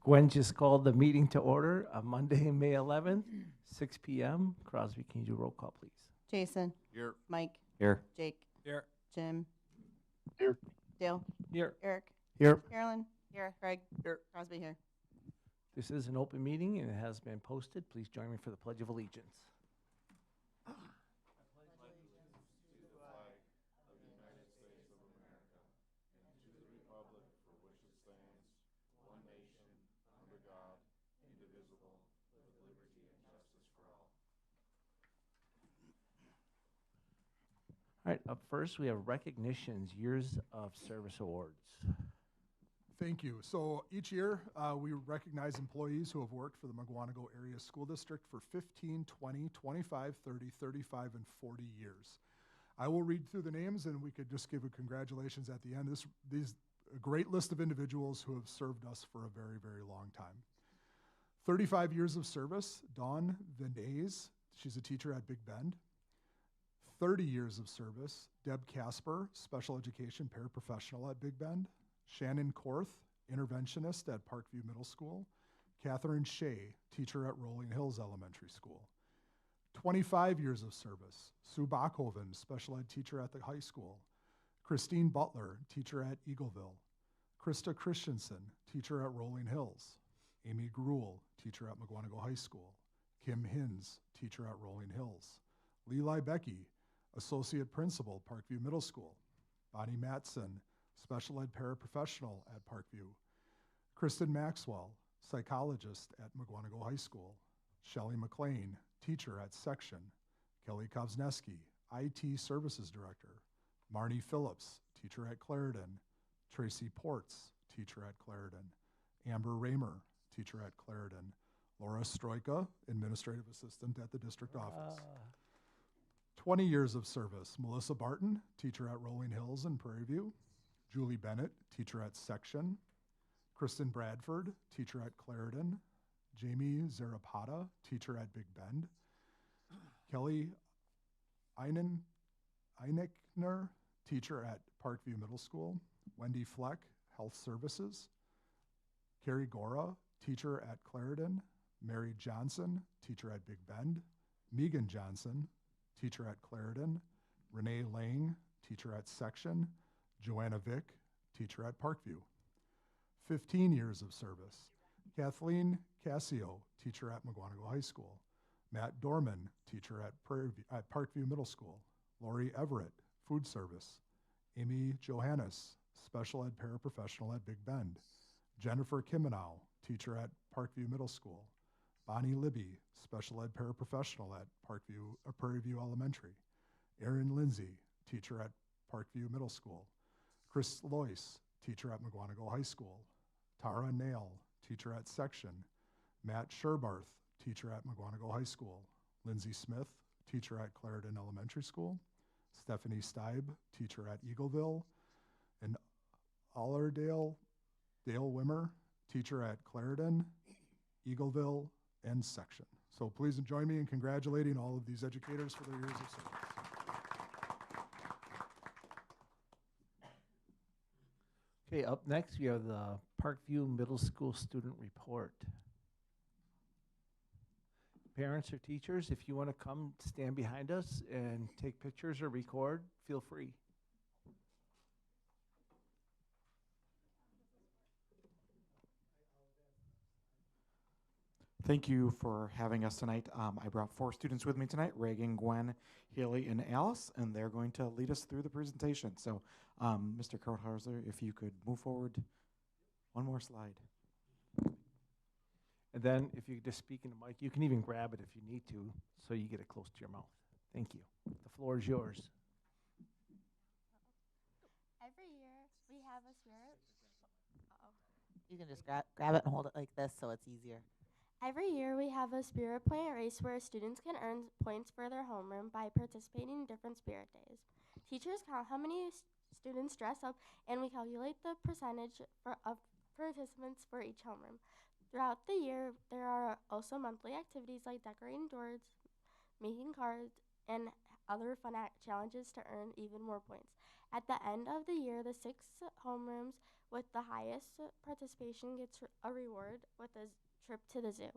Gwen just called the meeting to order on Monday, May 11th, 6 p.m. Crosby, can you do roll call, please? Jason. Here. Mike. Here. Jake. Here. Jim. Here. Dale. Here. Eric. Here. Carolyn. Here. Craig. Here. Crosby here. This is an open meeting and it has been posted. Please join me for the Pledge of Allegiance. All right, up first, we have recognitions, years of service awards. Thank you. So each year, we recognize employees who have worked for the Mukwonago Area School District for 15, 20, 25, 30, 35, and 40 years. I will read through the names and we could just give a congratulations at the end. These a great list of individuals who have served us for a very, very long time. 35 years of service, Dawn Vindays. She's a teacher at Big Bend. 30 years of service, Deb Casper, special education paraprofessional at Big Bend. Shannon Korth, interventionist at Parkview Middle School. Catherine Shea, teacher at Rolling Hills Elementary School. 25 years of service, Sue Bachhoven, special ed teacher at the high school. Christine Butler, teacher at Eagleville. Krista Christensen, teacher at Rolling Hills. Amy Gruel, teacher at Mukwonago High School. Kim Hins, teacher at Rolling Hills. Levi Becky, associate principal, Parkview Middle School. Bonnie Matson, special ed paraprofessional at Parkview. Kristen Maxwell, psychologist at Mukwonago High School. Shelley McLean, teacher at Section. Kelly Kovsneski, IT services director. Marnie Phillips, teacher at Clarendon. Tracy Ports, teacher at Clarendon. Amber Raymer, teacher at Clarendon. Laura Stroika, administrative assistant at the district office. 20 years of service, Melissa Barton, teacher at Rolling Hills and Prairie View. Julie Bennett, teacher at Section. Kristen Bradford, teacher at Clarendon. Jamie Zarapata, teacher at Big Bend. Kelly Einechner, teacher at Parkview Middle School. Wendy Fleck, health services. Carrie Gora, teacher at Clarendon. Mary Johnson, teacher at Big Bend. Megan Johnson, teacher at Clarendon. Renee Lang, teacher at Section. Joanna Vick, teacher at Parkview. 15 years of service. Kathleen Cassio, teacher at Mukwonago High School. Matt Dorman, teacher at Parkview Middle School. Lori Everett, food service. Amy Johannes, special ed paraprofessional at Big Bend. Jennifer Kimenow, teacher at Parkview Middle School. Bonnie Libby, special ed paraprofessional at Prairie View Elementary. Erin Lindsay, teacher at Parkview Middle School. Chris Loyce, teacher at Mukwonago High School. Tara Nail, teacher at Section. Matt Sherbarth, teacher at Mukwonago High School. Lindsay Smith, teacher at Clarendon Elementary School. Stephanie Steib, teacher at Eagleville. And Allerdale Dale Wimmer, teacher at Clarendon, Eagleville, and Section. So please join me in congratulating all of these educators for their years of service. Okay, up next, we have the Parkview Middle School Student Report. Parents or teachers, if you want to come stand behind us and take pictures or record, feel free. Thank you for having us tonight. I brought 4 students with me tonight, Reagan, Gwen, Haley, and Alice, and they're going to lead us through the presentation. So, Mr. Krauthauser, if you could move forward one more slide. And then if you could just speak in the mic, you can even grab it if you need to, so you get it close to your mouth. Thank you. The floor is yours. Every year we have a spirit. You can just grab it and hold it like this so it's easier. Every year we have a spirit point race where students can earn points for their homeroom by participating in different spirit days. Teachers count how many students dress up, and we calculate the percentage of participants for each homeroom. Throughout the year, there are also monthly activities like decorating doors, making cards, and other fun challenges to earn even more points. At the end of the year, the 6 homerooms With the highest participation gets a reward with a trip to the zoo.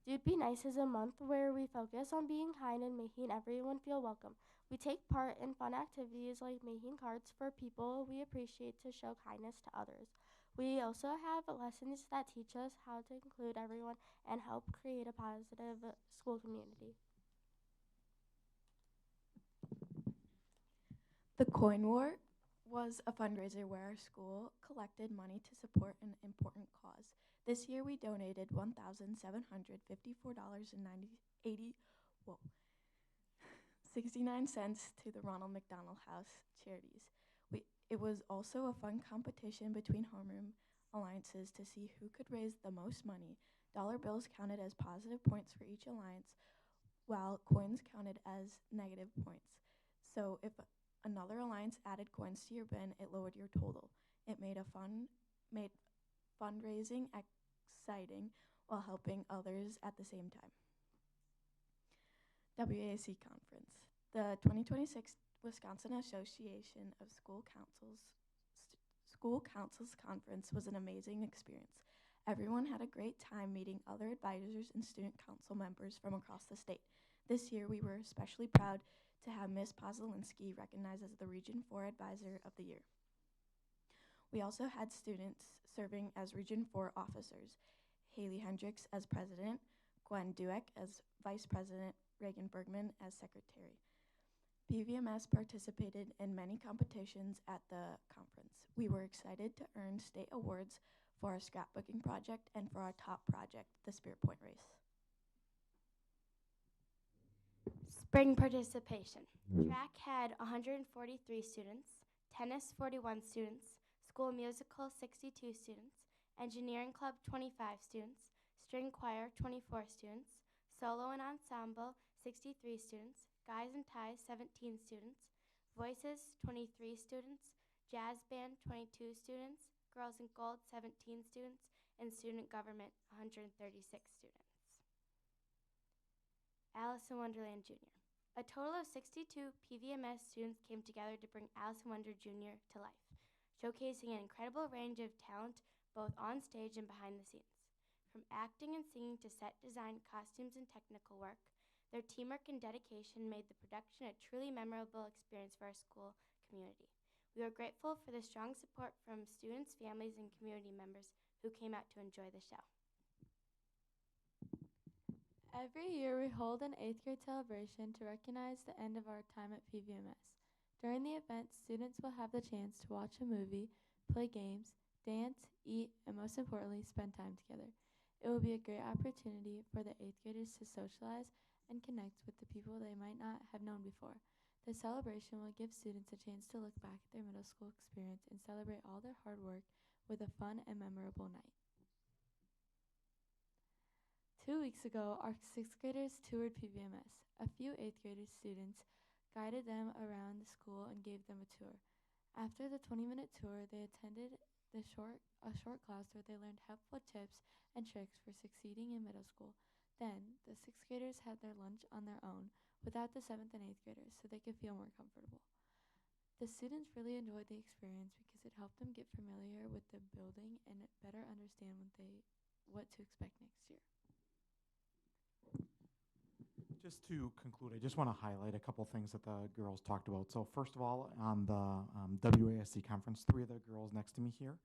Dude Be Nice is a month where we focus on being kind and making everyone feel welcome. We take part in fun activities like making cards for people we appreciate to show kindness to others. We also have lessons that teach us how to include everyone and help create a positive school community. The Coin War was a fundraiser where our school collected money to support an important cause. This year we donated $1,754.69 to the Ronald McDonald House Charities. It was also a fun competition between homeroom alliances to see who could raise the most money. Dollar bills counted as positive points for each alliance, while coins counted as negative points. So if another alliance added coins to your bin, it lowered your total. It made fundraising exciting while helping others at the same time. WASC Conference. The 2026 Wisconsin Association of School Councils Conference was an amazing experience. Everyone had a great time meeting other advisors and student council members from across the state. This year, we were especially proud to have Ms. Pozolinsky recognized as the Region 4 Advisor of the Year. We also had students serving as Region 4 officers, Haley Hendricks as President, Gwen Dueck as Vice President, Reagan Bergman as Secretary. PVMS participated in many competitions at the conference. We were excited to earn state awards for our scrapbooking project and for our top project, the Spirit Point Race. Spring participation. Track had 143 students, tennis 41 students, school musical 62 students, engineering club 25 students, string choir 24 students, solo and ensemble 63 students, guys and ties 17 students, voices 23 students, jazz band 22 students, girls in gold 17 students, and student government 136 students. Alice in Wonderland Jr. A total of 62 PVMS students came together to bring Alice in Wonder Jr. to life, showcasing an incredible range of talent both on stage and behind the scenes. From acting and singing to set design, costumes, and technical work, their teamwork and dedication made the production a truly memorable experience for our school community. We are grateful for the strong support from students, families, and community members who came out to enjoy the show. Every year we hold an 8th grade celebration to recognize the end of our time at PVMS. During the event, students will have the chance to watch a movie, play games, dance, eat, and most importantly, spend time together. It will be a great opportunity for the 8th graders to socialize and connect with the people they might not have known before. The celebration will give students a chance to look back at their middle school experience and celebrate all their hard work with a fun and memorable night. 2 weeks ago, our 6th graders toured PVMS. A few 8th grade students guided them around the school and gave them a tour. After the 20-minute tour, they attended a short class where they learned helpful tips and tricks for succeeding in middle school. Then, the 6th graders had their lunch on their own without the 7th and 8th graders so they could feel more comfortable. The students really enjoyed the experience because it helped them get familiar with the building and better understand what to expect next year. Just to conclude, I just want to highlight a couple things that the girls talked about. So first of all, on the WASC conference, 3 of the girls next to me here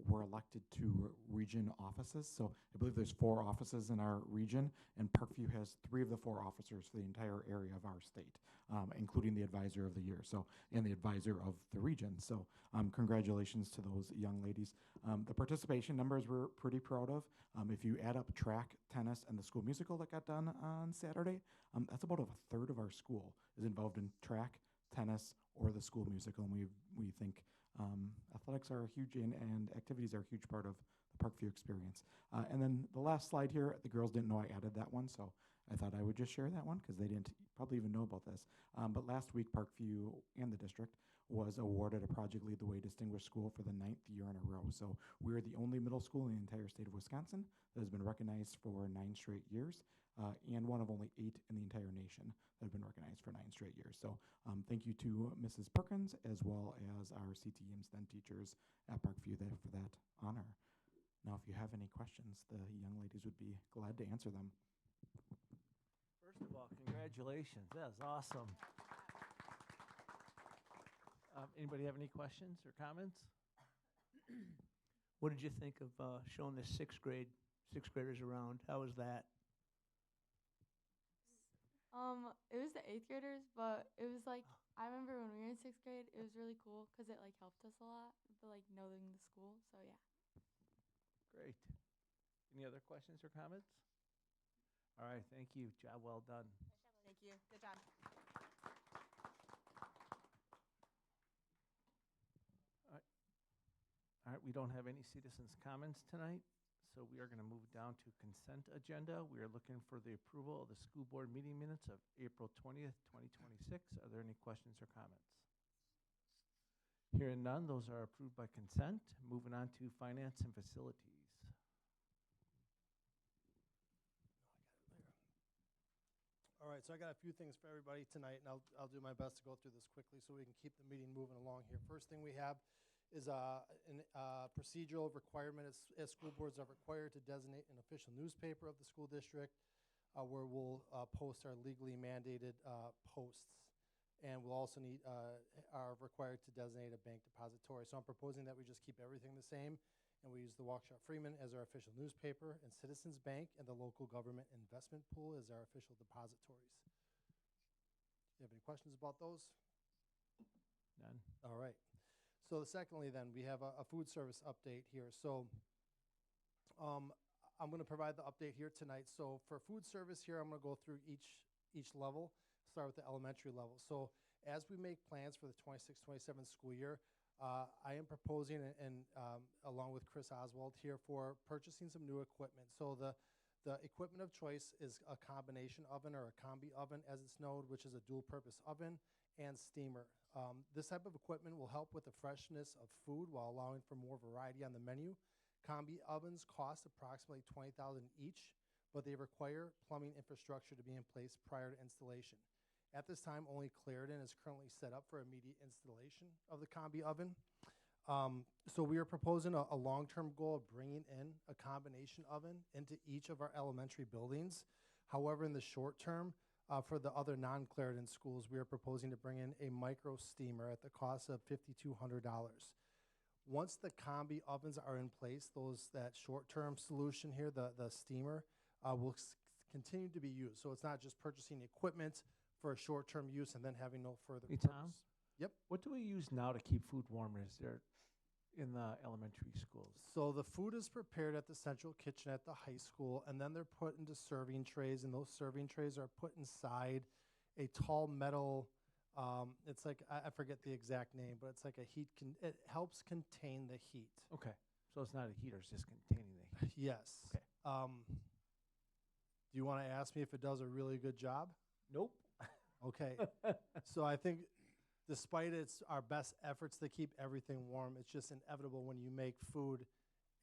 were elected to region offices. So I believe there's 4 offices in our region, and Parkview has 3 of the 4 officers for the entire area of our state, including the advisor of the year, and the advisor of the region. So congratulations to those young ladies. The participation numbers we're pretty proud of. If you add up track, tennis, and the school musical that got done on Saturday, that's about a third of our school is involved in track, tennis, or the school musical, and we think athletics are a huge and activities are a huge part of the Parkview experience. And then the last slide here, the girls didn't know I added that one, so I thought I would just share that one because they didn't probably even know about this. But last week, Parkview and the district was awarded a Project Lead the Way Distinguished School for the 9th year in a row. So we're the only middle school in the entire state of Wisconsin that has been recognized for 9 straight years. and one of only 8 in the entire nation that have been recognized for 9 straight years. So thank you to Mrs. Perkins as well as our CTE and STEM teachers at Parkview for that honor. Now, if you have any questions, the young ladies would be glad to answer them. First of all, congratulations. That was awesome. Anybody have any questions or comments? What did you think of showing the sixth graders around? How was that? It was the 8th graders, but it was like, I remember when we were in 6th grade, it was really cool because it like helped us a lot, but like knowing the school. So yeah. Great. Any other questions or comments? All right, thank you. Job well done. Thank you. Good job. All right, we don't have any citizens' comments tonight, so we are going to move down to consent agenda. We are looking for the approval of the school board meeting minutes of April 20th, 2026. Are there any questions or comments? Hearing none, those are approved by consent. Moving on to finance and facilities. All right, so I got a few things for everybody tonight, and I'll do my best to go through this quickly so we can keep the meeting moving along here. First thing we have is a procedural requirement as school boards are required to designate an official newspaper of the school district where we'll post our legally mandated posts. And we'll also are required to designate a bank depository. So I'm proposing that we just keep everything the same, and we use the Waukesha Freeman as our official newspaper, and Citizens Bank and the local government investment pool as our official depositories. Do you have any questions about those? None. All right. So secondly then, we have a food service update here. So I'm going to provide the update here tonight. So for food service here, I'm going to go through each level, start with the elementary level. So as we make plans for the 26-27 school year, I am proposing, and along with Chris Oswald here, for purchasing some new equipment. So the equipment of choice is a combination oven, or a combi oven as it's known, which is a dual purpose oven and steamer. This type of equipment will help with the freshness of food while allowing for more variety on the menu. Combi ovens cost approximately $20,000 each, but they require plumbing infrastructure to be in place prior to installation. At this time, only Clarendon is currently set up for immediate installation of the combi oven. So we are proposing a long-term goal of bringing in a combination oven into each of our elementary buildings. However, in the short term, for the other non-Clarendon schools, we are proposing to bring in a micro steamer at the cost of $5,200. Once the combi ovens are in place, that short-term solution here, the steamer, will continue to be used. So it's not just purchasing equipment for a short-term use and then having no further Hey, purpose. Tom? Yep. What do we use now to keep food warm? Is there in the elementary schools? So the food is prepared at the central kitchen at the high school, and then they're put into serving trays, and those serving trays are put inside a tall metal, it's like, I forget the exact name, but it's like a heat, it helps contain the heat. Okay, so it's not a heater, it's just containing the heat. Yes. Okay. Do you want to ask me if it does a really good job? Nope. Okay. So I think despite our best efforts to keep everything warm, it's just inevitable when you make food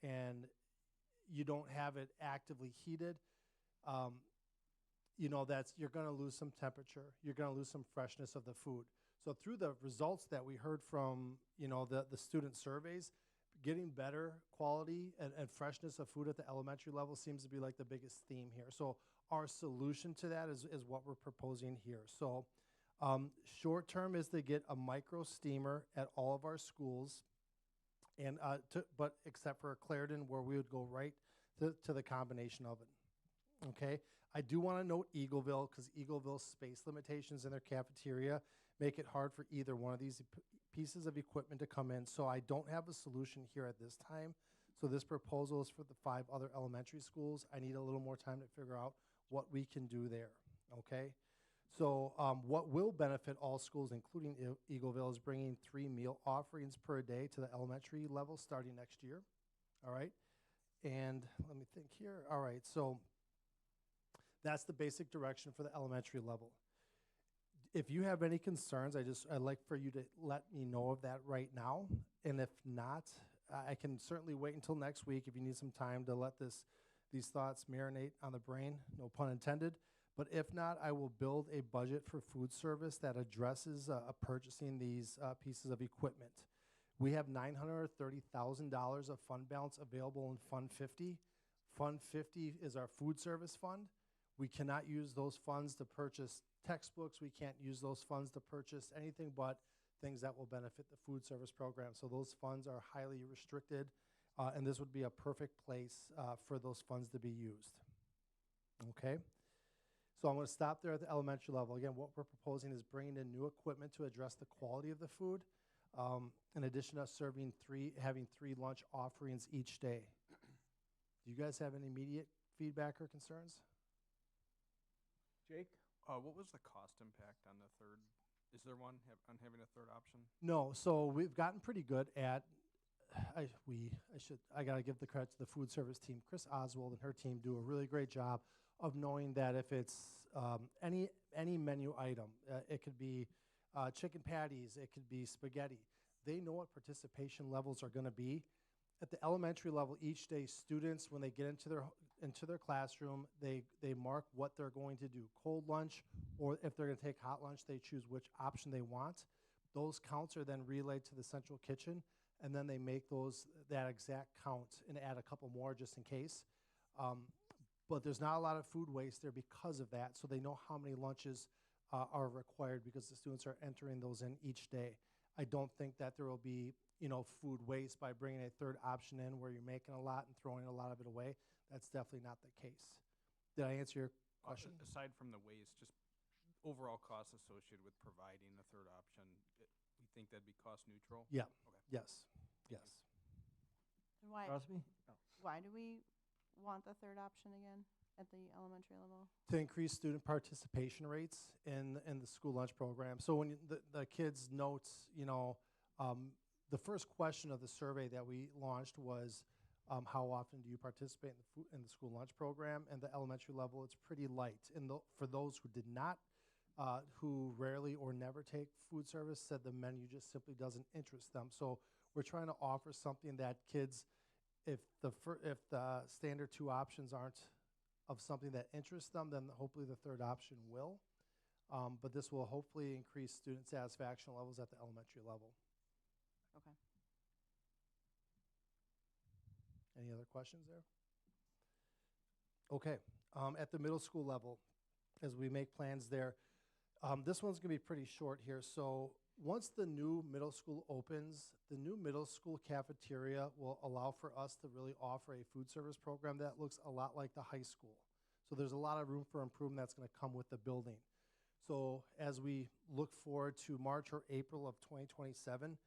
and you don't have it actively heated. You're going to lose some temperature. You're going to lose some freshness of the food. So through the results that we heard from, the student surveys, getting better quality and freshness of food at the elementary level seems to be like the biggest theme here. So our solution to that is what we're proposing here. So short term is to get a micro steamer at all of our schools, and but except for Clarendon, where we would go right to the combination oven. Okay, I do want to note Eagleville, because Eagleville's space limitations in their cafeteria make it hard for either one of these pieces of equipment to come in. So I don't have a solution here at this time. So this proposal is for the 5 other elementary schools. I need a little more time to figure out what we can do there. Okay. So what will benefit all schools, including Eagleville, is bringing 3 meal offerings per day to the elementary level starting next year. All right. And let me think here. All right. So that's the basic direction for the elementary level. If you have any concerns, I'd like for you to let me know of that right now. And if not, I can certainly wait until next week if you need some time to let this these thoughts marinate on the brain, no pun intended. But if not, I will build a budget for food service that addresses purchasing these pieces of equipment. We have $930,000 of fund balance available in Fund 50. Fund 50 is our food service fund. We cannot use those funds to purchase textbooks. We can't use those funds to purchase anything but things that will benefit the food service program. So those funds are highly restricted, and this would be a perfect place for those funds to be used. Okay? So I'm going to stop there at the elementary level. Again, what we're proposing is bringing in new equipment to address the quality of the food, in addition to having three lunch offerings each day. Do you guys have any immediate feedback or concerns? Jake? What was the cost impact on the third? Is there one on having a third option? No, so we've gotten pretty good at, I got to give the credit to the food service team. Chris Oswald and her team do a really great job of knowing that if it's any menu item, it could be chicken patties, it could be spaghetti. They know what participation levels are going to be. At the elementary level, each day, students, when they get into their classroom, they mark what they're going to do. Cold lunch, or if they're going to take hot lunch, they choose which option they want. Those counts are then relayed to the central kitchen, and then they make that exact count and add a couple more just in case. But there's not a lot of food waste there because of that, so they know how many lunches are required because the students are entering those in each day. I don't think that there will be food waste by bringing a third option in where you're making a lot and throwing a lot of it away. That's definitely not the case. Did I answer your question? Aside from the waste, just overall costs associated with providing the third option, you think that'd be cost neutral? Yeah. Okay. Yes. And why, Crosby? why do we want the third option again at the elementary level? To increase student participation rates in the school lunch program. So when the kids' notes, the first question of the survey that we launched was, how often do you participate in the school lunch program? And the elementary level, it's pretty light. For those who did not, who rarely or never take food service, said the menu just simply doesn't interest them. So we're trying to offer something that kids, if the standard two options aren't of something that interests them, then hopefully the third option will. But this will hopefully increase student satisfaction levels at the elementary level. Okay. Any other questions there? Okay. At the middle school level, as we make plans there, this one's going to be pretty short here. So once the new middle school opens, the new middle school cafeteria will allow for us to really offer a food service program that looks a lot like the high school. So there's a lot of room for improvement that's going to come with the building. So as we look forward to March or April of 2027,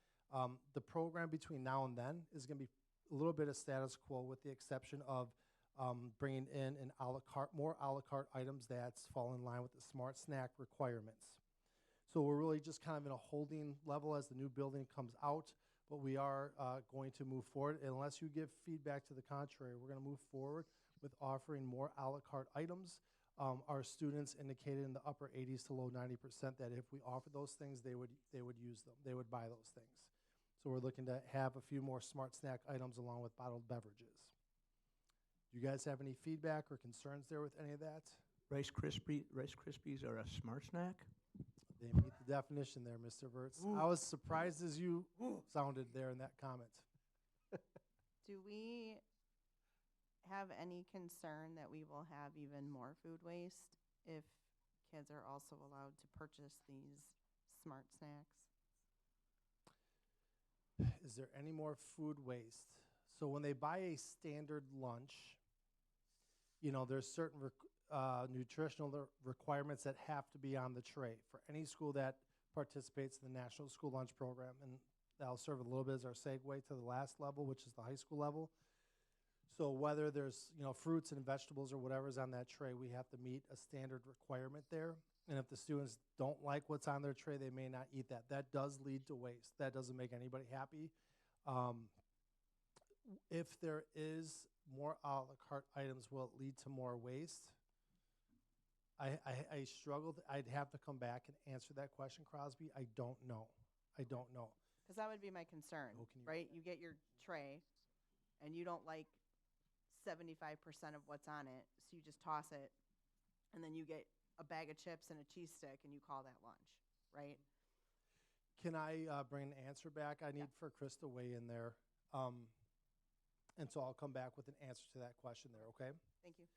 the program between now and then is going to be a little bit of status quo, with the exception of bringing in more a la carte items that fall in line with the smart snack requirements. So we're really just kind of in a holding level as the new building comes out, but we are going to move forward. Unless you give feedback to the contrary, we're going to move forward with offering more a la carte items. Our students indicated in the upper 80s to low 90% that if we offer those things, they would use them. They would buy those things. So we're looking to have a few more smart snack items along with bottled beverages. Do you guys have any feedback or concerns there with any of that? Rice Krispies are a smart snack? They meet the definition there, Mr. Verts. I was surprised as you sounded there in that comment. Do we have any concern that we will have even more food waste if kids are also allowed to purchase these smart snacks? Is there any more food waste? So when they buy a standard lunch, there's certain nutritional requirements that have to be on the tray for any school that participates in the National School Lunch Program. And that'll serve a little bit as our segue to the last level, which is the high school level. So whether there's fruits and vegetables or whatever's on that tray, we have to meet a standard requirement there. And if the students don't like what's on their tray, they may not eat that. That does lead to waste. That doesn't make anybody happy. If there is more a la carte items, will it lead to more waste? I struggled. I'd have to come back and answer that question, Crosby. I don't know. Because that would be my concern, right? You get your tray, and you don't like 75% of what's on it. So you just toss it, and then you get a bag of chips and a cheese stick, and you call that lunch, right? Can I bring an answer back? I need for Chris to weigh in there. And so I'll come back with an answer to that question there, okay? Thank you.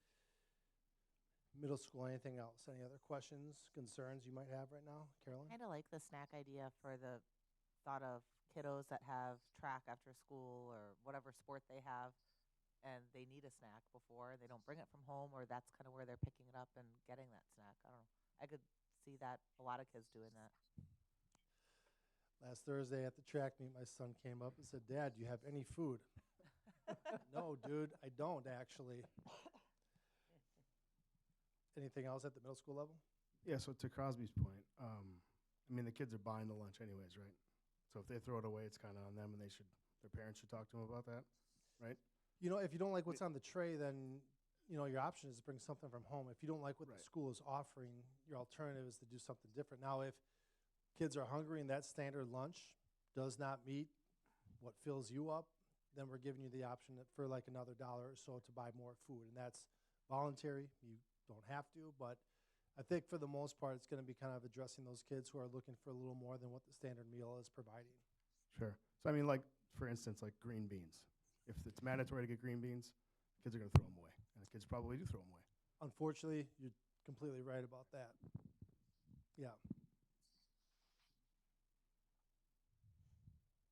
Middle school, anything else? Any other questions, concerns you might have right now? Carolyn? Kind of like the snack idea for the thought of kiddos that have track after school or whatever sport they have, and they need a snack before. They don't bring it from home, or that's kind of where they're picking it up and getting that snack. I don't know. I could see that a lot of kids doing that. Last Thursday at the track meet, my son came up and said, "Dad, do you have any food?" No, dude, I don't actually. Anything else at the middle school level? Yeah, so to Crosby's point, I mean, the kids are buying the lunch anyways, right? So if they throw it away, it's kind of on them, and their parents should talk to them about that, right? You know, if you don't like what's on the tray, then, your option is to bring something from home. If you don't like what the Right. school is offering, your alternative is to do something different. Now, if kids are hungry and that standard lunch does not meet what fills you up, then we're giving you the option for like another $1 or so to buy more food. And that's voluntary. You don't have to, but I think for the most part, it's going to be kind of addressing those kids who are looking for a little more than what the standard meal is providing. Sure. So I mean, like, for instance, like green beans. If it's mandatory to get green beans, kids are going to throw them away, and the kids probably do throw them away. Unfortunately, you're completely right about that. Yeah.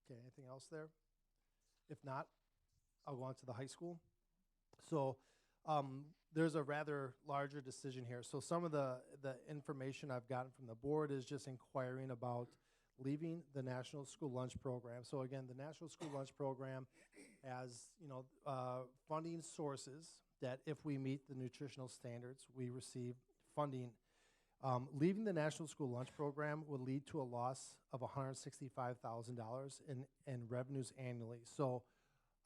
Okay, anything else there? If not, I'll go on to the high school. So there's a rather larger decision here. So some of the information I've gotten from the board is just inquiring about leaving the National School Lunch Program. So again, the National School Lunch Program has, funding sources that if we meet the nutritional standards, we receive funding. Leaving the National School Lunch Program would lead to a loss of $165,000 in revenues annually. So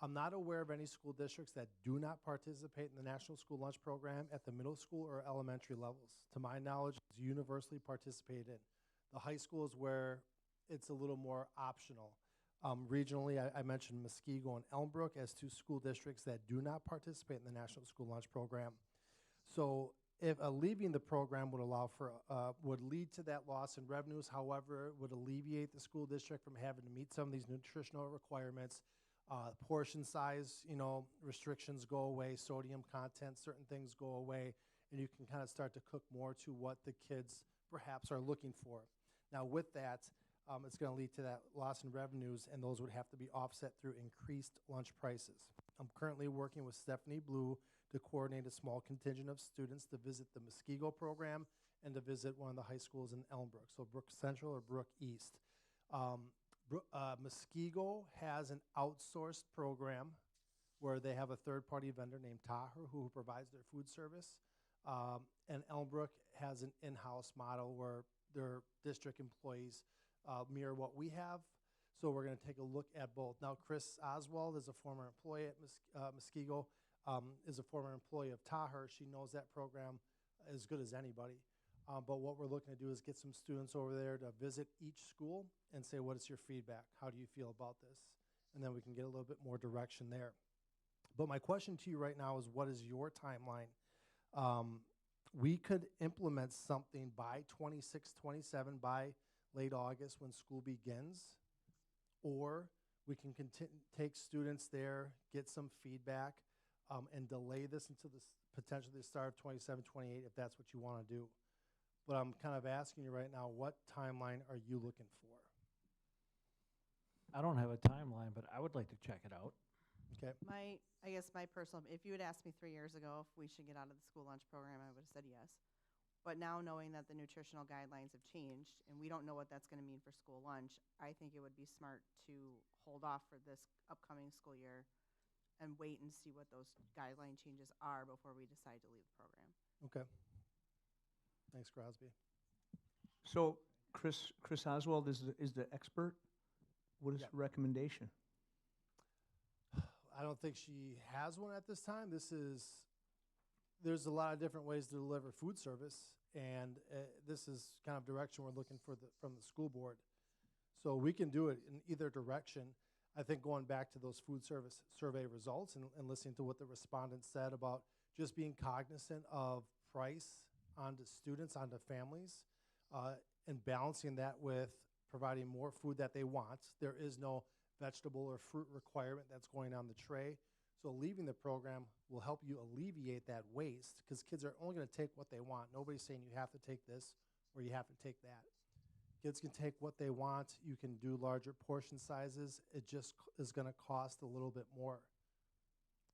I'm not aware of any school districts that do not participate in the National School Lunch Program at the middle school or elementary levels. To my knowledge, it's universally participated in. The high school is where it's a little more optional. Regionally, I mentioned Muskego and Elmbrook as two school districts that do not participate in the National School Lunch Program. So if leaving the program would lead to that loss in revenues, however, it would alleviate the school district from having to meet some of these nutritional requirements. Portion size, restrictions go away, sodium content, certain things go away, and you can kind of start to cook more to what the kids perhaps are looking for. Now with that, it's going to lead to that loss in revenues, and those would have to be offset through increased lunch prices. I'm currently working with Stephanie Blue to coordinate a small contingent of students to visit the Muskego program and to visit one of the high schools in Elmbrook, so Brook Central or Brook East. Muskego has an outsourced program where they have a third-party vendor named Taher who provides their food service. And Elmbrook has an in-house model where their district employees mirror what we have. So we're going to take a look at both. Now, Chris Oswald is a former employee at Muskego, is a former employee of Taher. She knows that program as good as anybody. But what we're looking to do is get some students over there to visit each school and say, what is your feedback? How do you feel about this? And then we can get a little bit more direction there. But my question to you right now is, what is your timeline? We could implement something by 26, 27, by late August when school begins, or we can take students there, get some feedback, and delay this until potentially the start of 27, 28, if that's what you want to do. But I'm kind of asking you right now, what timeline are you looking for? I don't have a timeline, but I would like to check it out. Okay. I guess my personal, if you had asked me 3 years ago if we should get out of the school lunch program, I would have said yes. But now knowing that the nutritional guidelines have changed and we don't know what that's going to mean for school lunch, I think it would be smart to hold off for this upcoming school year and wait and see what those guideline changes are before we decide to leave the program. Okay. Thanks, Crosby. So Chris Oswald is the expert. What is Yeah. her recommendation? I don't think she has one at this time. There's a lot of different ways to deliver food service, and this is kind of direction we're looking for from the school board. So we can do it in either direction. I think going back to those food service survey results and listening to what the respondents said about just being cognizant of price onto students, onto families, and balancing that with providing more food that they want. There is no vegetable or fruit requirement that's going on the tray. So leaving the program will help you alleviate that waste because kids are only going to take what they want. Nobody's saying you have to take this or you have to take that. Kids can take what they want. You can do larger portion sizes. It just is going to cost a little bit more.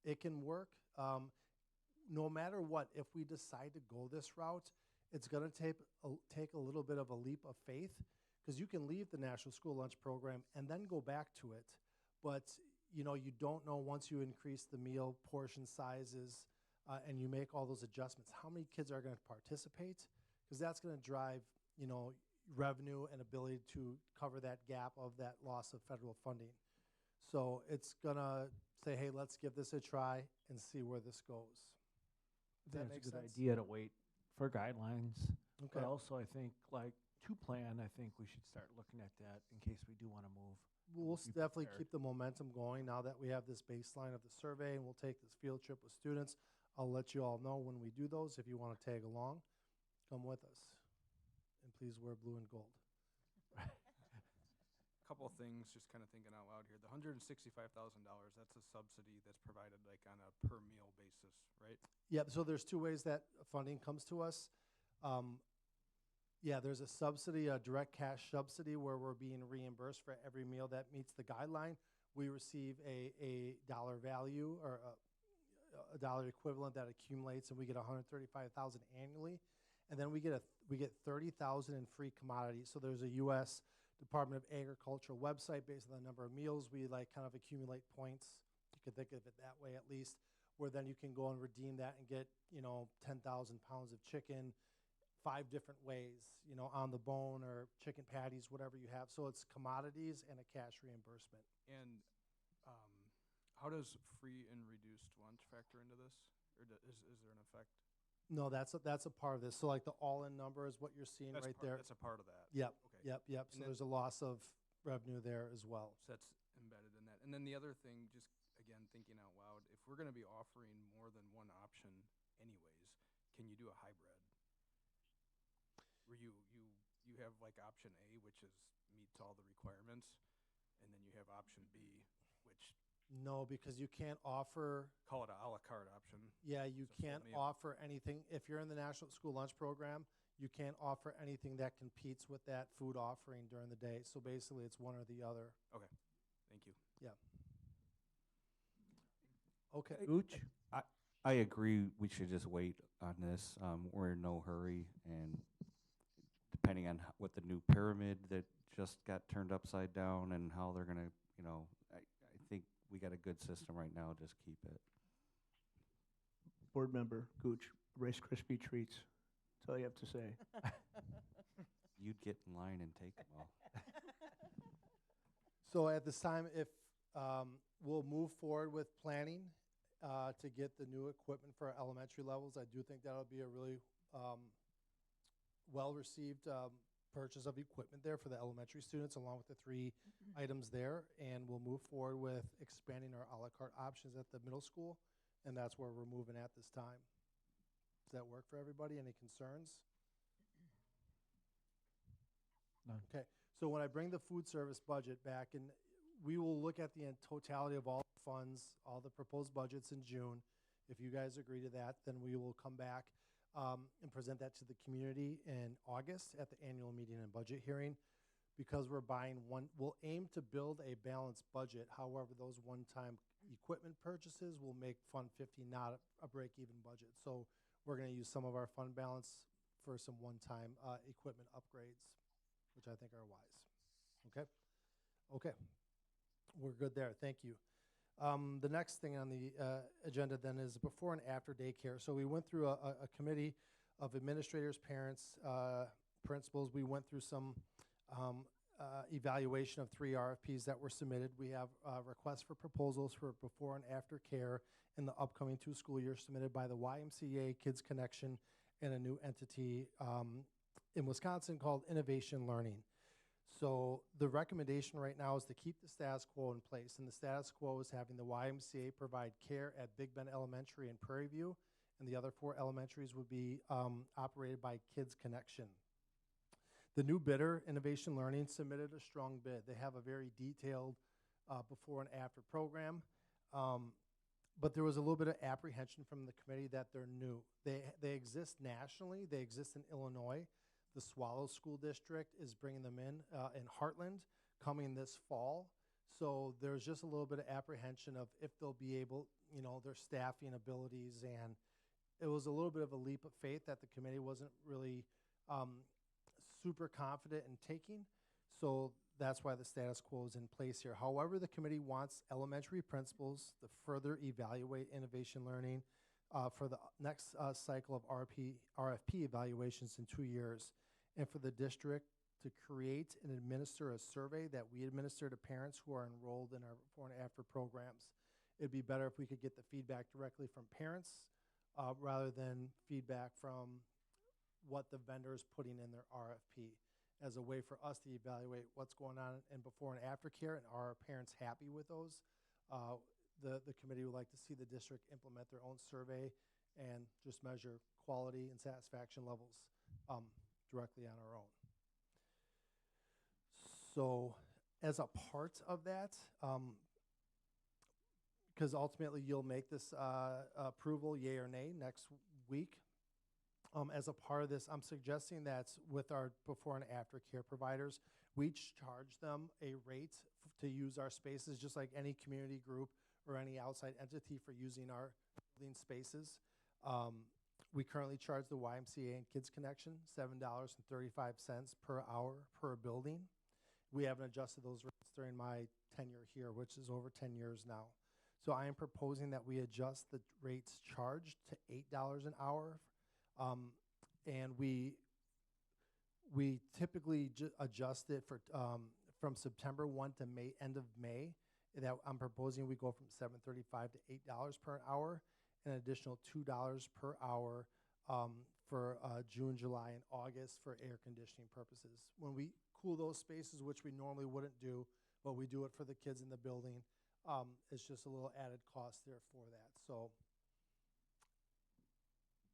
It can work. No matter what, if we decide to go this route, it's going to take a little bit of a leap of faith because you can leave the National School Lunch Program and then go back to it. But you don't know once you increase the meal portion sizes and you make all those adjustments, how many kids are going to participate? Because that's going to drive, revenue and ability to cover that gap of that loss of federal funding. So it's going to say, hey, let's give this a try and see where this goes. Does that make It's a good sense? idea to wait for guidelines. Okay. But also, I think, to plan, I think we should start looking at that in case we do want to move. We'll be definitely prepared. keep the momentum going now that we have this baseline of the survey, and we'll take this field trip with students. I'll let you all know when we do those. If you want to tag along, come with us. And please wear blue and gold. Couple things, just kind of thinking out loud here. The $165,000, that's a subsidy that's provided like on a per meal basis, right? Yep, so there's two ways that funding comes to us. There's a subsidy, a direct cash subsidy, where we're being reimbursed for every meal that meets the guideline. We receive a dollar value or a dollar equivalent that accumulates, and we get $135,000 annually. And then we get $30,000 in free commodities. So there's a U.S. Department of Agriculture website based on the number of meals we kind of accumulate points. You can think of it that way at least, where then you can go and redeem that and get 10,000 pounds of chicken 5 different ways, on the bone or chicken patties, whatever you have. So it's commodities and a cash reimbursement. And how does free and reduced lunch factor into this? Or is there an effect? No, that's a part of this. So like the all-in number is what you're seeing That's right there. That's a part of that. Yep, Okay. yep. So And then- there's a loss of revenue there as well. So that's embedded in that. And then the other thing, just again thinking out loud, if we're going to be offering more than one option anyways, can you do a hybrid? Where you have like option A, which meets all the requirements, and then you have option B, which No, because you can't offer, call it a la carte option. you It's a full can't meal. offer anything. If you're in the National School Lunch Program, you can't offer anything that competes with that food offering during the day. So basically, it's one or the other. Okay, thank you. Okay. Gooch? I agree, we should just wait on this. We're in no hurry, and depending on what the new pyramid that just got turned upside down and how they're gonna, I think we got a good system right now, just keep it. Board member Gooch, Rice Krispie treats. That's all you have to say. You'd get in line and take them all. So at this time, if we'll move forward with planning to get the new equipment for our elementary levels, I do think that'll be a really well-received purchase of equipment there for the elementary students, along with the 3 items there. And we'll move forward with expanding our a la carte options at the middle school, and that's where we're moving at this time. Does that work for everybody? Any concerns? None. Okay, so when I bring the food service budget back, and we will look at the totality of all the funds, all the proposed budgets in June. If you guys agree to that, then we will come back and present that to the community in August at the annual meeting and budget hearing. Because we're buying we'll aim to build a balanced budget. However, those one-time equipment purchases will make Fund 50 not a break-even budget. So we're going to use some of our fund balance for some one-time equipment upgrades, which I think are wise. Okay. We're good there. Thank you. The next thing on the agenda then is before and after daycare. So we went through a committee of administrators, parents, principals. We went through some evaluation of 3 RFPs that were submitted. We have requests for proposals for before and after care in the upcoming 2 school years submitted by the YMCA, Kids Connection, and a new entity in Wisconsin called Innovation Learning. So the recommendation right now is to keep the status quo in place, and the status quo is having the YMCA provide care at Big Bend Elementary and Prairie View, and the other 4 elementaries would be operated by Kids Connection. The new bidder, Innovation Learning, submitted a strong bid. They have a very detailed before and after program, but there was a little bit of apprehension from the committee that they're new. They exist nationally. They exist in Illinois. The Swallow School District is bringing them in Heartland coming this fall. So there's just a little bit of apprehension of if they'll be able, their staffing abilities, and it was a little bit of a leap of faith that the committee wasn't really super confident in taking. So that's why the status quo is in place here. However, the committee wants elementary principals to further evaluate innovation learning for the next cycle of RFP evaluations in 2 years, and for the district to create and administer a survey that we administer to parents who are enrolled in our before and after programs. It'd be better if we could get the feedback directly from parents rather than feedback from what the vendor is putting in their RFP, as a way for us to evaluate what's going on in before and after care, and are our parents happy with those. The committee would like to see the district implement their own survey and just measure quality and satisfaction levels directly on our own. So as a part of that, because ultimately you'll make this approval, yay or nay, next week. As a part of this, I'm suggesting that with our before and after care providers, we charge them a rate to use our spaces, just like any community group or any outside entity for using our building spaces. We currently charge the YMCA and Kids Connection $7.35 per hour per building. We haven't adjusted those rates during my tenure here, which is over 10 years now. So I am proposing that we adjust the rates charged to $8 an hour. And we typically adjust it for from September 1 to end of May. That I'm proposing we go from $7.35 to $8 per hour, an additional $2 per hour for June, July, and August for air conditioning purposes. When we cool those spaces, which we normally wouldn't do, but we do it for the kids in the building, it's just a little added cost there for that. So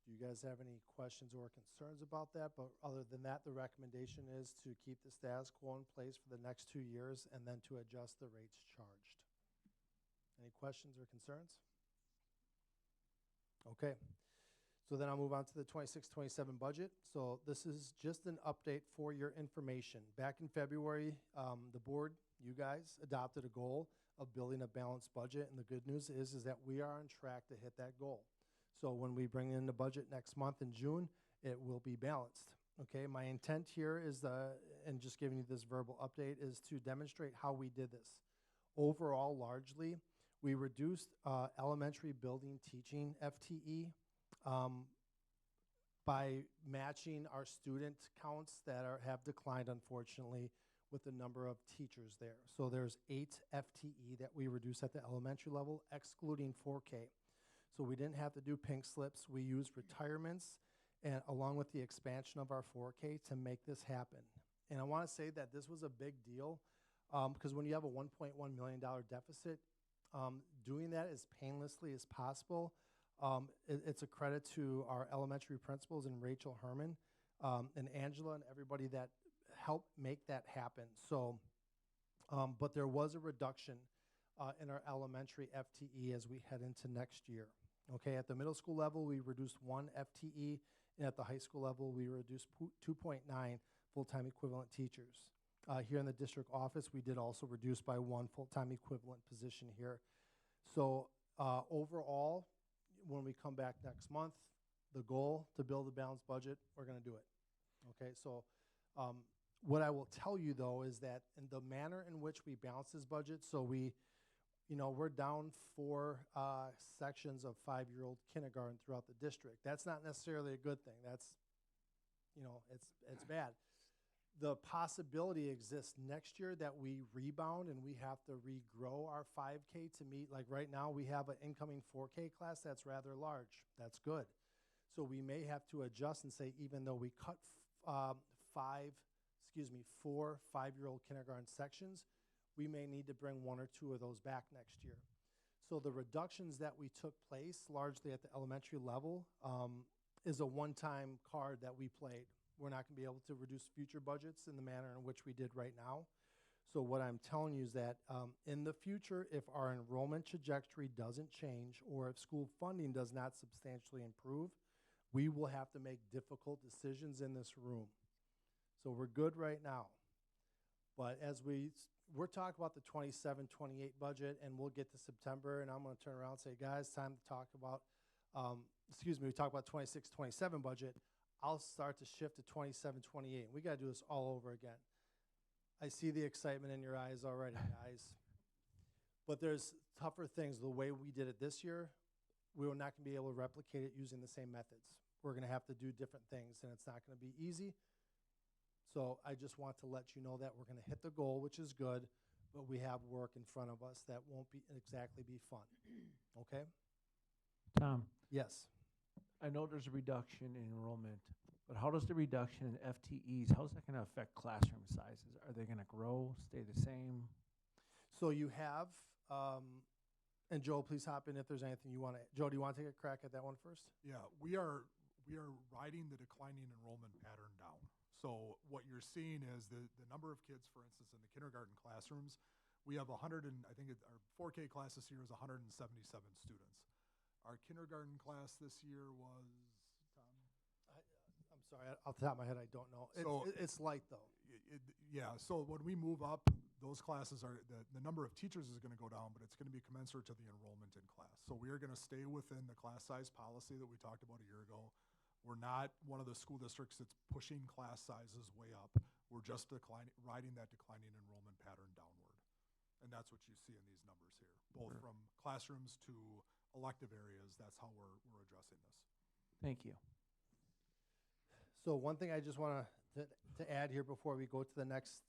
do you guys have any questions or concerns about that? But other than that, the recommendation is to keep the status quo in place for the next 2 years and then to adjust the rates charged. Any questions or concerns? Okay. So then I'll move on to the 26-27 budget. So this is just an update for your information. Back in February, the board, you guys, adopted a goal of building a balanced budget. And the good news is that we are on track to hit that goal. So when we bring in the budget next month in June, it will be balanced. Okay, my intent here is, and just giving you this verbal update, is to demonstrate how we did this. Overall, largely, we reduced elementary building teaching FTE by matching our student counts that have declined, unfortunately, with the number of teachers there. So there's 8 FTE that we reduced at the elementary level, excluding 4K. So we didn't have to do pink slips. We used retirements and along with the expansion of our 4K to make this happen. And I want to say that this was a big deal because when you have a $1.1 million deficit, doing that as painlessly as possible, it's a credit to our elementary principals and Rachel Herman and Angela and everybody that helped make that happen. So, but there was a reduction in our elementary FTE as we head into next year. Okay, at the middle school level, we reduced 1 FTE, and at the high school level, we reduced 2.9 full-time equivalent teachers. Here in the district office, we did also reduce by 1 full-time equivalent position here. So overall, when we come back next month, the goal to build a balanced budget, we're going to do it. Okay, so what I will tell you, though, is that in the manner in which we balance this budget, so we're down 4 sections of 5-year-old kindergarten throughout the district. That's not necessarily a good thing. That's, it's bad. The possibility exists next year that we rebound and we have to regrow our 5K to meet, like right now we have an incoming 4K class that's rather large. That's good. So we may have to adjust and say, even though we cut 5 4 5-year-old kindergarten sections. We may need to bring 1 or 2 of those back next year. So the reductions that we took place largely at the elementary level is a one-time card that we played. We're not going to be able to reduce future budgets in the manner in which we did right now. So what I'm telling you is that in the future, if our enrollment trajectory doesn't change or if school funding does not substantially improve, we will have to make difficult decisions in this room. So we're good right now. But as we're talking about the 27-28 budget, and we'll get to September, and I'm going to turn around and say, guys, time to talk about, we talk about 26-27 budget. I'll start to shift to 27-28. We got to do this all over again. I see the excitement in your eyes already, guys. But there's tougher things. The way we did it this year, we were not going to be able to replicate it using the same methods. We're going to have to do different things, and it's not going to be easy. So I just want to let you know that we're going to hit the goal, which is good, but we have work in front of us that won't exactly be fun. Okay? Tom, Yes. I know there's a reduction in enrollment, but how does the reduction in FTEs, how's that going to affect classroom sizes? Are they going to grow, stay the same? So you have, and Joe, please hop in if there's anything you want to. Joe, do you want to take a crack at that one first? Yeah, we are riding the declining enrollment pattern down. So what you're seeing is the number of kids, for instance, in the kindergarten classrooms, we have 100 and I think our 4K class this year is 177 students. Our kindergarten class this year was, Tom? I'm sorry, off the top of my head, I don't know. It's light though. Yeah, so when we move up, those classes are, the number of teachers is going to go down, but it's going to be commensurate to the enrollment in class. So we are going to stay within the class size policy that we talked about a year ago. We're not one of the school districts that's pushing class sizes way up. We're just riding that declining enrollment pattern downward. And that's what you see in these numbers here, both from classrooms to elective areas. That's how we're addressing this. Thank you. So one thing I just want to add here before we go to the next.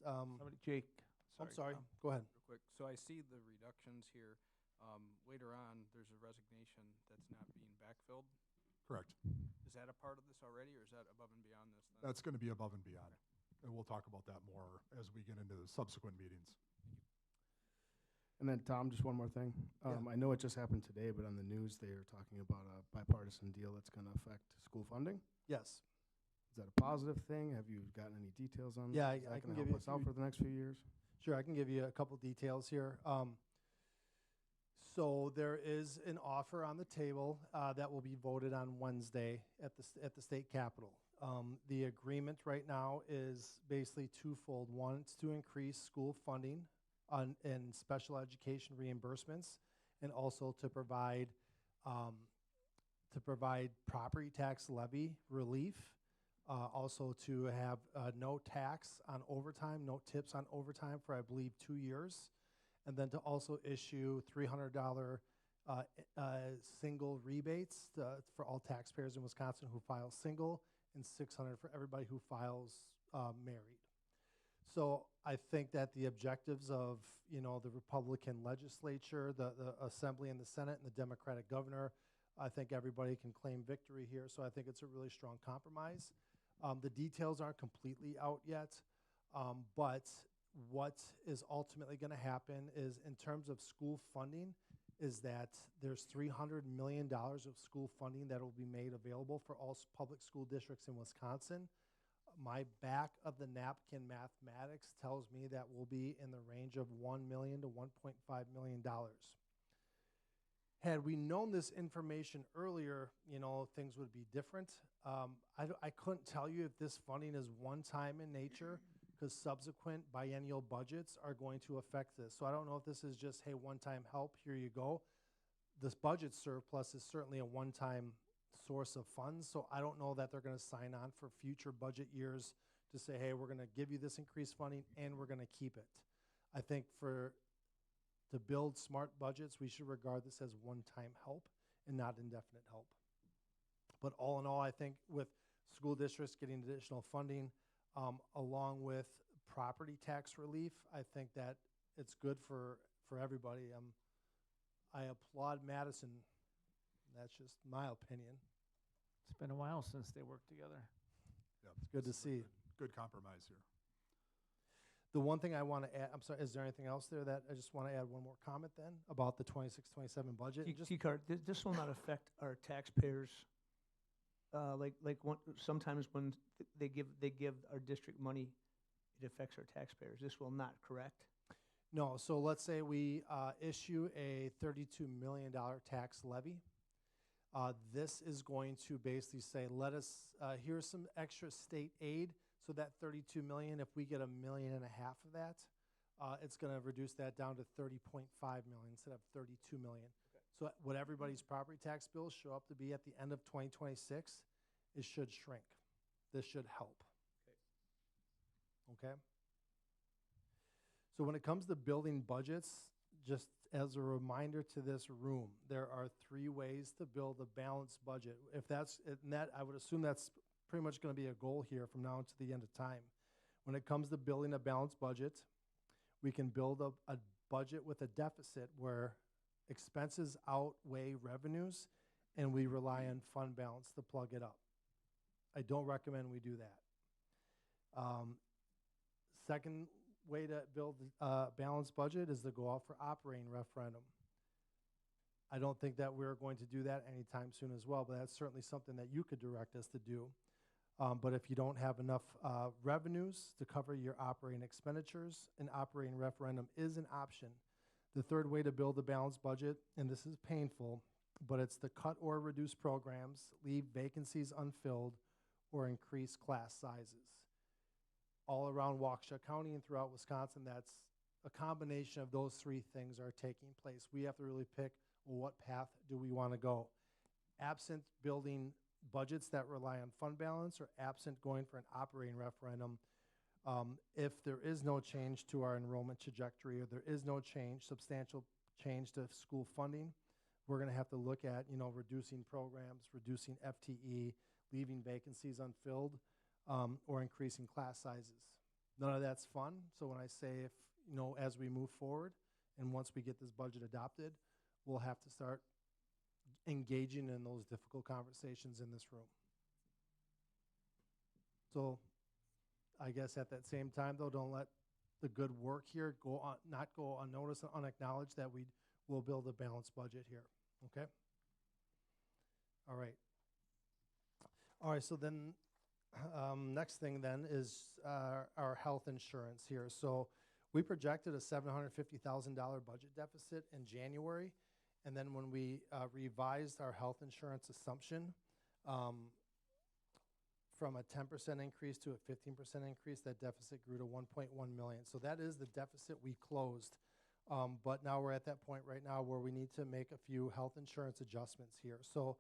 Jake. I'm sorry. Go ahead. Real quick. So I see the reductions here. Later on, there's a resignation that's not being backfilled. Correct. Is that a part of this already, or is that above and beyond this then? That's going to be above and beyond. And we'll talk about that more as we get into the subsequent meetings. And then, Tom, just one more thing. Yeah. I know it just happened today, but on the news, they are talking about a bipartisan deal that's going to affect school funding. Yes. Is that a positive thing? Have you gotten any details on Yeah, that? Is I that can going to give you help us out for the next few years? Sure, I can give you a couple details here. So there is an offer on the table that will be voted on Wednesday at the state capitol. The agreement right now is basically twofold. One, it's to increase school funding and special education reimbursements, and also to provide property tax levy relief. Also to have no tax on overtime, no tips on overtime for, I believe, 2 years. And then to also issue $300 single rebates for all taxpayers in Wisconsin who file single, and $600 for everybody who files married. So I think that the objectives of the Republican legislature, the Assembly and the Senate, and the Democratic governor, I think everybody can claim victory here. So I think it's a really strong compromise. The details aren't completely out yet, but what is ultimately going to happen is, in terms of school funding, is that there's $300 million of school funding that will be made available for all public school districts in Wisconsin. My back of the napkin mathematics tells me that will be in the range of $1 million to $1.5 million. Had we known this information earlier, things would be different. I couldn't tell you if this funding is one-time in nature, because subsequent biennial budgets are going to affect this. So I don't know if this is just, hey, one-time help, here you go. This budget surplus is certainly a one-time source of funds, so I don't know that they're going to sign on for future budget years to say, hey, we're going to give you this increased funding and we're going to keep it. I think to build smart budgets, we should regard this as one-time help and not indefinite help. But all in all, I think with school districts getting additional funding, along with property tax relief, I think that it's good for everybody. I applaud Madison. That's just my opinion. It's been a while since they worked together. Yeah, It's good to see. Good compromise here. The one thing I want to add, I'm sorry, is there anything else there that I just want to add one more comment then about the 26-27 budget? And just- T-Card, this will not affect our taxpayers. Sometimes when they give our district money, it affects our taxpayers. This will not, correct? No, so let's say we issue a $32 million tax levy. This is going to basically say, here's some extra state aid. So that 32 million, if we get $1.5 million of that, it's going to reduce that down to 30.5 million instead of 32 million. Okay. So what everybody's property tax bills show up to be at the end of 2026, it should shrink. This should help. Okay. So when it comes to building budgets, just as a reminder to this room, there are 3 ways to build a balanced budget. If that's, and that, I would assume that's pretty much going to be a goal here from now to the end of time. When it comes to building a balanced budget, we can build a budget with a deficit where expenses outweigh revenues and we rely on fund balance to plug it up. I don't recommend we do that. Second way to build a balanced budget is to go out for operating referendum. I don't think that we're going to do that anytime soon as well, but that's certainly something that you could direct us to do. But if you don't have enough revenues to cover your operating expenditures, an operating referendum is an option. The third way to build a balanced budget, and this is painful, but it's to cut or reduce programs, leave vacancies unfilled, or increase class sizes. All around Waukesha County and throughout Wisconsin, that's a combination of those 3 things are taking place. We have to really pick, well, what path do we want to go? Absent building budgets that rely on fund balance or absent going for an operating referendum, if there is no change to our enrollment trajectory or there is no substantial change to school funding, we're going to have to look at, reducing programs, reducing FTE, leaving vacancies unfilled, or increasing class sizes. None of that's fun. So when I say as we move forward and once we get this budget adopted, we'll have to start engaging in those difficult conversations in this room. So I guess at that same time, though, don't let the good work here not go unnoticed and unacknowledged that we will build a balanced budget here. Okay? All right. All right, so then next thing then is our health insurance here. So we projected a $750,000 budget deficit in January. And then when we revised our health insurance assumption from a 10% increase to a 15% increase, that deficit grew to 1.1 million. So that is the deficit we closed. But now we're at that point right now where we need to make a few health insurance adjustments here. So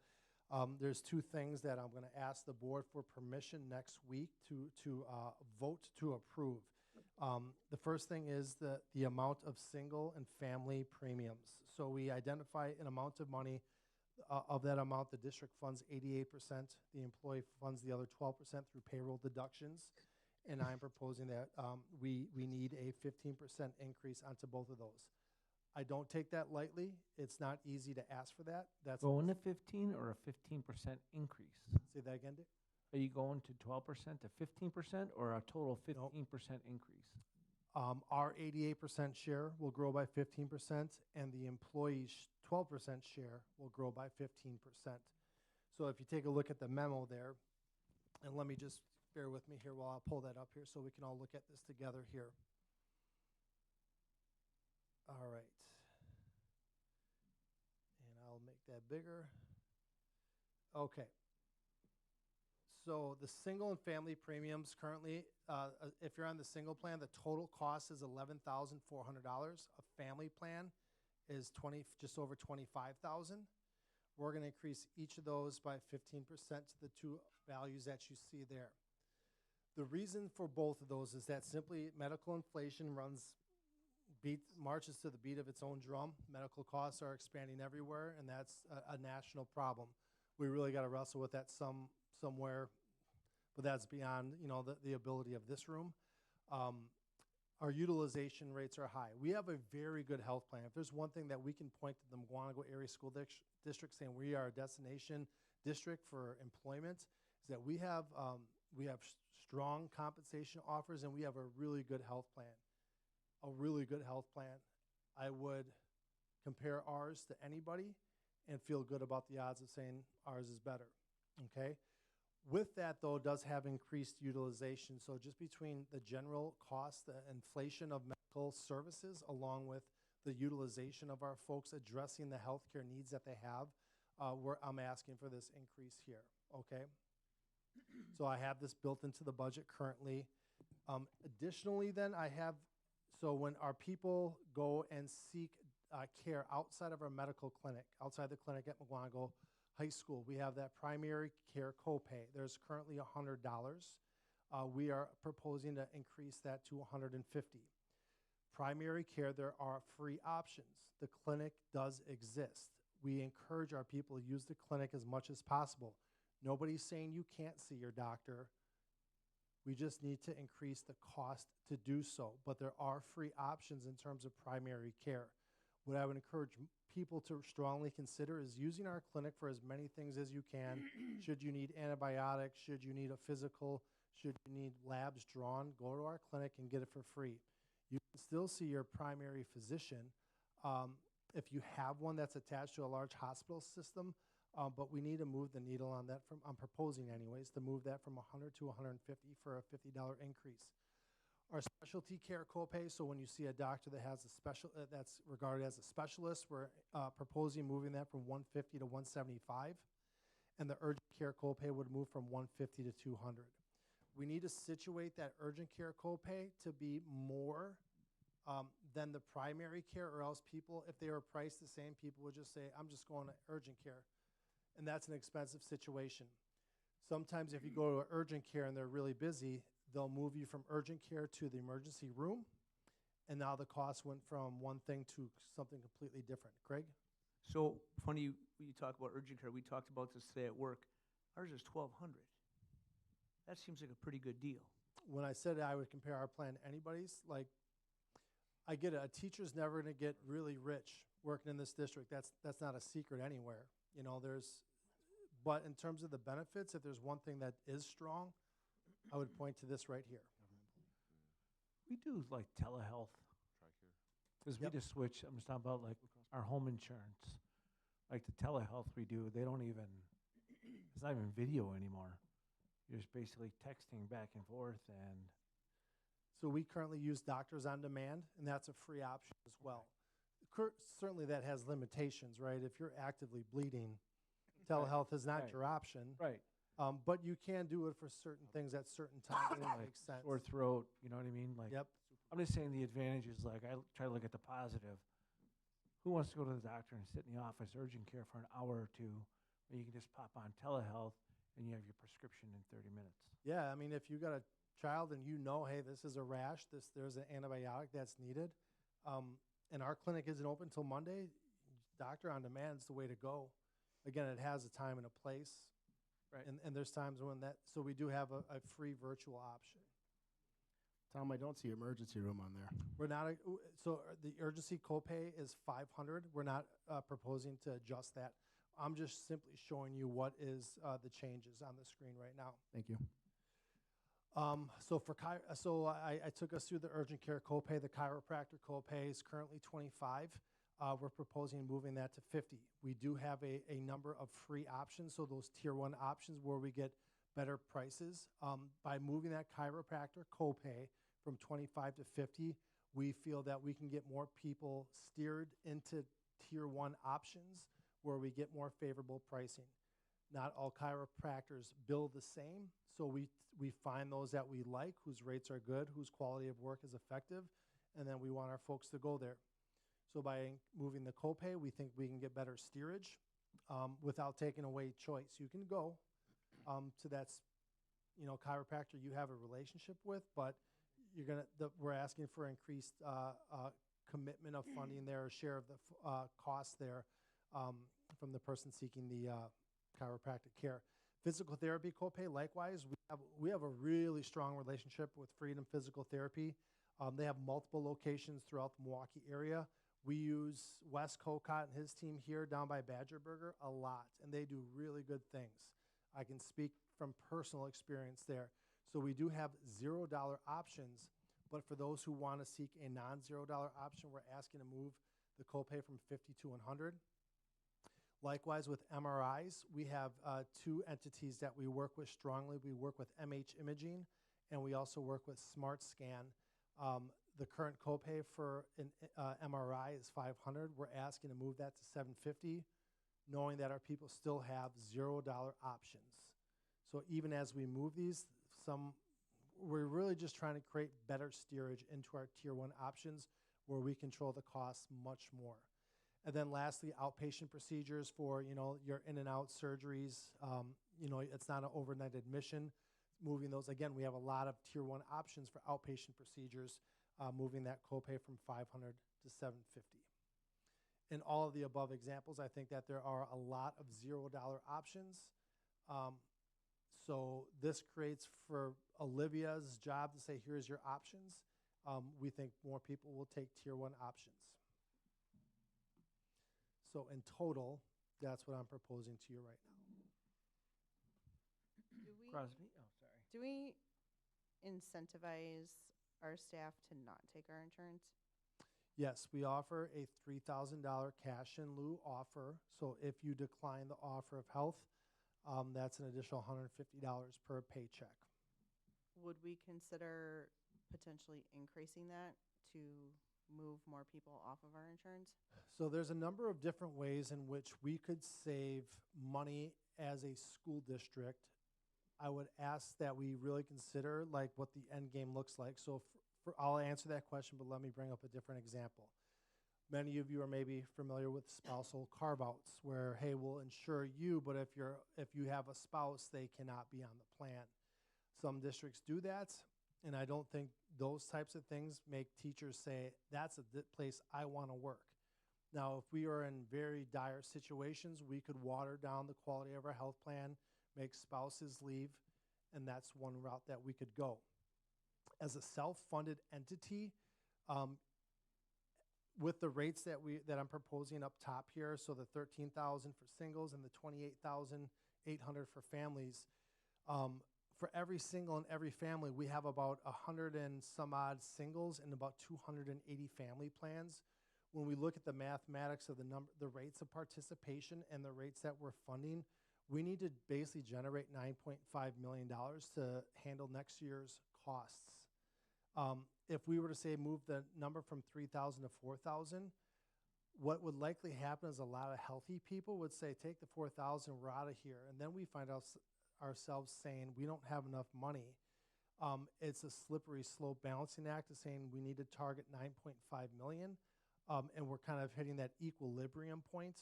there's 2 things that I'm going to ask the board for permission next week to vote to approve. The first thing is the amount of single and family premiums. So we identify an amount of money. Of that amount, the district funds 88%. The employee funds the other 12% through payroll deductions. And I'm proposing that we need a 15% increase onto both of those. I don't take that lightly. It's not easy to ask for that. That's Going to 15 or a 15% increase? Say that again, Dick? Are you going to 12% to 15% or a total 15% increase? Our 88% share will grow by 15%, and the employee's 12% share will grow by 15%. So if you take a look at the memo there, and let me just bear with me here while I'll pull that up here so we can all look at this together here. All right. And I'll make that bigger. Okay. So the single and family premiums currently, if you're on the single plan, the total cost is $11,400. A family plan is just over $25,000. We're going to increase each of those by 15% to the 2 values that you see there. The reason for both of those is that simply medical inflation marches to the beat of its own drum. Medical costs are expanding everywhere, and that's a national problem. We really got to wrestle with that somewhere, but that's beyond the ability of this room. Our utilization rates are high. We have a very good health plan. If there's one thing that we can point to the Mukwonago Area School District saying we are a destination district for employment, is that we have We have strong compensation offers, and we have a really good health plan. A really good health plan. I would compare ours to anybody and feel good about the odds of saying ours is better, okay? With that, though, it does have increased utilization. So just between the general cost, the inflation of medical services, along with the utilization of our folks addressing the healthcare needs that they have, I'm asking for this increase here, okay? So I have this built into the budget currently. Additionally, then, so when our people go and seek care outside of our medical clinic, outside the clinic at Mukwonago High School, we have that primary care copay. There's currently $100. We are proposing to increase that to $150. Primary care, there are free options. The clinic does exist. We encourage our people to use the clinic as much as possible. Nobody's saying you can't see your doctor. We just need to increase the cost to do so. But there are free options in terms of primary care. What I would encourage people to strongly consider is using our clinic for as many things as you can. Should you need antibiotics, should you need a physical, should you need labs drawn, go to our clinic and get it for free. You can still see your primary physician if you have one that's attached to a large hospital system, but we need to move the needle on that. I'm proposing anyways, to move that from $100 to $150 for a $50 increase. Our specialty care copay, so when you see a doctor that has that's regarded as a specialist, we're proposing moving that from $150 to $175, and the urgent care copay would move from $150 to $200. We need to situate that urgent care copay to be more than the primary care, or else people, if they were priced the same, people would just say, I'm just going to urgent care. And that's an expensive situation. Sometimes if you go to urgent care and they're really busy, they'll move you from urgent care to the emergency room, and now the cost went from one thing to something completely different. Craig? So funny you talk about urgent care. We talked about this today at work. Ours is $1,200. That seems like a pretty good deal. When I said I would compare our plan to anybody's, like, I get it. A teacher's never going to get really rich working in this district. That's not a secret anywhere. You know, but in terms of the benefits, if there's one thing that is strong, I would point to this right here. We do like telehealth. Because we just switch, I'm just talking about like our home insurance. Like the telehealth we do, they don't even, it's not even video anymore. You're just basically texting back and forth. And so we currently use Doctors on Demand, and that's a free option as well. Certainly that has limitations, right? If you're actively bleeding, telehealth is not your option. Right. But you can do it for certain things at certain times. It makes sense. Sore throat, you know what I mean? Like, yep. I'm just saying the advantages, like I try to look at the positive. Who wants to go to the doctor and sit in the office, urgent care for an hour or two, when you can just pop on telehealth and you have your prescription in 30 minutes? Yeah, I mean, if you got a child and you know, hey, this is a rash, there's an antibiotic that's needed, and our clinic isn't open until Monday, Doctor on Demand is the way to go. Again, it has a time and a place. Right. And there's times when so we do have a free virtual option. Tom, I don't see emergency room on there. We're not, so the urgency copay is $500. We're not proposing to adjust that. I'm just simply showing you what is the changes on the screen right now. Thank you. So I took us through the urgent care copay. The chiropractor copay is currently $25. We're proposing moving that to $50. We do have a number of free options, so those tier 1 options where we get better prices. By moving that chiropractor copay from $25 to $50, we feel that we can get more people steered into tier 1 options where we get more favorable pricing. Not all chiropractors bill the same, so we find those that we like, whose rates are good, whose quality of work is effective, and then we want our folks to go there. So by moving the copay, we think we can get better steerage without taking away choice. You can go to that, chiropractor you have a relationship with, but we're asking for increased commitment of funding there, share of the cost there from the person seeking the chiropractic care. Physical therapy copay, likewise, we have a really strong relationship with Freedom Physical Therapy. They have multiple locations throughout the Milwaukee area. We use Wes Cocott and his team here down by Badger Burger a lot, and they do really good things. I can speak from personal experience there. So we do have $0 options, but for those who want to seek a non-$0 option, we're asking to move the copay from 50 to 100. Likewise, with MRIs, we have two entities that we work with strongly. We work with MH Imaging, and we also work with Smart Scan. The current copay for an MRI is $500. We're asking to move that to $750, knowing that our people still have $0 options. So even as we move these, we're really just trying to create better steerage into our tier 1 options where we control the costs much more. And then lastly, outpatient procedures for, your in and out surgeries. It's not an overnight admission. Moving those, again, we have a lot of tier 1 options for outpatient procedures, moving that copay from $500 to $750. In all of the above examples, I think that there are a lot of $0 options. So this creates for Olivia's job to say, here's your options. We think more people will take tier 1 options. So in total, that's what I'm proposing to you right now. Crosby? Oh, sorry. Do we incentivize our staff to not take our insurance? Yes, we offer a $3,000 cash in lieu offer. So if you decline the offer of health, that's an additional $150 per paycheck. Would we consider potentially increasing that to move more people off of our insurance? So there's a number of different ways in which we could save money as a school district. I would ask that we really consider like what the end game looks like. So I'll answer that question, but let me bring up a different example. Many of you are maybe familiar with spousal carve-outs where, hey, we'll insure you, but if you have a spouse, they cannot be on the plan. Some districts do that, and I don't think those types of things make teachers say, that's a place I want to work. Now, if we are in very dire situations, we could water down the quality of our health plan, make spouses leave, and that's one route that we could go. As a self-funded entity, with the rates that I'm proposing up top here, so the $13,000 for singles and the $28,800 for families, for every single and every family, we have about 100 and some odd singles and about 280 family plans. When we look at the mathematics of the rates of participation and the rates that we're funding, we need to basically generate $9.5 million to handle next year's costs. If we were to say move the number from 3,000 to 4,000, what would likely happen is a lot of healthy people would say, take the 4,000, we're out of here. And then we find ourselves saying we don't have enough money. It's a slippery slope balancing act of saying we need to target 9.5 million. And we're kind of hitting that equilibrium point.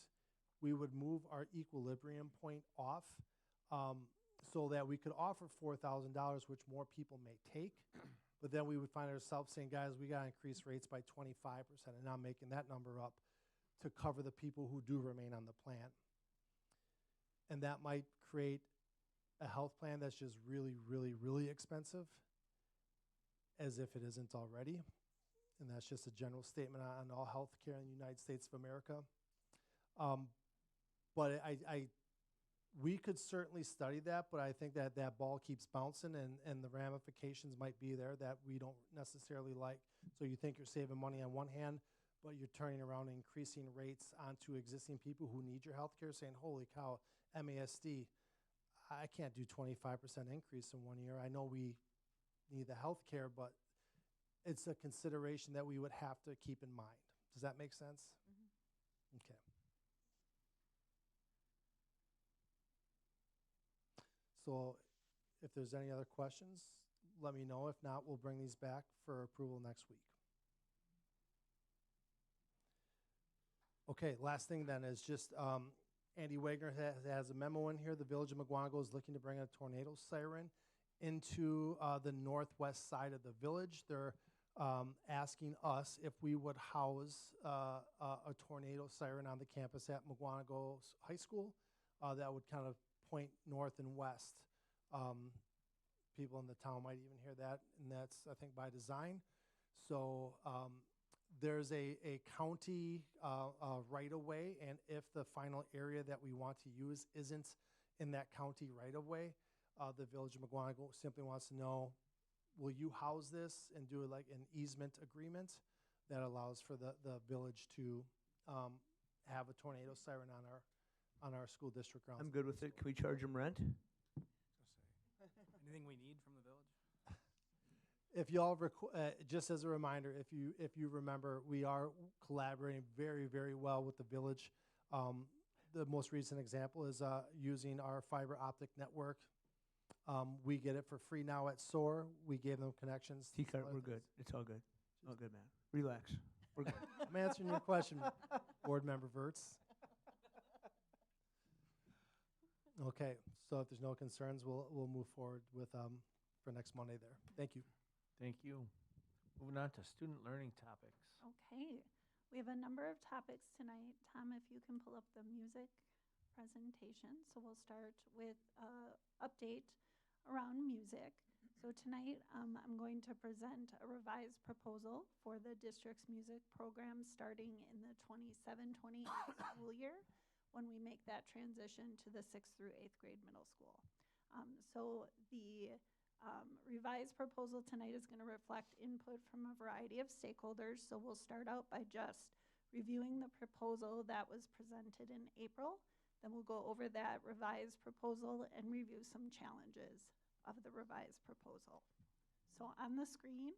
We would move our equilibrium point off so that we could offer $4,000, which more people may take. But then we would find ourselves saying, guys, we got to increase rates by 25%, and I'm making that number up to cover the people who do remain on the plan. And that might create a health plan that's just really, really, really expensive, as if it isn't already. And that's just a general statement on all health care in the United States of America. But we could certainly study that, but I think that ball keeps bouncing and the ramifications might be there that we don't necessarily like. So you think you're saving money on one hand, but you're turning around and increasing rates onto existing people who need your health care, saying, holy cow, MASD, I can't do 25% increase in 1 year. I know we need the health care, but it's a consideration that we would have to keep in mind. Does that make sense? Mm-hmm. Okay. So if there's any other questions, let me know. If not, we'll bring these back for approval next week. Okay, last thing then is just Andy Wagner has a memo in here. The Village of Mukwonago is looking to bring a tornado siren into the northwest side of the village. They're asking us if we would house a tornado siren on the campus at Mukwonago High School. That would kind of point north and west. People in the town might even hear that, and that's, I think, by design. So there's a county right-of-way, and if the final area that we want to use isn't in that county right-of-way, The Village of Mukwonago simply wants to know, will you house this and do like an easement agreement that allows for the village to have a tornado siren on our school district grounds? I'm good with it. Can we charge them rent? Anything we need from the village? If y'all, just as a reminder, if you remember, we are collaborating very, very well with the village. The most recent example is using our fiber optic network. We get it for free now at SOAR. We gave them connections. T-Cart, we're good. It's all good. All good, man. Relax. We're good. I'm answering your question, Board Member Verts. Okay, so if there's no concerns, we'll move forward with for next Monday there. Thank you. Thank you. Moving on to student learning topics. Okay, we have a number of topics tonight. Tom, if you can pull up the music presentation. So we'll start with update around music. So tonight I'm going to present a revised proposal for the district's music program starting in the 27-28 school year when we make that transition to the 6th through 8th grade middle school. So the revised proposal tonight is going to reflect input from a variety of stakeholders. So we'll start out by just reviewing the proposal that was presented in April. Then we'll go over that revised proposal and review some challenges of the revised proposal. So on the screen,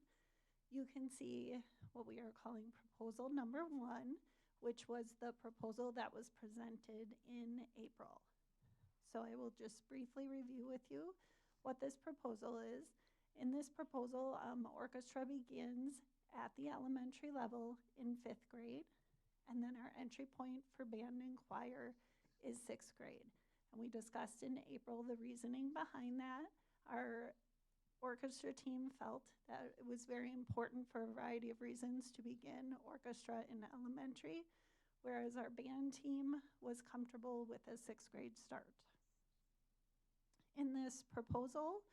you can see what we are calling proposal number 1, which was the proposal that was presented in April. So I will just briefly review with you what this proposal is. In this proposal, orchestra begins at the elementary level in 5th grade, and then our entry point for band and choir is 6th grade. And we discussed in April the reasoning behind that. Our orchestra team felt that it was very important for a variety of reasons to begin orchestra in elementary, whereas our band team was comfortable with a 6th grade start. In this proposal,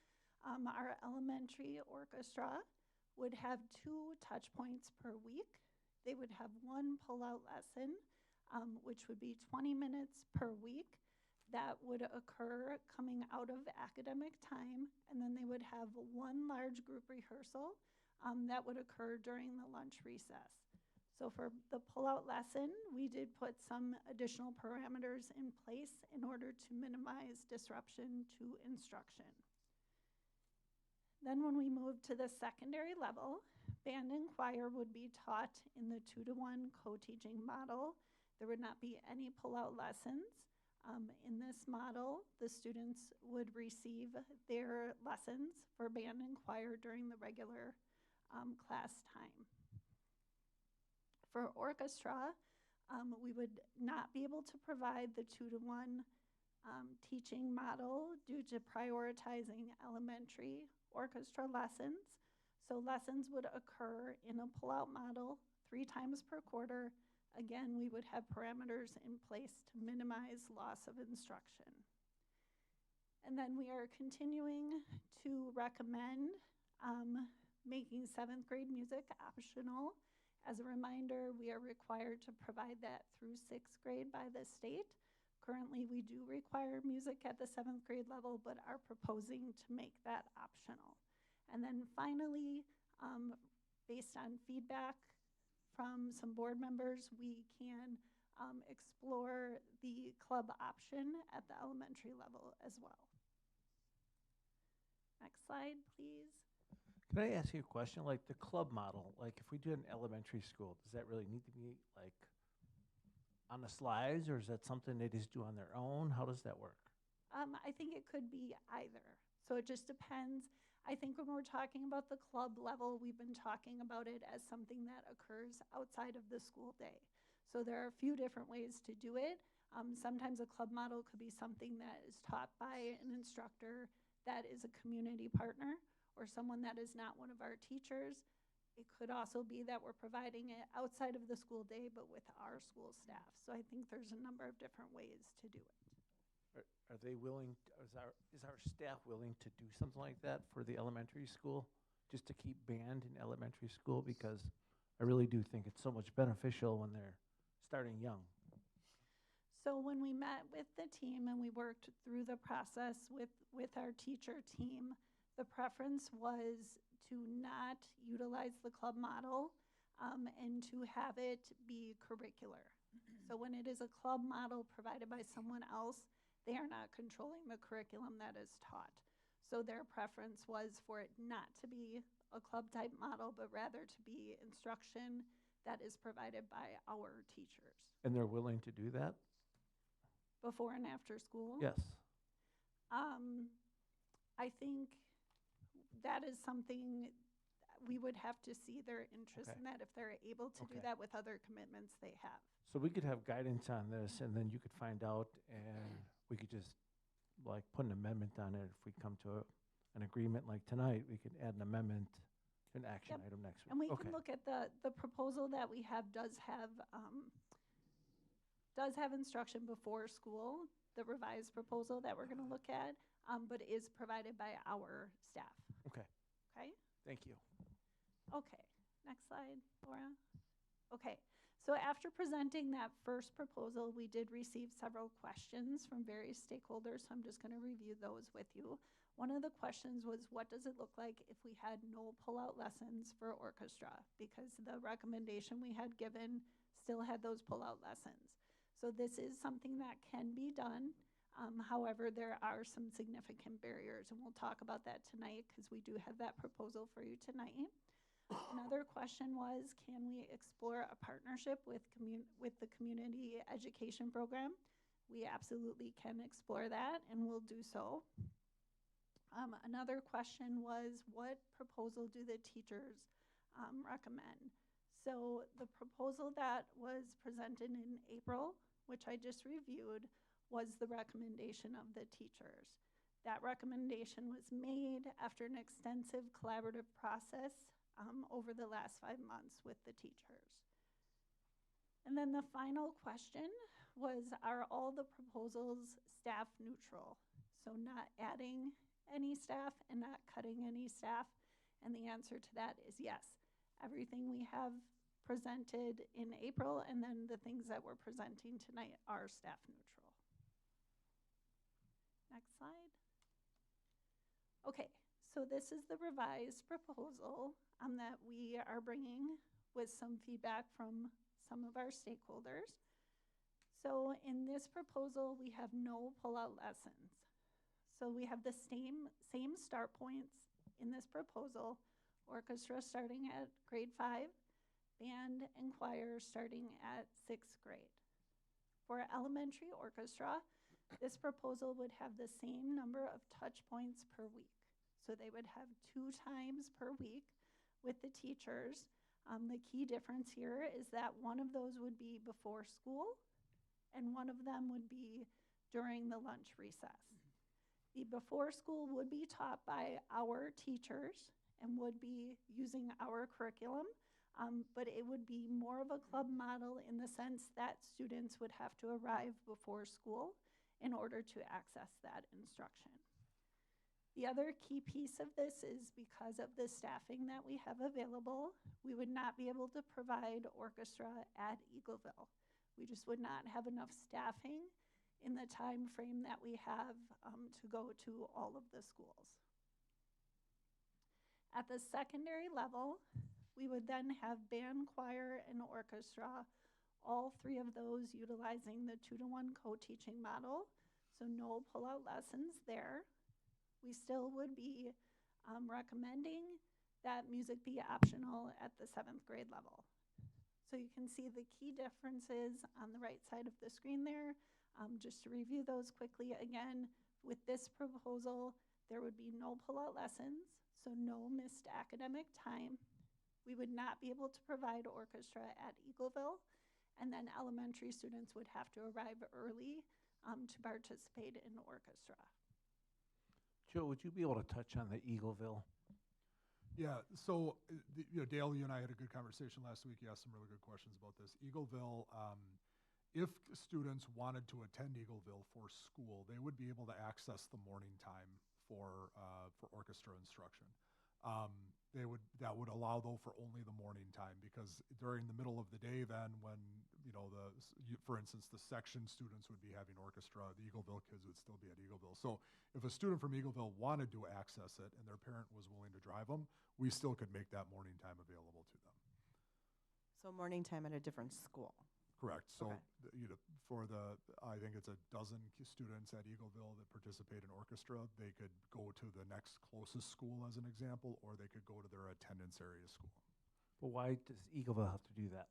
our elementary orchestra would have 2 touch points per week. They would have 1 pull-out lesson, which would be 20 minutes per week. That would occur coming out of academic time, and then they would have 1 large group rehearsal that would occur during the lunch recess. So for the pull-out lesson, we did put some additional parameters in place in order to minimize disruption to instruction. Then when we move to the secondary level, band and choir would be taught in the 2-to-1 co-teaching model. There would not be any pull-out lessons. In this model, the students would receive their lessons for band and choir during the regular class time. For orchestra, we would not be able to provide the 2-to-1 teaching model due to prioritizing elementary orchestra lessons. So lessons would occur in a pull-out model 3 times per quarter. Again, we would have parameters in place to minimize loss of instruction. And then we are continuing to recommend making 7th grade music optional. As a reminder, we are required to provide that through 6th grade by the state. Currently, we do require music at the 7th grade level, but are proposing to make that optional. And then finally, based on feedback from some board members, we can explore the club option at the elementary level as well. Next slide, please. Can I ask you a question? Like the club model, like if we do an elementary school, does that really need to be like on the slides, or is that something they just do on their own? How does that work? I think it could be either. So it just depends. I think when we're talking about the club level, we've been talking about it as something that occurs outside of the school day. So there are a few different ways to do it. Sometimes a club model could be something that is taught by an instructor that is a community partner or someone that is not one of our teachers. It could also be that we're providing it outside of the school day, but with our school staff. So I think there's a number of different ways to do it. Are they willing, is our staff willing to do something like that for the elementary school, just to keep band in elementary school? Because I really do think it's so much beneficial when they're starting young. So when we met with the team and we worked through the process with our teacher team, the preference was to not utilize the club model and to have it be curricular. So when it is a club model provided by someone else, they are not controlling the curriculum that is taught. So their preference was for it not to be a club type model, but rather to be instruction that is provided by our teachers. And they're willing to do that? Before and after school? Yes. I think that is something we would have to see their interest Okay. in that if they're able to do Okay. that with other commitments they have. So we could have guidance on this, and then you could find out, and we could just, like, put an amendment on it. If we come to an agreement like tonight, we could add an amendment to an action Yep. item next week. And we Okay. can look at the proposal that we have does have instruction before school, the revised proposal that we're going to look at, but is provided by our staff. Okay. Okay? Thank you. Okay, next slide, Laura. Okay, so after presenting that first proposal, we did receive several questions from various stakeholders, so I'm just going to review those with you. One of the questions was, what does it look like if we had no pull-out lessons for orchestra? Because the recommendation we had given still had those pull-out lessons. So this is something that can be done. However, there are some significant barriers, and we'll talk about that tonight because we do have that proposal for you tonight. Another question was, can we explore a partnership with the community education program? We absolutely can explore that, and we'll do so. Another question was, what proposal do the teachers recommend? So the proposal that was presented in April, which I just reviewed, was the recommendation of the teachers. That recommendation was made after an extensive collaborative process over the last 5 months with the teachers. And then the final question was, are all the proposals staff neutral? So not adding any staff and not cutting any staff? And the answer to that is yes. Everything we have presented in April and then the things that we're presenting tonight are staff neutral. Next slide. Okay, so this is the revised proposal that we are bringing with some feedback from some of our stakeholders. So in this proposal, we have no pull-out lessons. So we have the same start points in this proposal: orchestra starting at grade 5, band and choir starting at 6th grade. For elementary orchestra, this proposal would have the same number of touch points per week. So they would have 2 times per week with the teachers. The key difference here is that one of those would be before school and one of them would be during the lunch recess. The before school would be taught by our teachers and would be using our curriculum, but it would be more of a club model in the sense that students would have to arrive before school in order to access that instruction. The other key piece of this is because of the staffing that we have available, we would not be able to provide orchestra at Eagleville. We just would not have enough staffing in the time frame that we have to go to all of the schools. At the secondary level, we would then have band, choir, and orchestra, all 3 of those utilizing the 2-to-1 co-teaching model, so no pull-out lessons there. We still would be recommending that music be optional at the 7th grade level. So you can see the key differences on the right side of the screen there. Just to review those quickly again, with this proposal, there would be no pull-out lessons, so no missed academic time. We would not be able to provide orchestra at Eagleville, and then elementary students would have to arrive early to participate in orchestra. Joe, would you be able to touch on the Eagleville? Yeah, so, Dale, you and I had a good conversation last week. You asked some really good questions about this. Eagleville, if students wanted to attend Eagleville for school, they would be able to access the morning time for orchestra instruction. that would allow though for only the morning time, because during the middle of the day then when, for instance, the section students would be having orchestra, the Eagleville kids would still be at Eagleville. So if a student from Eagleville wanted to access it and their parent was willing to drive them, we still could make that morning time available to them. So morning time at a different school. Correct. So, Okay. I think it's a dozen students at Eagleville that participate in orchestra, they could go to the next closest school as an example, or they could go to their attendance area school. Well, why does Eagleville have to do that?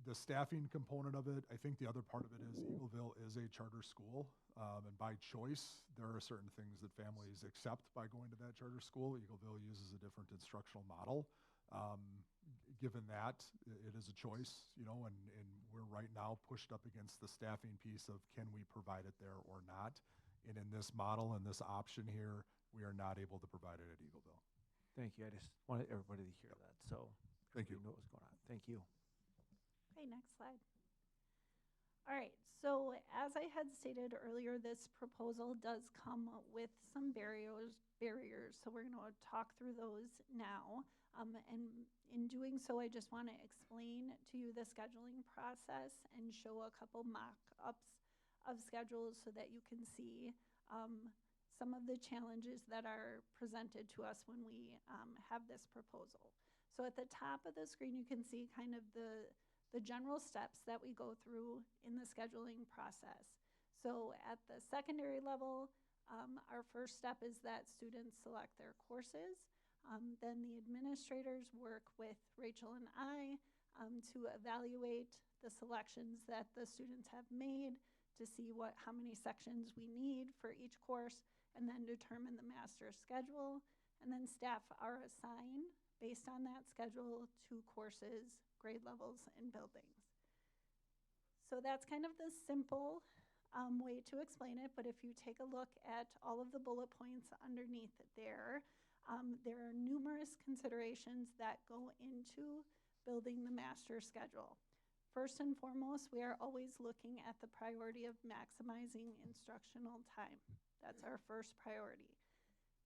The staffing component of it, I think the other part of it is Eagleville is a charter school, and by choice, there are certain things that families accept by going to that charter school. Eagleville uses a different instructional model. Given that, it is a choice, and we're right now pushed up against the staffing piece of can we provide it there or not. And in this model and this option here, we are not able to provide it at Eagleville. Thank you. I just wanted everybody to hear that, so Thank you. we know what was going on. Thank you. Okay, next slide. All right, so as I had stated earlier, this proposal does come with some barriers. So we're going to talk through those now. And in doing so, I just want to explain to you the scheduling process and show a couple mock-ups of schedules so that you can see some of the challenges that are presented to us when we have this proposal. So at the top of the screen, you can see kind of the general steps that we go through in the scheduling process. So at the secondary level, our first step is that students select their courses. Then the administrators work with Rachel and I to evaluate the selections that the students have made to see how many sections we need for each course, and then determine the master schedule. And then staff are assigned based on that schedule to courses, grade levels, and buildings. So that's kind of the simple way to explain it, but if you take a look at all of the bullet points underneath there are numerous considerations that go into building the master schedule. First and foremost, we are always looking at the priority of maximizing instructional time. That's our first priority.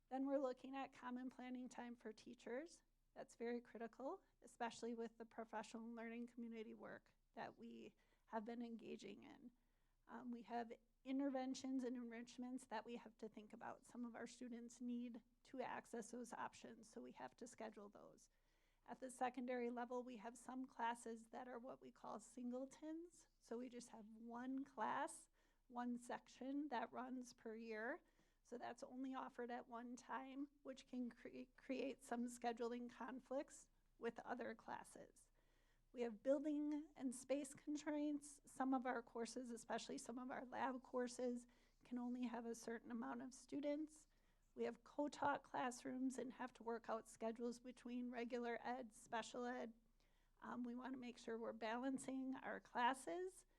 Then we're looking at common planning time for teachers. That's very critical, especially with the professional learning community work that we have been engaging in. We have interventions and enrichments that we have to think about. Some of our students need to access those options, so we have to schedule those. At the secondary level, we have some classes that are what we call singletons. So we just have one class, one section that runs per year. So that's only offered at one time, which can create some scheduling conflicts with other classes. We have building and space constraints. Some of our courses, especially some of our lab courses, can only have a certain amount of students. We have co-taught classrooms and have to work out schedules between regular ed, special ed. We want to make sure we're balancing our classes,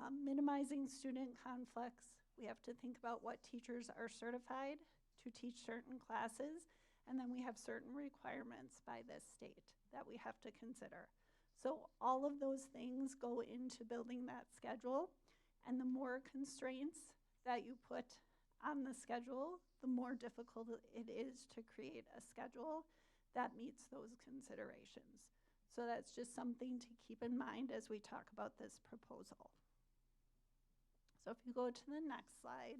minimizing student conflicts. We have to think about what teachers are certified to teach certain classes, and then we have certain requirements by this state that we have to consider. So all of those things go into building that schedule, and the more constraints that you put on the schedule, the more difficult it is to create a schedule that meets those considerations. So that's just something to keep in mind as we talk about this proposal. So if you go to the next slide.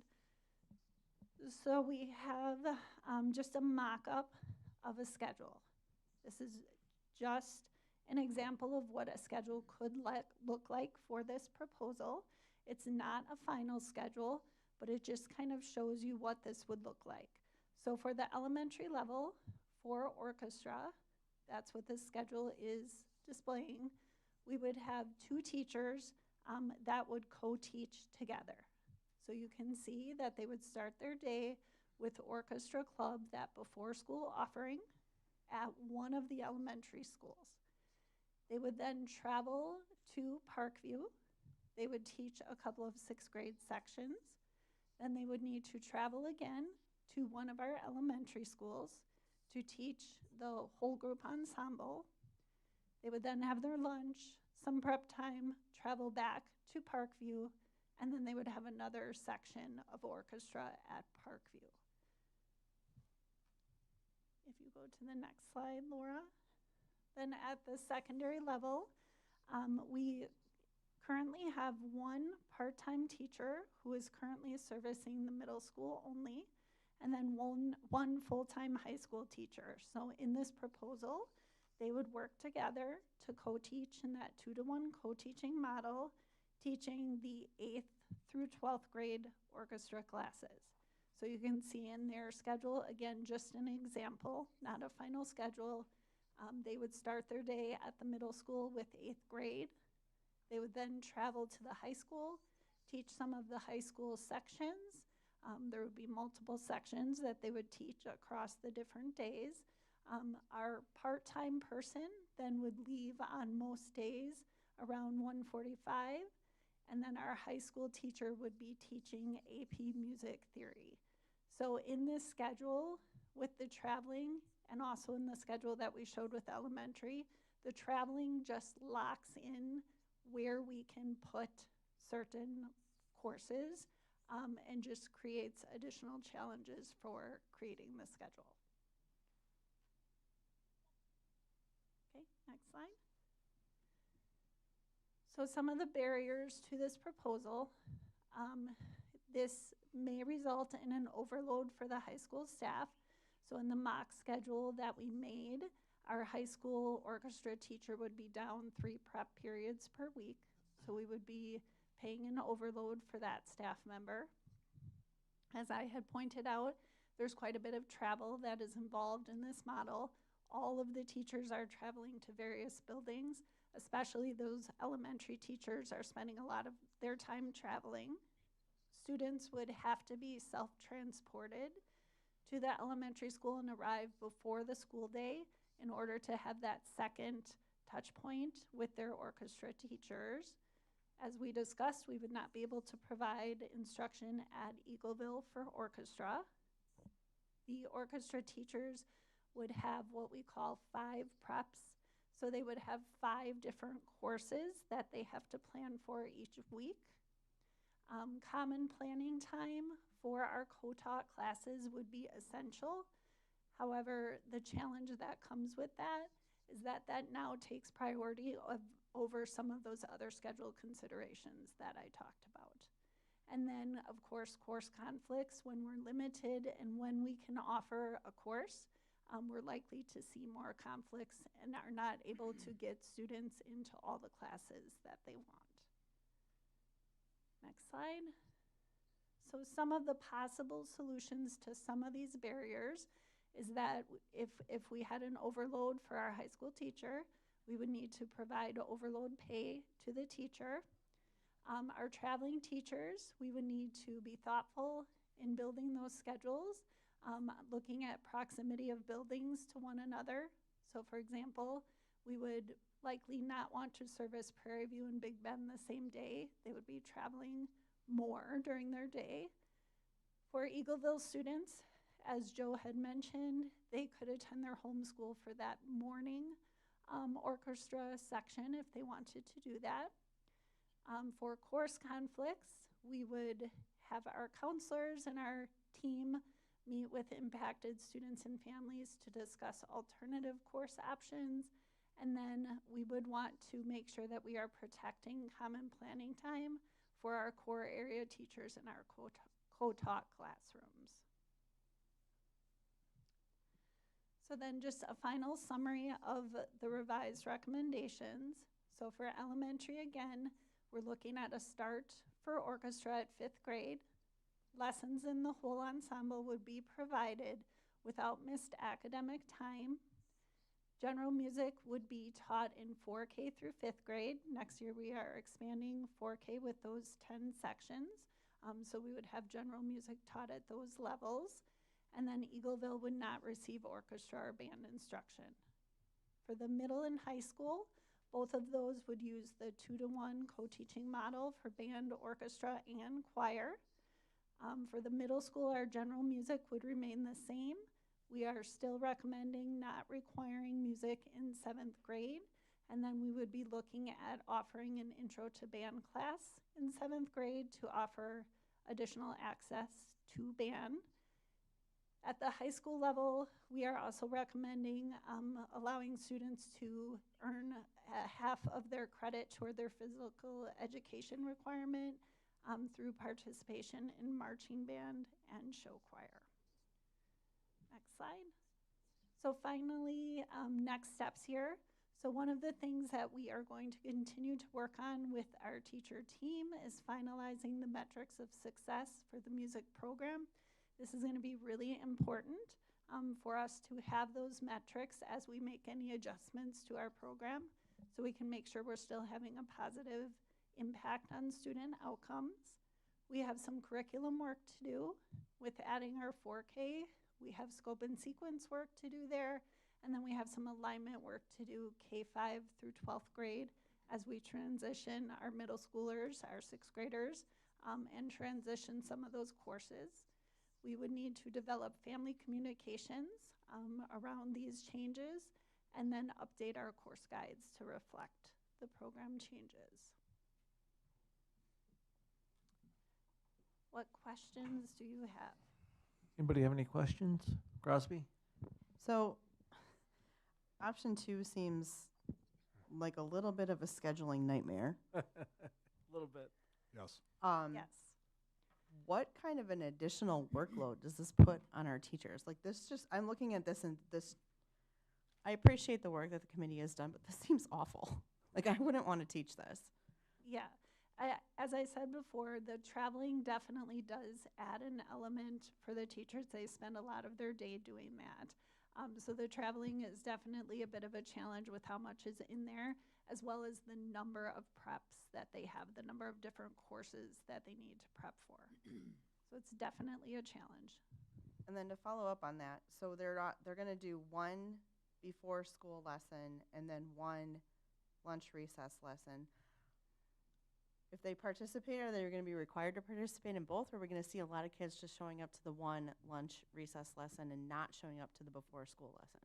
So we have just a mock-up of a schedule. This is just an example of what a schedule could look like for this proposal. It's not a final schedule, but it just kind of shows you what this would look like. So for the elementary level, for orchestra, that's what this schedule is displaying. We would have 2 teachers that would co-teach together. So you can see that they would start their day with orchestra club, that before school offering at one of the elementary schools. They would then travel to Parkview. They would teach a couple of 6th grade sections. Then they would need to travel again to one of our elementary schools to teach the whole group ensemble. They would then have their lunch, some prep time, travel back to Parkview, and then they would have another section of orchestra at Parkview. If you you go to the next slide, Laura? Then at the secondary level, we currently have one part-time teacher who is currently servicing the middle school only, and then one full-time high school teacher. So in this proposal, they would work together to co-teach in that 2-to-1 co-teaching model, teaching the 8th through 12th grade orchestra classes. So you can see in their schedule, again, just an example, not a final schedule. They would start their day at the middle school with 8th grade. They would then travel to the high school, teach some of the high school sections. There would be multiple sections that they would teach across the different days. Our part-time person then would leave on most days around 1:45, and then our high school teacher would be teaching AP music theory. So in this schedule with the traveling, and also in the schedule that we showed with elementary, the traveling just locks in where we can put certain courses and just creates additional challenges for creating the schedule. Okay, next slide. So some of the barriers to this proposal, this may result in an overload for the high school staff. So in the mock schedule that we made, our high school orchestra teacher would be down 3 prep periods per week. So we would be paying an overload for that staff member. As I had pointed out, there's quite a bit of travel that is involved in this model. All of the teachers are traveling to various buildings, especially those elementary teachers are spending a lot of their time traveling. Students would have to be self-transported to the elementary school and arrive before the school day in order to have that second touch point with their orchestra teachers. As we discussed, we would not be able to provide instruction at Eagleville for orchestra. The orchestra teachers would have what we call 5 preps. So they would have 5 different courses that they have to plan for each week. Common planning time for our co-taught classes would be essential. However, the challenge that comes with that is that now takes priority over some of those other schedule considerations that I talked about. And then, of course, course conflicts. When we're limited and when we can offer a course, we're likely to see more conflicts and are not able to get students into all the classes that they want. Next slide. So some of the possible solutions to some of these barriers is that if we had an overload for our high school teacher, we would need to provide overload pay to the teacher. Our traveling teachers, we would need to be thoughtful in building those schedules, looking at proximity of buildings to one another. So for example, we would likely not want to service Prairie View and Big Bend the same day. They would be traveling more during their day. For Eagleville students, as Joe had mentioned, they could attend their homeschool for that morning orchestra section if they wanted to do that. For course conflicts, we would have our counselors and our team meet with impacted students and families to discuss alternative course options. And then we would want to make sure that we are protecting common planning time for our core area teachers in our co-taught classrooms. So then just a final summary of the revised recommendations. So for elementary, again, we're looking at a start for orchestra at 5th grade. Lessons in the whole ensemble would be provided without missed academic time. General music would be taught in 4K through 5th grade. Next year we are expanding 4K with those 10 sections. So we would have general music taught at those levels. And then Eagleville would not receive orchestra or band instruction. For the middle and high school, both of those would use the 2-to-1 co-teaching model for band, orchestra, and choir. For the middle school, our general music would remain the same. We are still recommending not requiring music in 7th grade. And then we would be looking at offering an intro to band class in 7th grade to offer additional access to band. At the high school level, we are also recommending allowing students to earn half of their credit toward their physical education requirement through participation in marching band and show choir. Next slide. So finally, next steps here. So one of the things that we are going to continue to work on with our teacher team is finalizing the metrics of success for the music program. This is going to be really important for us to have those metrics as we make any adjustments to our program, so we can make sure we're still having a positive impact on student outcomes. We have some curriculum work to do with adding our 4K. We have scope and sequence work to do there, and then we have some alignment work to do K-5 through 12th grade as we transition our middle schoolers, our 6th graders, and transition some of those courses. We would need to develop family communications around these changes, and then update our course guides to reflect the program changes. What questions do you have? Anybody have any questions? Crosby? So option 2 seems like a little bit of a scheduling nightmare. A little bit. Yes. Yes. What kind of an additional workload does this put on our teachers? Like this just, I'm looking at this and this, I appreciate the work that the committee has done, but this seems awful. Like I wouldn't want to teach this. Yeah. As I said before, the traveling definitely does add an element for the teachers. They spend a lot of their day doing that. So the traveling is definitely a bit of a challenge with how much is in there, as well as the number of preps that they have, the number of different courses that they need to prep for. So it's definitely a challenge. And then to follow up on that, so they're going to do one before school lesson and then one lunch recess lesson. If they participate, are they going to be required to participate in both, or are we going to see a lot of kids just showing up to the one lunch recess lesson and not showing up to the before school lesson?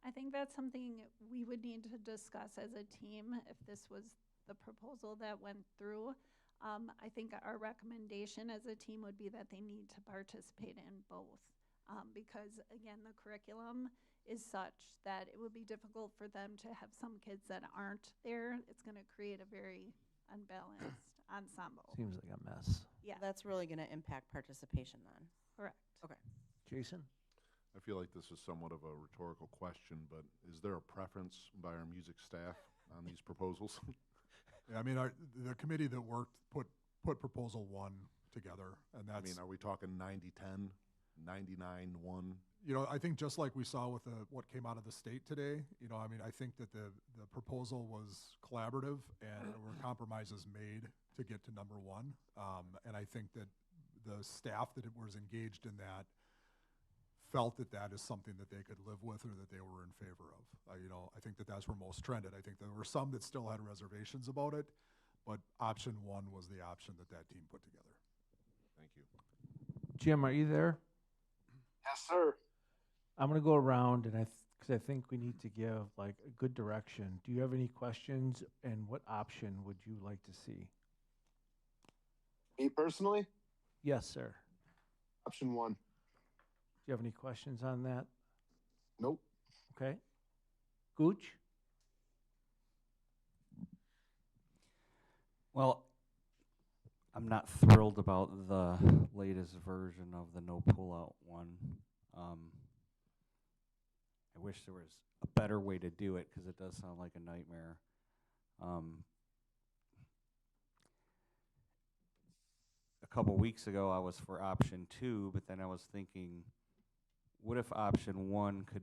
I think that's something we would need to discuss as a team if this was the proposal that went through. I think our recommendation as a team would be that they need to participate in both because, again, the curriculum is such that it would be difficult for them to have some kids that aren't there. It's going to create a very unbalanced ensemble. Seems like a mess. Yeah, That's really going to impact participation then. correct. Okay. Jason? I feel like this is somewhat of a rhetorical question, but is there a preference by our music staff on these proposals? Yeah, I mean, the committee that worked put proposal 1 together, and I that's. mean, are we talking 90-10, 99-1? You know, I think just like we saw with what came out of the state today, you know, I mean, I think that the proposal was collaborative and there were compromises made to get to number 1. And I think that the staff that was engaged in that felt that that is something that they could live with or that they were in favor of. You know, I think that that's where most trended. I think there were some that still had reservations about it, but option 1 was the option that that team put together. Thank you. Jim, are you there? Yes, sir. I'm going to go around, and because I think we need to give like a good direction. Do you have any questions, and what option would you like to see? Me personally, Yes, sir. option 1. Do you have any questions on that? Nope. Okay. Gooch? Well, I'm not thrilled about the latest version of the no pullout one. I wish there was a better way to do it because it does sound like a nightmare. A couple weeks ago, I was for option 2, but then I was thinking, what if option 1 could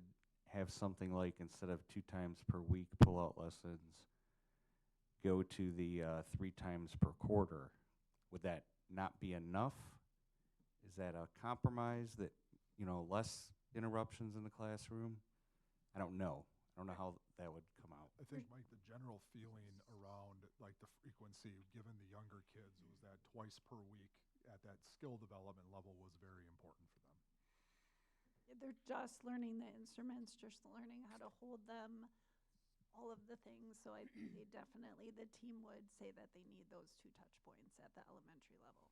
have something like, instead of 2 times per week pullout lessons, go to the 3 times per quarter? Would that not be enough? Is that a compromise that, you know, less interruptions in the classroom? I don't know. I don't know how that would come out. I think, Mike, the general feeling around like the frequency given the younger kids was that twice per week at that skill development level was very important for them. They're just learning the instruments, just learning how to hold them, all of the things. So they definitely, the team would say that they need those 2 touch points at the elementary level.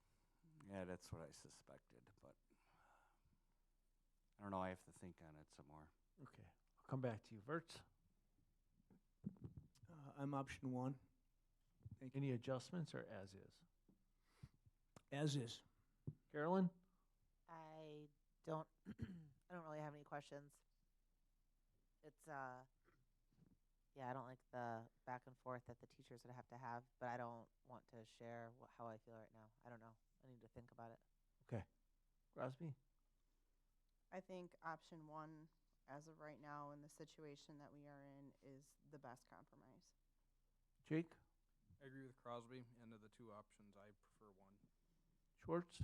Yeah, that's what I suspected, but I don't know, I have to think on it some more. Okay, I'll come back to you. Verts, I'm option one. Thank you. any adjustments or as is? As is. Carolyn? I don't, I don't really have any questions. It's, yeah, I don't like the back and forth that the teachers would have to have, but I don't want to share how I feel right now. I don't know. I need to think about it. Okay. Crosby? I think option one, as of right now, in the situation that we are in, is the best compromise. Jake? I agree with Crosby. And of the two options, I prefer one. Schwartz?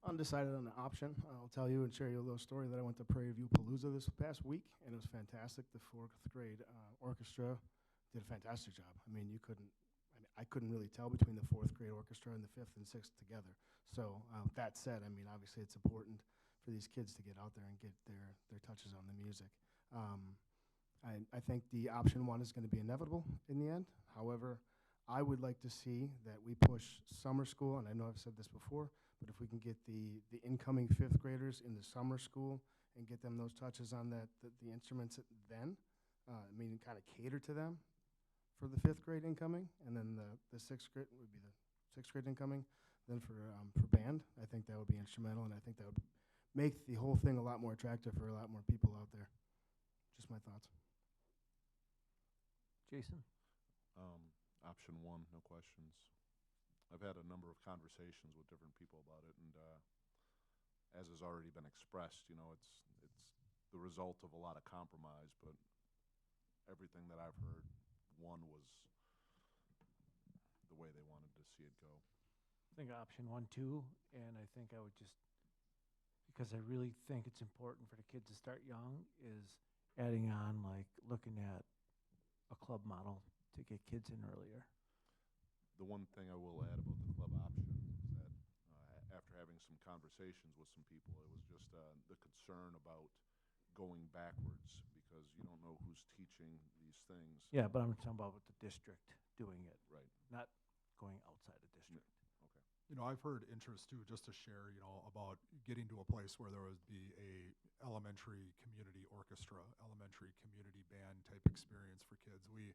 Undecided on the option. I'll tell you and share you a little story that I went to Prairie View Palooza this past week, and it was fantastic. The fourth grade orchestra did a fantastic job. I mean, I couldn't really tell between the fourth grade orchestra and the fifth and sixth together. So that said, I mean, obviously it's important for these kids to get out there and get their touches on the music. I think the option one is going to be inevitable in the end. However, I would like to see that we push summer school, and I know I've said this before, but if we can get the incoming fifth graders in the summer school and get them those touches on the instruments then, meaning kind of cater to them for the fifth grade incoming, and then the sixth grade would be the sixth grade incoming. Then for band, I think that would be instrumental, and I think that would make the whole thing a lot more attractive for a lot more people out there. Just my thoughts. Jason? Option one, no questions. I've had a number of conversations with different people about it, and as has already been expressed, you know, it's the result of a lot of compromise, but everything that I've heard, one was the way they wanted to see it go. I think option one, too, and I think I would just, because I really think it's important for the kids to start young, is adding on, like, looking at a club model to get kids in earlier. The one thing I will add about the club option is that after having some conversations with some people, it was just the concern about going backwards because you don't know who's teaching these things. Yeah, but I'm talking about with the district doing it. Right. Not going outside the district. Okay. You know, I've heard interest too, just to share, you know, about getting to a place where there would be a elementary community orchestra, elementary community band type experience for kids. We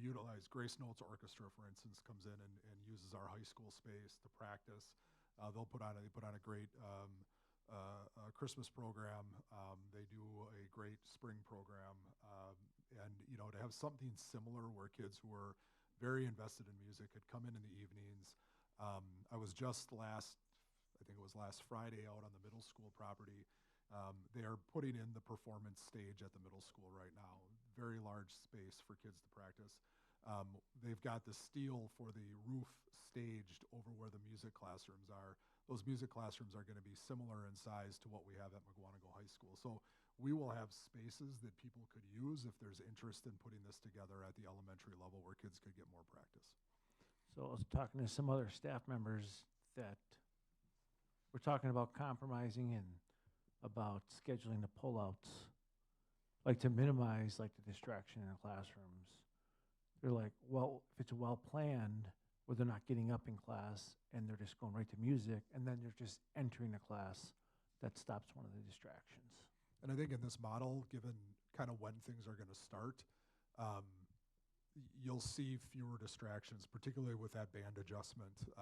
utilize Grace Notes Orchestra, for instance, comes in and uses our high school space to practice. They put on a great Christmas program. They do a great spring program, and you know, to have something similar where kids who are very invested in music could come in the evenings. I was just I think it was last Friday out on the middle school property. They are putting in the performance stage at the middle school right now. Very large space for kids to practice. They've got the steel for the roof staged over where the music classrooms are. Those music classrooms are going to be similar in size to what we have at Mukwonago High School. So we will have spaces that people could use if there's interest in putting this together at the elementary level where kids could get more practice. So I was talking to some other staff members that we're talking about compromising and about scheduling the pullouts, like to minimize like the distraction in the classrooms. They're like, well, if it's well planned, where they're not getting up in class and they're just going right to music, and then they're just entering the class, that stops one of the distractions. And I think in this model, given kind of when things are going to start, you'll see fewer distractions, particularly with that band adjustment.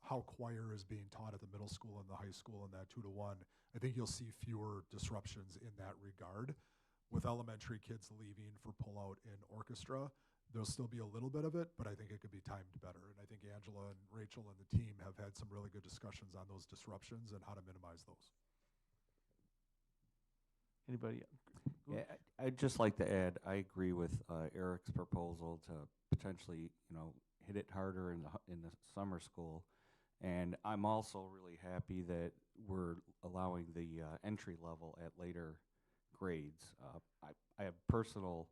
How choir is being taught at the middle school and the high school in that 2-to-1, I think you'll see fewer disruptions in that regard. With elementary kids leaving for pullout in orchestra, there'll still be a little bit of it, but I think it could be timed better. And I think Angela and Rachel and the team have had some really good discussions on those disruptions and how to minimize those. Anybody? Yeah, I'd just like to add, I agree with Eric's proposal to potentially, you know, hit it harder in the summer school. And I'm also really happy that we're allowing the entry level at later grades. I have personal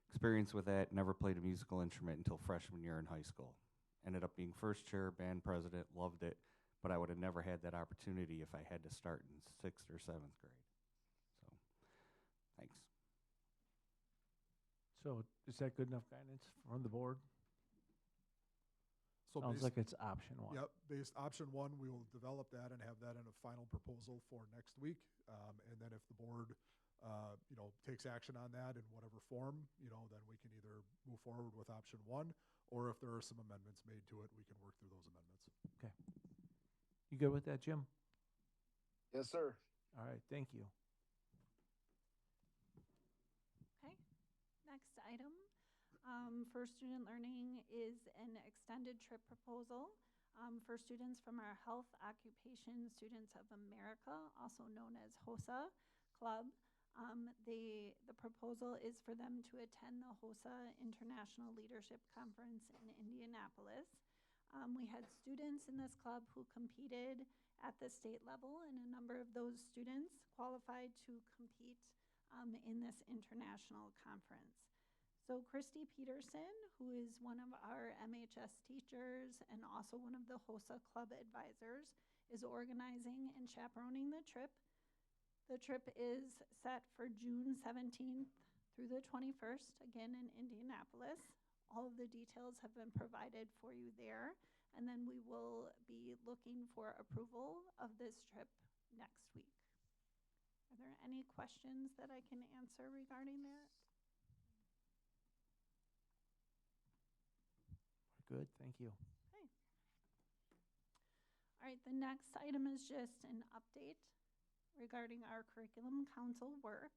experience with that, never played a musical instrument until freshman year in high school. Ended up being first chair, band president, loved it, but I would have never had that opportunity if I had to start in 6th or 7th grade. So, thanks. So is that good enough guidance from the board? So Sounds based- like it's option one. Yep, based option one, we will develop that and have that in a final proposal for next week. And then if the board, takes action on that in whatever form, then we can either move forward with option one, or if there are some amendments made to it, we can work through those amendments. Okay. You good with that, Jim? Yes, sir. All right, thank you. Okay. Next item for student learning is an extended trip proposal for students from our Health Occupation Students of America, also known as HOSA Club. The proposal is for them to attend the HOSA International Leadership Conference in Indianapolis. We had students in this club who competed at the state level, and a number of those students qualified to compete in this international conference. So Christy Peterson, who is one of our MHS teachers and also one of the HOSA Club advisors, is organizing and chaperoning the trip. The trip is set for June 17th through the 21st, again in Indianapolis. All of the details have been provided for you there, and then we will be looking for approval of this trip next week. Are there any questions that I can answer regarding that? Good, thank you. Okay. All right, the next item is just an update regarding our curriculum council work.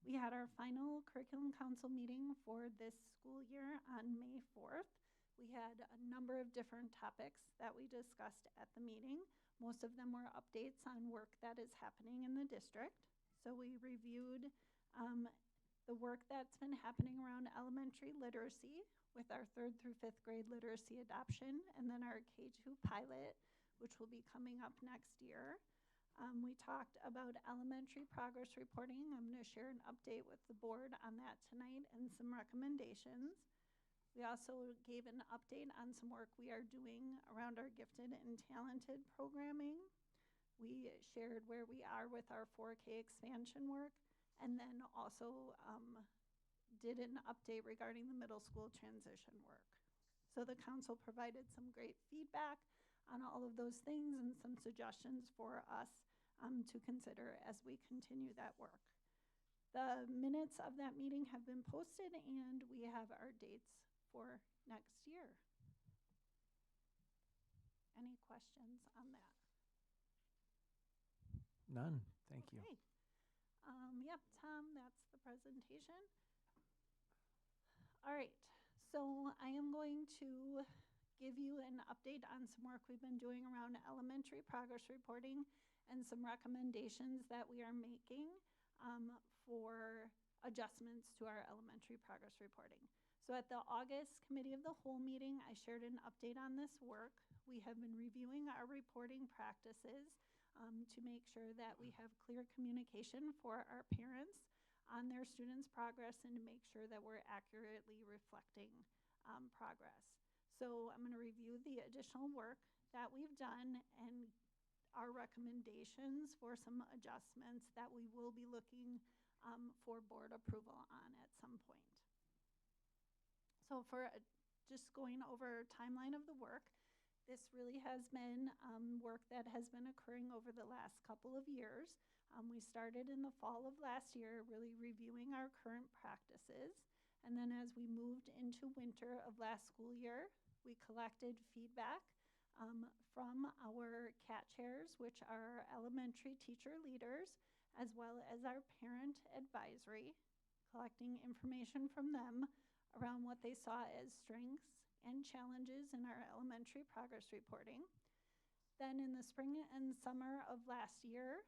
We had our final curriculum council meeting for this school year on May 4th. We had a number of different topics that we discussed at the meeting. Most of them were updates on work that is happening in the district. So we reviewed the work that's been happening around elementary literacy with our 3rd through 5th grade literacy adoption, and then our K-2 pilot, which will be coming up next year. We talked about elementary progress reporting. I'm going to share an update with the board on that tonight and some recommendations. We also gave an update on some work we are doing around our gifted and talented programming. We shared where we are with our 4K expansion work, and then also did an update regarding the middle school transition work. So the council provided some great feedback on all of those things and some suggestions for us to consider as we continue that work. The minutes of that meeting have been posted, and we have our dates for next year. Any questions on that? None, thank you. Okay. Yep, Tom, that's the presentation. All right, so I am going to give you an update on some work we've been doing around elementary progress reporting and some recommendations that we are making for adjustments to our elementary progress reporting. So at the August Committee of the Whole meeting, I shared an update on this work. We have been reviewing our reporting practices to make sure that we have clear communication for our parents on their students' progress and to make sure that we're accurately reflecting progress. So I'm going to review the additional work that we've done and our recommendations for some adjustments that we will be looking for board approval on at some point. So for just going over timeline of the work, this really has been work that has been occurring over the last couple of years. We started in the fall of last year really reviewing our current practices. And then as we moved into winter of last school year, we collected feedback from our CAT chairs, which are elementary teacher leaders, as well as our parent advisory, collecting information from them around what they saw as strengths and challenges in our elementary progress reporting. Then in the spring and summer of last year,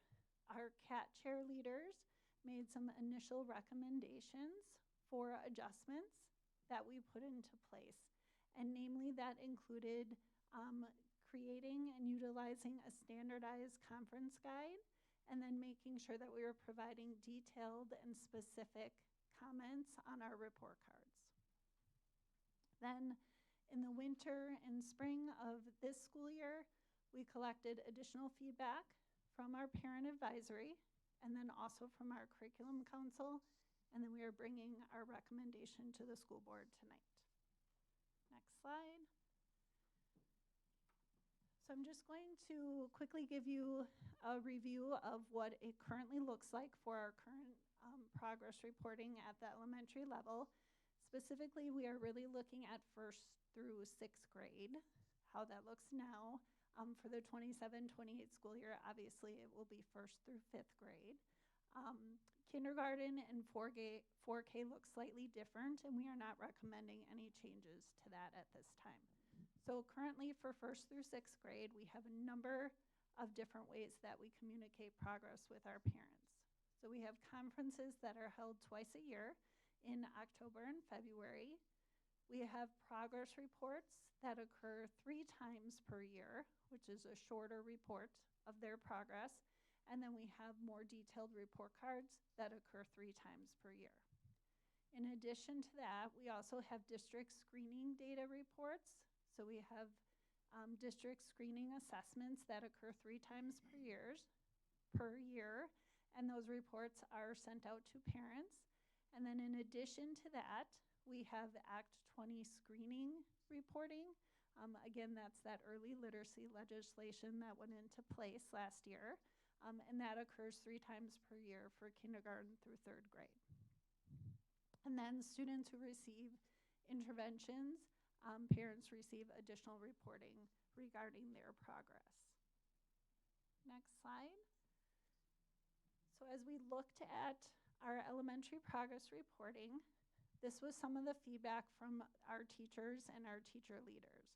our CAT chair leaders made some initial recommendations for adjustments that we put into place. And namely, that included creating and utilizing a standardized conference guide, and then making sure that we were providing detailed and specific comments on our report cards. Then in the winter and spring of this school year, we collected additional feedback from our parent advisory and then also from our curriculum council, and then we are bringing our recommendation to the school board tonight. Next slide. So I'm just going to quickly give you a review of what it currently looks like for our current progress reporting at the elementary level. Specifically, we are really looking at 1st through 6th grade, how that looks now. For the 27-28 school year, obviously it will be 1st through 5th grade. Kindergarten and 4K look slightly different, and we are not recommending any changes to that at this time. So currently for 1st through 6th grade, we have a number of different ways that we communicate progress with our parents. So we have conferences that are held twice a year in October and February. We have progress reports that occur 3 times per year, which is a shorter report of their progress. And then we have more detailed report cards that occur 3 times per year. In addition to that, we also have district screening data reports. So we have district screening assessments that occur 3 times per year, and those reports are sent out to parents. And then in addition to that, we have Act 20 screening reporting. Again, that's that early literacy legislation that went into place last year, and that occurs 3 times per year for kindergarten through 3rd grade. And then students who receive interventions, parents receive additional reporting regarding their progress. Next slide. So as we looked at our elementary progress reporting, this was some of the feedback from our teachers and our teacher leaders.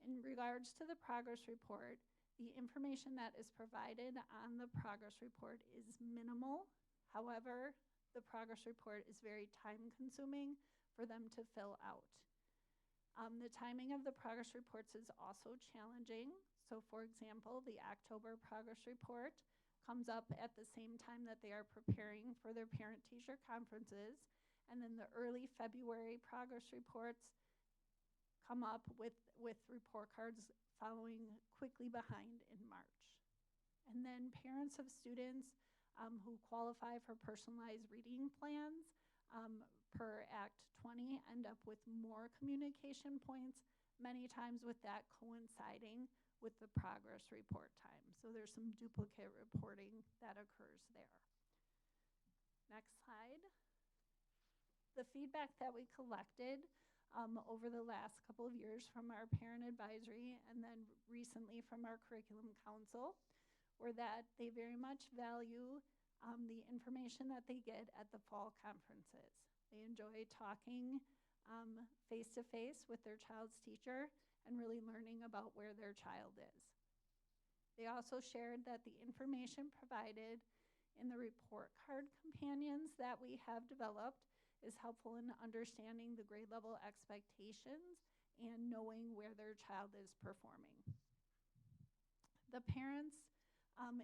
In regards to the progress report, the information that is provided on the progress report is minimal. However, the progress report is very time-consuming for them to fill out. The timing of the progress reports is also challenging. So for example, the October progress report comes up at the same time that they are preparing for their parent-teacher conferences, and then the early February progress reports come up with report cards following quickly behind in March. And then parents of students who qualify for personalized reading plans per Act 20 end up with more communication points, many times with that coinciding with the progress report time. So there's some duplicate reporting that occurs there. Next slide. The feedback that we collected over the last couple of years from our parent advisory and then recently from our curriculum council were that they very much value the information that they get at the fall conferences. They enjoy talking face-to-face with their child's teacher and really learning about where their child is. They also shared that the information provided in the report card companions that we have developed is helpful in understanding the grade level expectations and knowing where their child is performing. The parents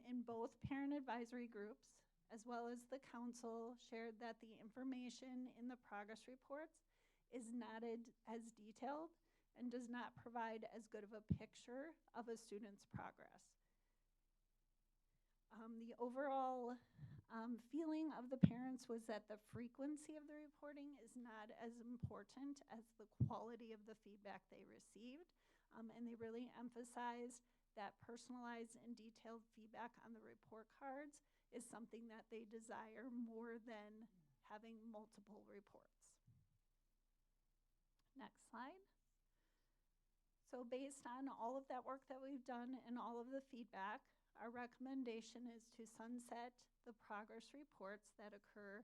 in both parent advisory groups as well as the council shared that the information in the progress reports is not as detailed and does not provide as good of a picture of a student's progress. The overall feeling of the parents was that the frequency of the reporting is not as important as the quality of the feedback they received, and they really emphasized that personalized and detailed feedback on the report cards is something that they desire more than having multiple reports. Next slide. So based on all of that work that we've done and all of the feedback, our recommendation is to sunset the progress reports that occur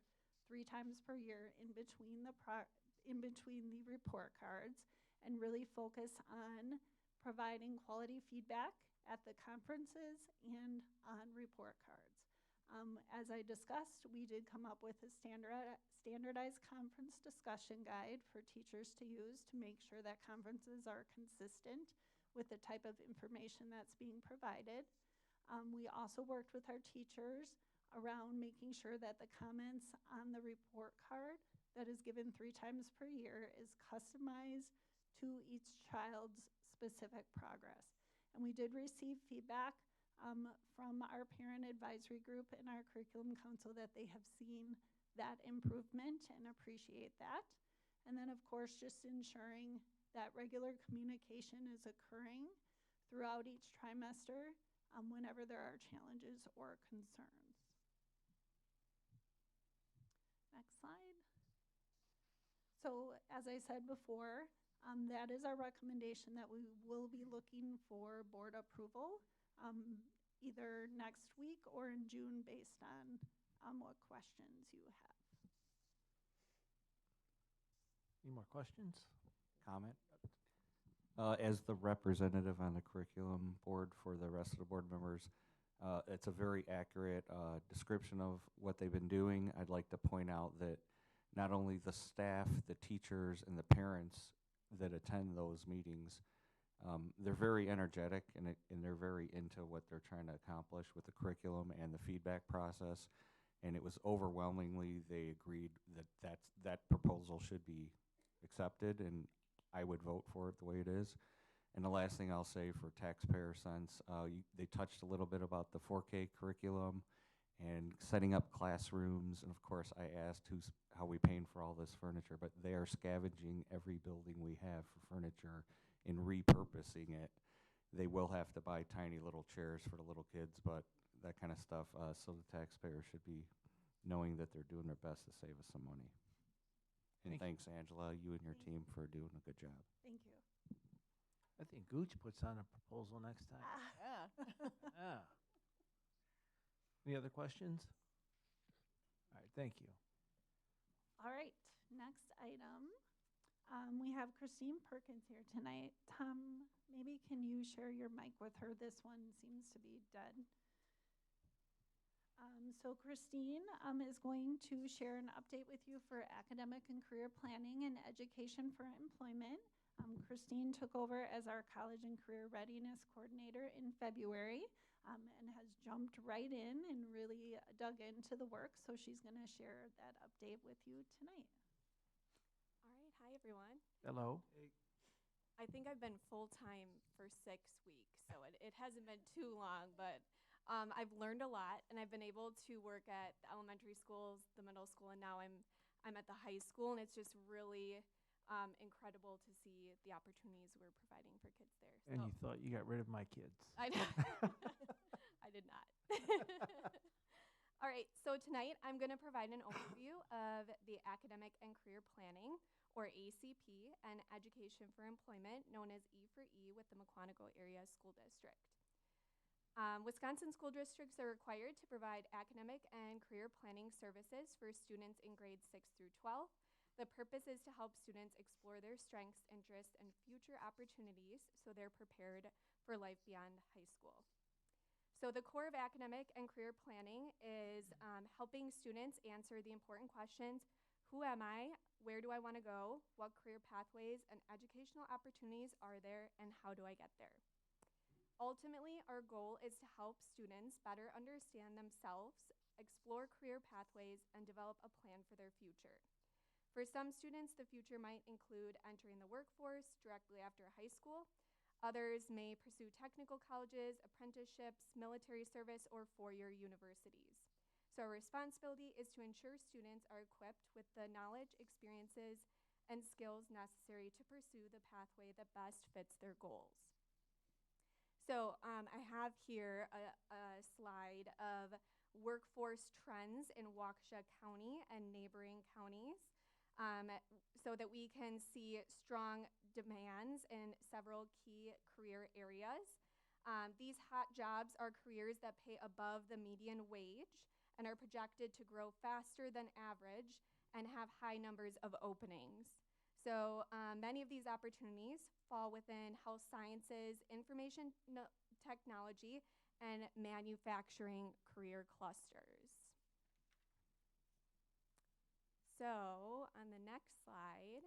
3 times per year in between the report cards and really focus on providing quality feedback at the conferences and on report cards. As I discussed, we did come up with a standardized conference discussion guide for teachers to use to make sure that conferences are consistent with the type of information that's being provided. We also worked with our teachers around making sure that the comments on the report card that is given 3 times per year is customized to each child's specific progress. And we did receive feedback from our parent advisory group and our curriculum council that they have seen that improvement and appreciate that. And then of course just ensuring that regular communication is occurring throughout each trimester whenever there are challenges or concerns. Next slide. So as I said before, that is our recommendation, that we will be looking for board approval either next week or in June based on what questions you have. Any more questions? Comment? As the representative on the curriculum board for the rest of the board members, it's a very accurate description of what they've been doing. I'd like to point out that not only the staff, the teachers, and the parents that attend those meetings, they're very energetic and they're very into what they're trying to accomplish with the curriculum and the feedback process. And it was overwhelmingly, they agreed that that proposal should be accepted, and I would vote for it the way it is. And the last thing I'll say for taxpayer sense, they touched a little bit about the 4K curriculum and setting up classrooms. And of course, I asked how we paying for all this furniture, but they are scavenging every building we have for furniture and repurposing it. They will have to buy tiny little chairs for the little kids, but that kind of stuff. So the taxpayer should be knowing that they're doing their best to save us some money. And thanks, Angela, you and your team for doing a good job. Thank you. I think Gooch puts on a proposal next time. Yeah. Yeah. Any other questions? All right, thank you. All right, next item. We have Christine Perkins here tonight. Tom, maybe can you share your mic with her? This one seems to be dead. So Christine is going to share an update with you for academic and career planning and education for employment. Christine took over as our college and career readiness coordinator in February and has jumped right in and really dug into the work. So she's going to share that update with you tonight. All right. Hi, everyone. Hello. Hey. I think I've been full-time for 6 weeks, so it hasn't been too long, but I've learned a lot, and I've been able to work at the elementary schools, the middle school, and now I'm at the high school, and it's just really incredible to see the opportunities we're providing for kids there. And you thought you got rid of my kids. I did not. All right, so tonight I'm going to provide an overview of the Academic and Career Planning, or ACP, and Education for Employment, known as E4E, with the Mukwonago Area School District. Wisconsin school districts are required to provide academic and career planning services for students in grades 6 through 12. The purpose is to help students explore their strengths, interests, and future opportunities so they're prepared for life beyond high school. So the core of academic and career planning is helping students answer the important questions: who am I? Where do I want to go? What career pathways and educational opportunities are there? And how do I get there? Ultimately, our goal is to help students better understand themselves, explore career pathways, and develop a plan for their future. For some students, the future might include entering the workforce directly after high school. Others may pursue technical colleges, apprenticeships, military service, or four-year universities. So our responsibility is to ensure students are equipped with the knowledge, experiences, and skills necessary to pursue the pathway that best fits their goals. So I have here a slide of workforce trends in Waukesha County and neighboring counties so that we can see strong demands in several key career areas. These hot jobs are careers that pay above the median wage and are projected to grow faster than average and have high numbers of openings. So many of these opportunities fall within health sciences, information technology, and manufacturing career clusters. So on the next slide,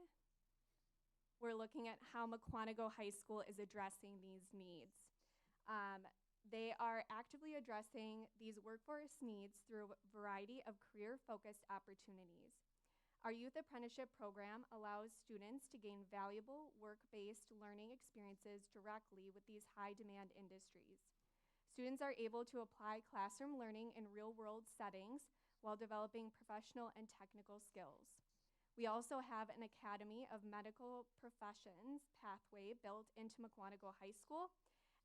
we're looking at how Mukwonago High School is addressing these needs. They are actively addressing these workforce needs through a variety of career-focused opportunities. Our youth apprenticeship program allows students to gain valuable work-based learning experiences directly with these high-demand industries. Students are able to apply classroom learning in real-world settings while developing professional and technical skills. We also have an Academy of Medical Professions pathway built into Mukwonago High School,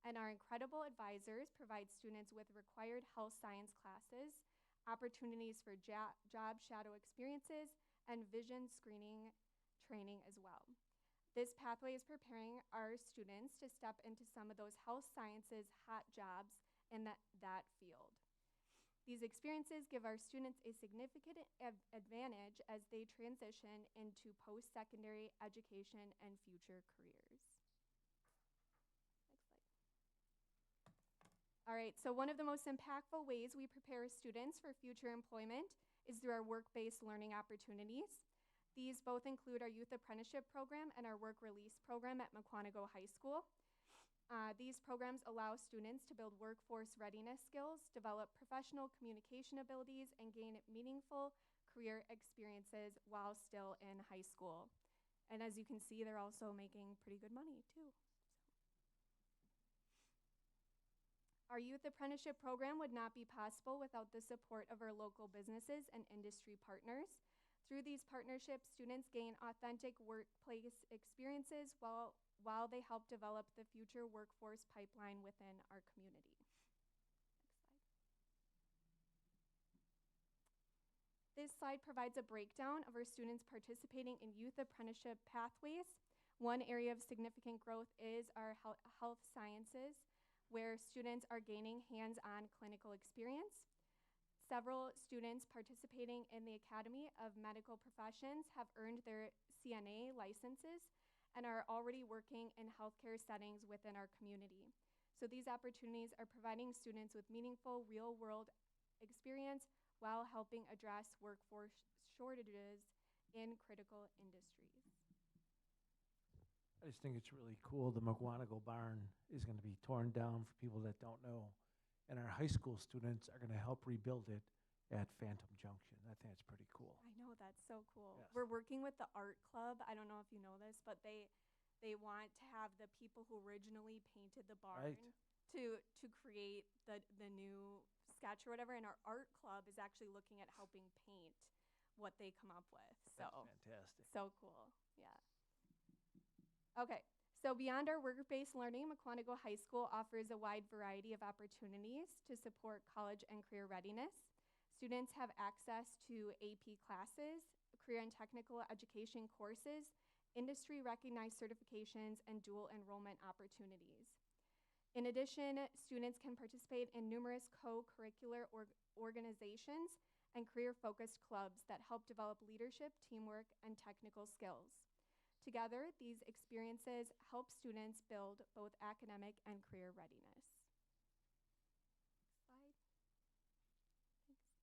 And our incredible advisors provide students with required health science classes, opportunities for job shadow experiences, and vision screening training as well. This pathway is preparing our students to step into some of those health sciences hot jobs in that field. These experiences give our students a significant advantage as they transition into post-secondary education and future careers. Next slide. All right, so one of the most impactful ways we prepare students for future employment is through our work-based learning opportunities. These both include our youth apprenticeship program and our work release program at Mukwonago High School. These programs allow students to build workforce readiness skills, develop professional communication abilities, and gain meaningful career experiences while still in high school. And as you can see, they're also making pretty good money too. Our youth apprenticeship program would not be possible without the support of our local businesses and industry partners. Through these partnerships, students gain authentic workplace experiences while they help develop the future workforce pipeline within our community. Next slide. This slide provides a breakdown of our students participating in youth apprenticeship pathways. One area of significant growth is our health sciences, where students are gaining hands-on clinical experience. Several students participating in the Academy of Medical Professions have earned their CNA licenses and are already working in healthcare settings within our community. So these opportunities are providing students with meaningful real-world experience while helping address workforce shortages in critical industries. I just think it's really cool. The Mukwonago barn is going to be torn down for people that don't know. And our high school students are going to help rebuild it at Phantom Junction. I think it's pretty cool. I know, that's so cool. Yes. We're working with the art club. I don't know if you know this, but they want to have the people who originally painted the barn to create the new sketch or whatever. And our art club is actually looking at helping paint what they come up with. So That's fantastic. So cool. Yeah. Okay. So beyond our work-based learning, Mukwonago High School offers a wide variety of opportunities to support college and career readiness. Students have access to AP classes, career and technical education courses, industry-recognized certifications, and dual enrollment opportunities. In addition, students can participate in numerous co-curricular organizations and career-focused clubs that help develop leadership, teamwork, and technical skills. Together, these experiences help students build both academic and career readiness. Next slide. Thanks.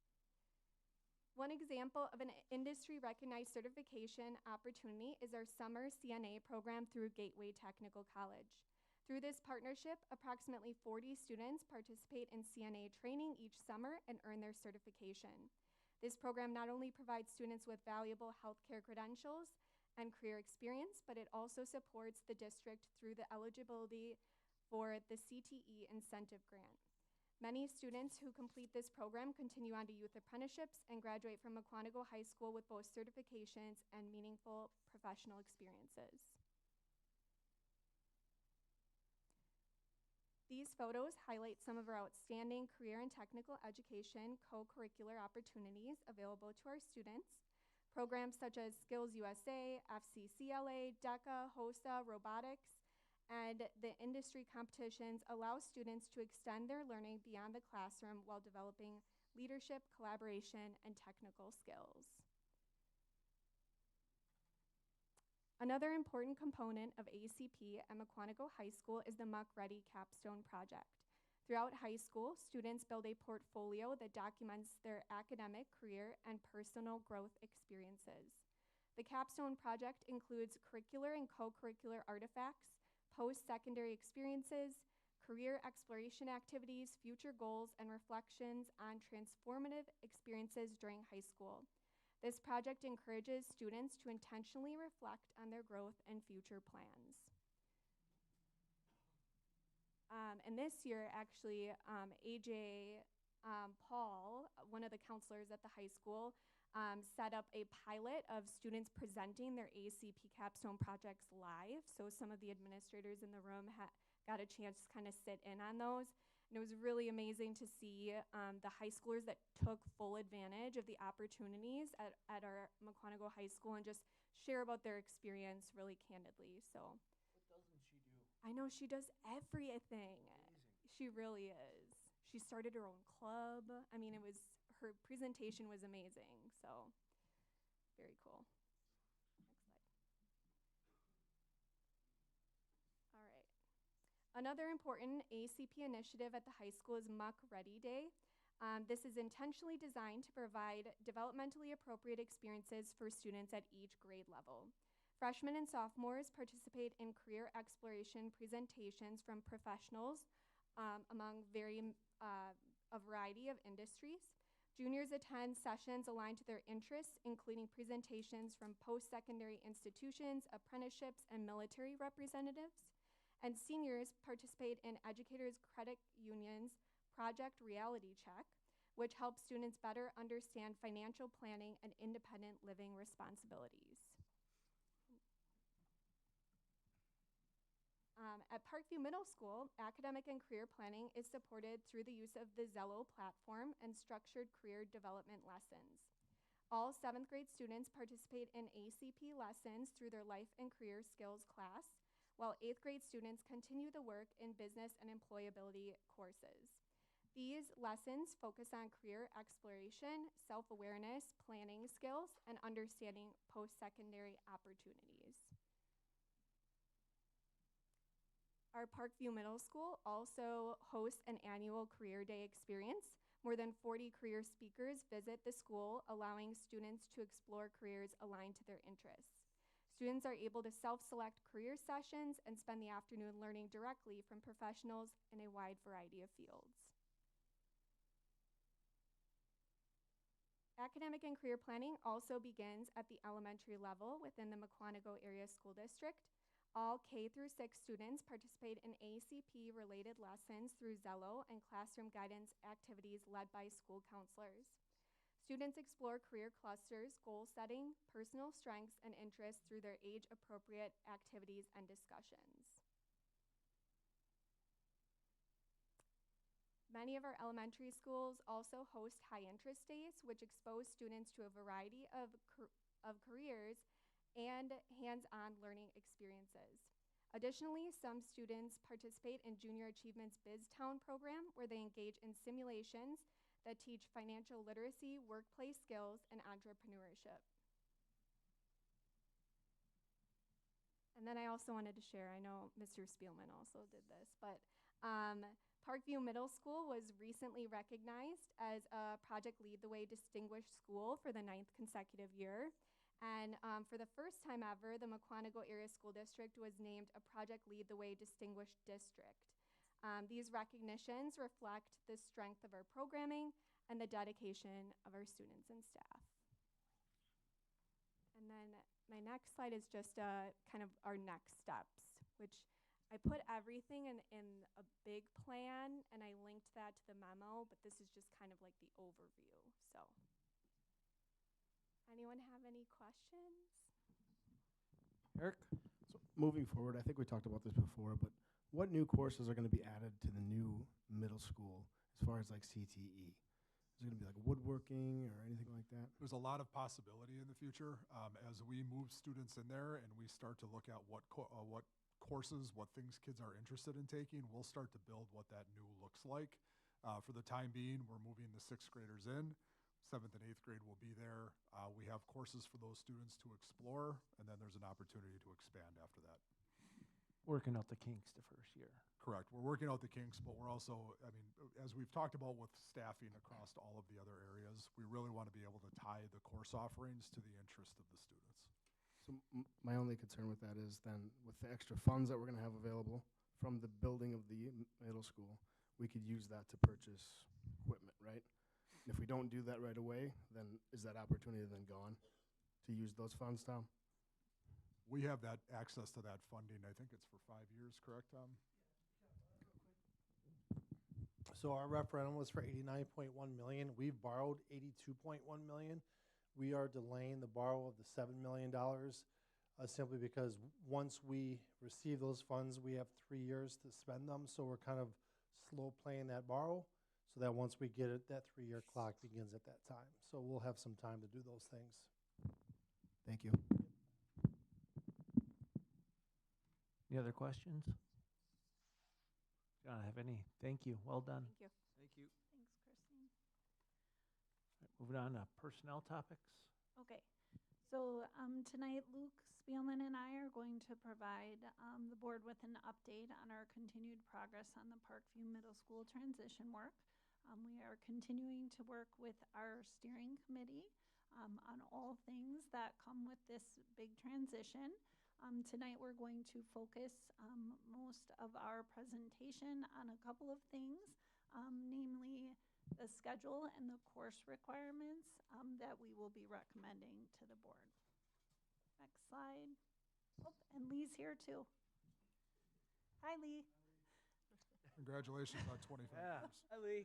One example of an industry-recognized certification opportunity is our summer CNA program through Gateway Technical College. Through this partnership, approximately 40 students participate in CNA training each summer and earn their certification. This program not only provides students with valuable healthcare credentials and career experience, but it also supports the district through the eligibility for the CTE incentive grant. Many students who complete this program continue on to youth apprenticeships and graduate from Mukwonago High School with both certifications and meaningful professional experiences. These photos highlight some of our outstanding career and technical education co-curricular opportunities available to our students. Programs such as Skills USA, FCCLA, DECA, HOSA, robotics, and the industry competitions allow students to extend their learning beyond the classroom while developing leadership, collaboration, and technical skills. Another important component of ACP at Mukwonago High School is the Muck Ready Capstone Project. Throughout high school, students build a portfolio that documents their academic, career, and personal growth experiences. The capstone project includes curricular and co-curricular artifacts, post-secondary experiences, career exploration activities, future goals, and reflections on transformative experiences during high school. This project encourages students to intentionally reflect on their growth and future plans. And this year, actually, AJ Paul, one of the counselors at the high school, set up a pilot of students presenting their ACP capstone projects live. So some of the administrators in the room got a chance to kind of sit in on those. And it was really amazing to see the high schoolers that took full advantage of the opportunities at our Mukwonago High School and just share about their experience really candidly. So What doesn't she do? I know she does everything. Amazing. She really is. She started her own club. I mean, her presentation was amazing. So very cool. Next slide. All right. Another important ACP initiative at the high school is Muck Ready Day. This is intentionally designed to provide developmentally appropriate experiences for students at each grade level. Freshmen and sophomores participate in career exploration presentations from professionals among a variety of industries. Juniors attend sessions aligned to their interests, including presentations from post-secondary institutions, apprenticeships, and military representatives. And seniors participate in Educators Credit Union's Project Reality Check, which helps students better understand financial planning and independent living responsibilities. At Parkview Middle School, academic and career planning is supported through the use of the Zello platform and structured career development lessons. All 7th grade students participate in ACP lessons through their life and career skills class, while 8th grade students continue the work in business and employability courses. These lessons focus on career exploration, self-awareness, planning skills, and understanding post-secondary opportunities. Our Parkview Middle School also hosts an annual Career Day experience. More than 40 career speakers visit the school, allowing students to explore careers aligned to their interests. Students are able to self-select career sessions and spend the afternoon learning directly from professionals in a wide variety of fields. Academic and career planning also begins at the elementary level within the Mukwonago Area School District. All K through 6 students participate in ACP-related lessons through Zello and classroom guidance activities led by school counselors. Students explore career clusters, goal setting, personal strengths, and interests through their age-appropriate activities and discussions. Many of our elementary schools also host high-interest days, which expose students to a variety of careers and hands-on learning experiences. Additionally, some students participate in Junior Achievement's BizTown program, where they engage in simulations that teach financial literacy, workplace skills, and entrepreneurship. And then I also wanted to share, I know Mr. Spielman also did this, but Parkview Middle School was recently recognized as a Project Lead the Way Distinguished School for the 9th consecutive year. And for the first time ever, the Mukwonago Area School District was named a Project Lead the Way Distinguished District. These recognitions reflect the strength of our programming and the dedication of our students and staff. And then my next slide is just kind of our next steps, which I put everything in a big plan, and I linked that to the memo, but this is just kind of like the overview. So, anyone have any questions? Eric? So moving forward, I think we talked about this before, but what new courses are going to be added to the new middle school as far as like CTE? Is it going to be like woodworking or anything like that? There's a lot of possibility in the future as we move students in there and we start to look at what courses, what things kids are interested in taking. We'll start to build what that new looks like. For the time being, we're moving the 6th graders in. 7th and 8th grade will be there. We have courses for those students to explore, and then there's an opportunity to expand after that. Working out the kinks the first year. Correct. We're working out the kinks, but we're also, I mean, as we've talked about with staffing across all of the other areas, we really want to be able to tie the course offerings to the interest of the students. So my only concern with that is then with the extra funds that we're going to have available from the building of the middle school, we could use that to purchase equipment, right? If we don't do that right away, then is that opportunity then gone to use those funds, Tom? We have that access to that funding. I think it's for 5 years, correct, Tom? So our referendum was for 89.1 million. We've borrowed 82.1 million. We are delaying the borrow of the $7 million simply because once we receive those funds, we have 3 years to spend them. So we're kind of slow playing that borrow so that once we get it, that 3-year clock begins at that time. So we'll have some time to do those things. Thank you. Any other questions? John, have any? Thank you. Well done. Thank you. Thank you. Thanks, Christine. Moving on to personnel topics. Okay, so tonight Luke Spielman and I are going to provide the board with an update on our continued progress on the Parkview Middle School transition work. We are continuing to work with our steering committee on all things that come with this big transition. Tonight we're going to focus most of our presentation on a couple of things, namely the schedule and the course requirements that we will be recommending to the board. Next slide. Oh, and Lee's here too. Hi, Lee. Congratulations on 25 years. Hi, Lee.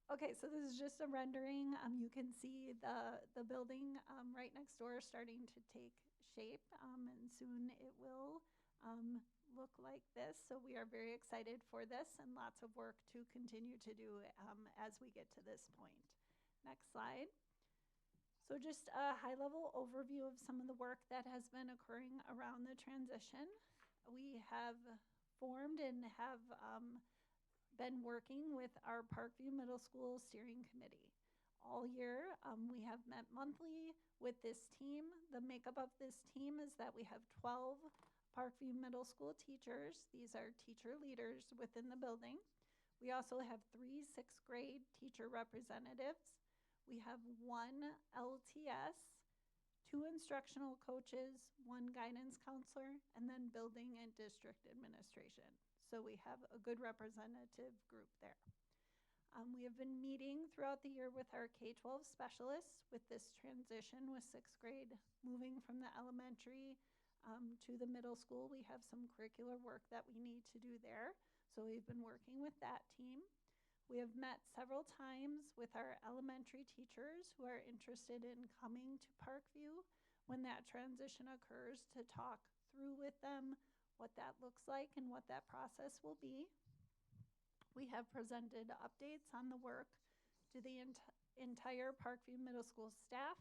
Okay, so this is just a rendering. You can see the building right next door starting to take shape, and soon it will look like this. So we are very excited for this and lots of work to continue to do as we get to this point. Next slide. So just a high-level overview of some of the work that has been occurring around the transition. We have formed and have been working with our Parkview Middle School Steering Committee. All year, we have met monthly with this team. The makeup of this team is that we have 12 Parkview Middle School teachers. These are teacher leaders within the building. We also have 3 6th grade teacher representatives. We have 1 LTS, 2 instructional coaches, 1 guidance counselor, and then building and district administration. So we have a good representative group there. We have been meeting throughout the year with our K-12 specialists with this transition with 6th grade moving from the elementary to the middle school. We have some curricular work that we need to do there. So we've been working with that team. We have met several times with our elementary teachers who are interested in coming to Parkview when that transition occurs to talk through with them what that looks like and what that process will be. We have presented updates on the work to the entire Parkview Middle School staff.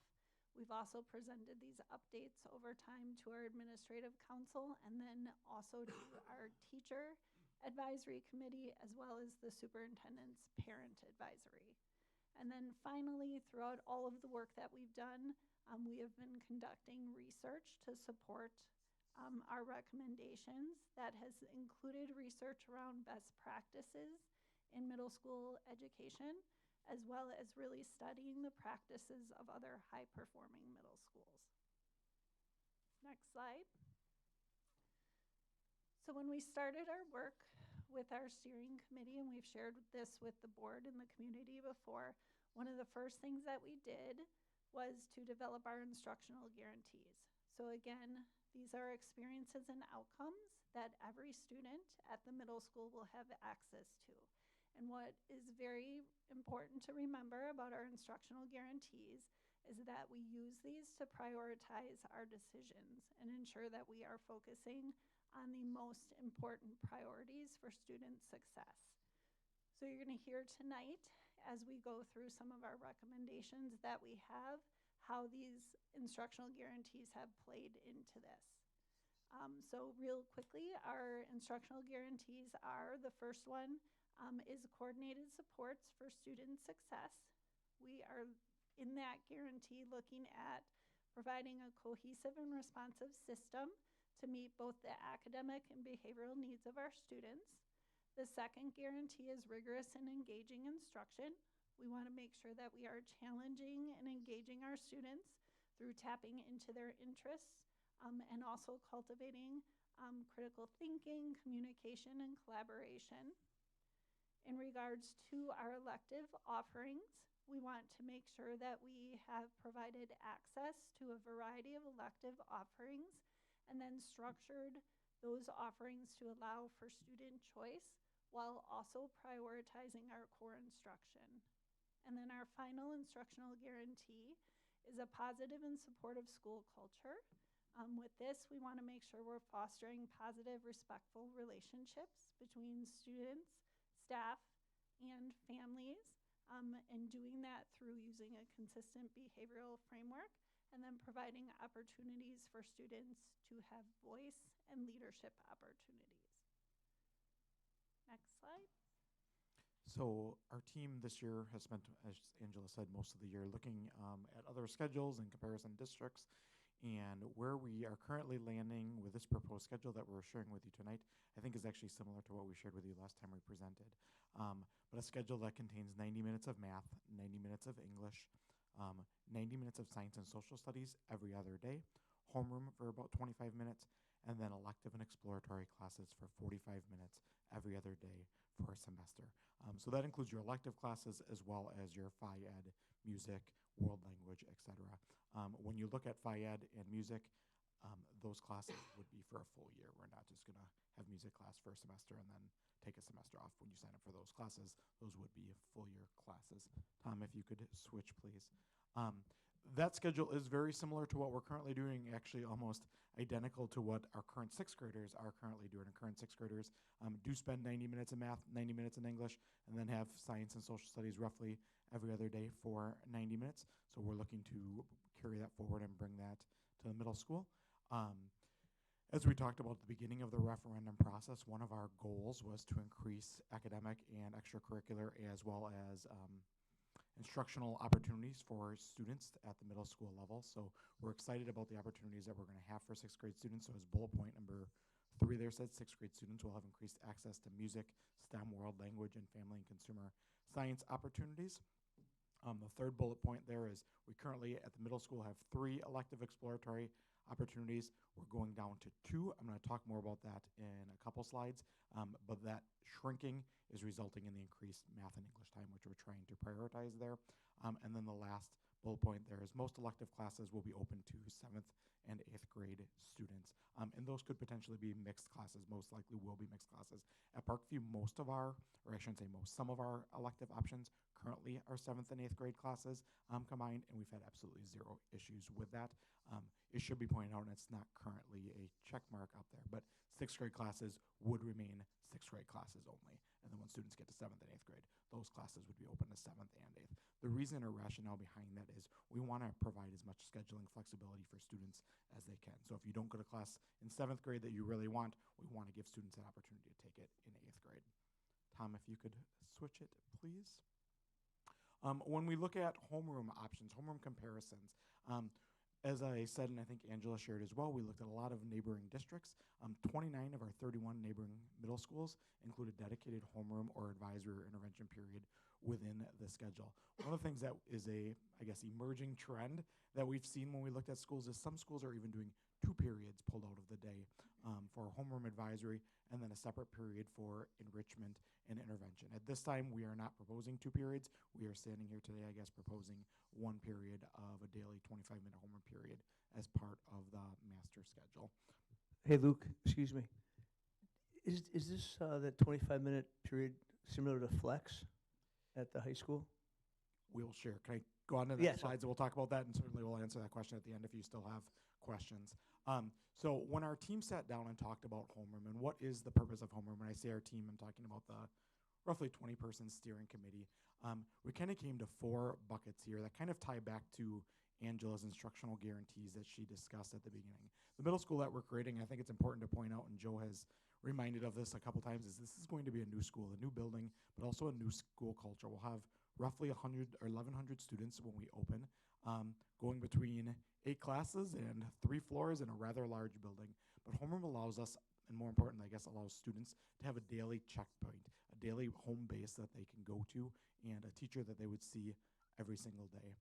We've also presented these updates over time to our administrative council and then also to our teacher advisory committee as well as the superintendent's parent advisory. And then finally, throughout all of the work that we've done, we have been conducting research to support our recommendations that has included research around best practices in middle school education, as well as really studying the practices of other high-performing middle schools. Next slide. So when we started our work with our steering committee, and we've shared this with the board and the community before, one of the first things that we did was to develop our instructional guarantees. So again, these are experiences and outcomes that every student at the middle school will have access to. And what is very important to remember about our instructional guarantees is that we use these to prioritize our decisions and ensure that we are focusing on the most important priorities for student success. So you're going to hear tonight, as we go through some of our recommendations that we have, how these instructional guarantees have played into this. So real quickly, our instructional guarantees are, the first one is coordinated supports for student success. We are in that guarantee looking at providing a cohesive and responsive system to meet both the academic and behavioral needs of our students. The second guarantee is rigorous and engaging instruction. We want to make sure that we are challenging and engaging our students through tapping into their interests and also cultivating critical thinking, communication, and collaboration. In regards to our elective offerings, we want to make sure that we have provided access to a variety of elective offerings and then structured those offerings to allow for student choice while also prioritizing our core instruction. And then our final instructional guarantee is a positive and supportive school culture. With this, we want to make sure we're fostering positive, respectful relationships between students, staff, and families, and doing that through using a consistent behavioral framework and then providing opportunities for students to have voice and leadership opportunities. Next slide. So our team this year has spent, as Angela said, most of the year looking at other schedules and comparison districts. And where we are currently landing with this proposed schedule that we're sharing with you tonight, I think is actually similar to what we shared with you last time we presented. But a schedule that contains 90 minutes of math, 90 minutes of English, 90 minutes of science and social studies every other day, homeroom for about 25 minutes, and then elective and exploratory classes for 45 minutes every other day for a semester. So that includes your elective classes as well as your Phi Ed, music, world language, etc. When you look at Phi Ed and music, those classes would be for a full year. We're not just going to have music class for a semester and then take a semester off when you sign up for those classes. Those would be full year classes. Tom, if you could switch, please. That schedule is very similar to what we're currently doing, actually almost identical to what our current sixth graders are currently doing. Our current sixth graders do spend 90 minutes in math, 90 minutes in English, and then have science and social studies roughly every other day for 90 minutes. So we're looking to carry that forward and bring that to the middle school. As we talked about at the beginning of the referendum process, one of our goals was to increase academic and extracurricular as well as instructional opportunities for students at the middle school level. So we're excited about the opportunities that we're going to have for sixth grade students. So as bullet point number 3 there said, sixth grade students will have increased access to music, STEM, world language, and family and consumer science opportunities. The third bullet point there is we currently at the middle school have 3 elective exploratory opportunities. We're going down to 2. I'm going to talk more about that in a couple slides, but that shrinking is resulting in the increased math and English time, which we're trying to prioritize there. And then the last bullet point there is most elective classes will be open to 7th and 8th grade students. And those could potentially be mixed classes, most likely will be mixed classes. At Parkview, most of our, or I shouldn't say most, some of our elective options currently are 7th and 8th grade classes combined, and we've had absolutely 0 issues with that. It should be pointed out, and it's not currently a check mark up there, but 6th grade classes would remain 6th grade classes only. And then when students get to 7th and 8th grade, those classes would be open to 7th and 8th. The reason or rationale behind that is we want to provide as much scheduling flexibility for students as they can. So if you don't go to class in 7th grade that you really want, we want to give students an opportunity to take it in 8th grade. Tom, if you could switch it, please. When we look at homeroom options, homeroom comparisons, as I said, and I think Angela shared as well, we looked at a lot of neighboring districts. 29 of our 31 neighboring middle schools include a dedicated homeroom or advisory or intervention period within the schedule. One of the things that is a, I guess, emerging trend that we've seen when we looked at schools is some schools are even doing 2 periods pulled out of the day for homeroom advisory and then a separate period for enrichment and intervention. At this time, we are not proposing 2 periods. We are standing here today, I guess, proposing 1 period of a daily 25-minute homeroom period as part of the master schedule. Hey, Luke, excuse me. Is this that 25-minute period similar to flex at the high school? We'll share. Can I go on to the slides and we'll talk about that, and certainly we'll answer that question at the end if you still have questions. So when our team sat down and talked about homeroom and what is the purpose of homeroom, when I say our team, I'm talking about the roughly 20-person steering committee. We kind of came to 4 buckets here that kind of tie back to Angela's instructional guarantees that she discussed at the beginning. The middle school that we're creating, I think it's important to point out, and Joe has reminded of this a couple times, is this is going to be a new school, a new building, but also a new school culture. We'll have roughly 100 or 1,100 students when we open, going between 8 classes and 3 floors in a rather large building. But homeroom allows us, and more importantly, I guess, allows students to have a daily checkpoint, a daily home base that they can go to, and a teacher that they would see every single day.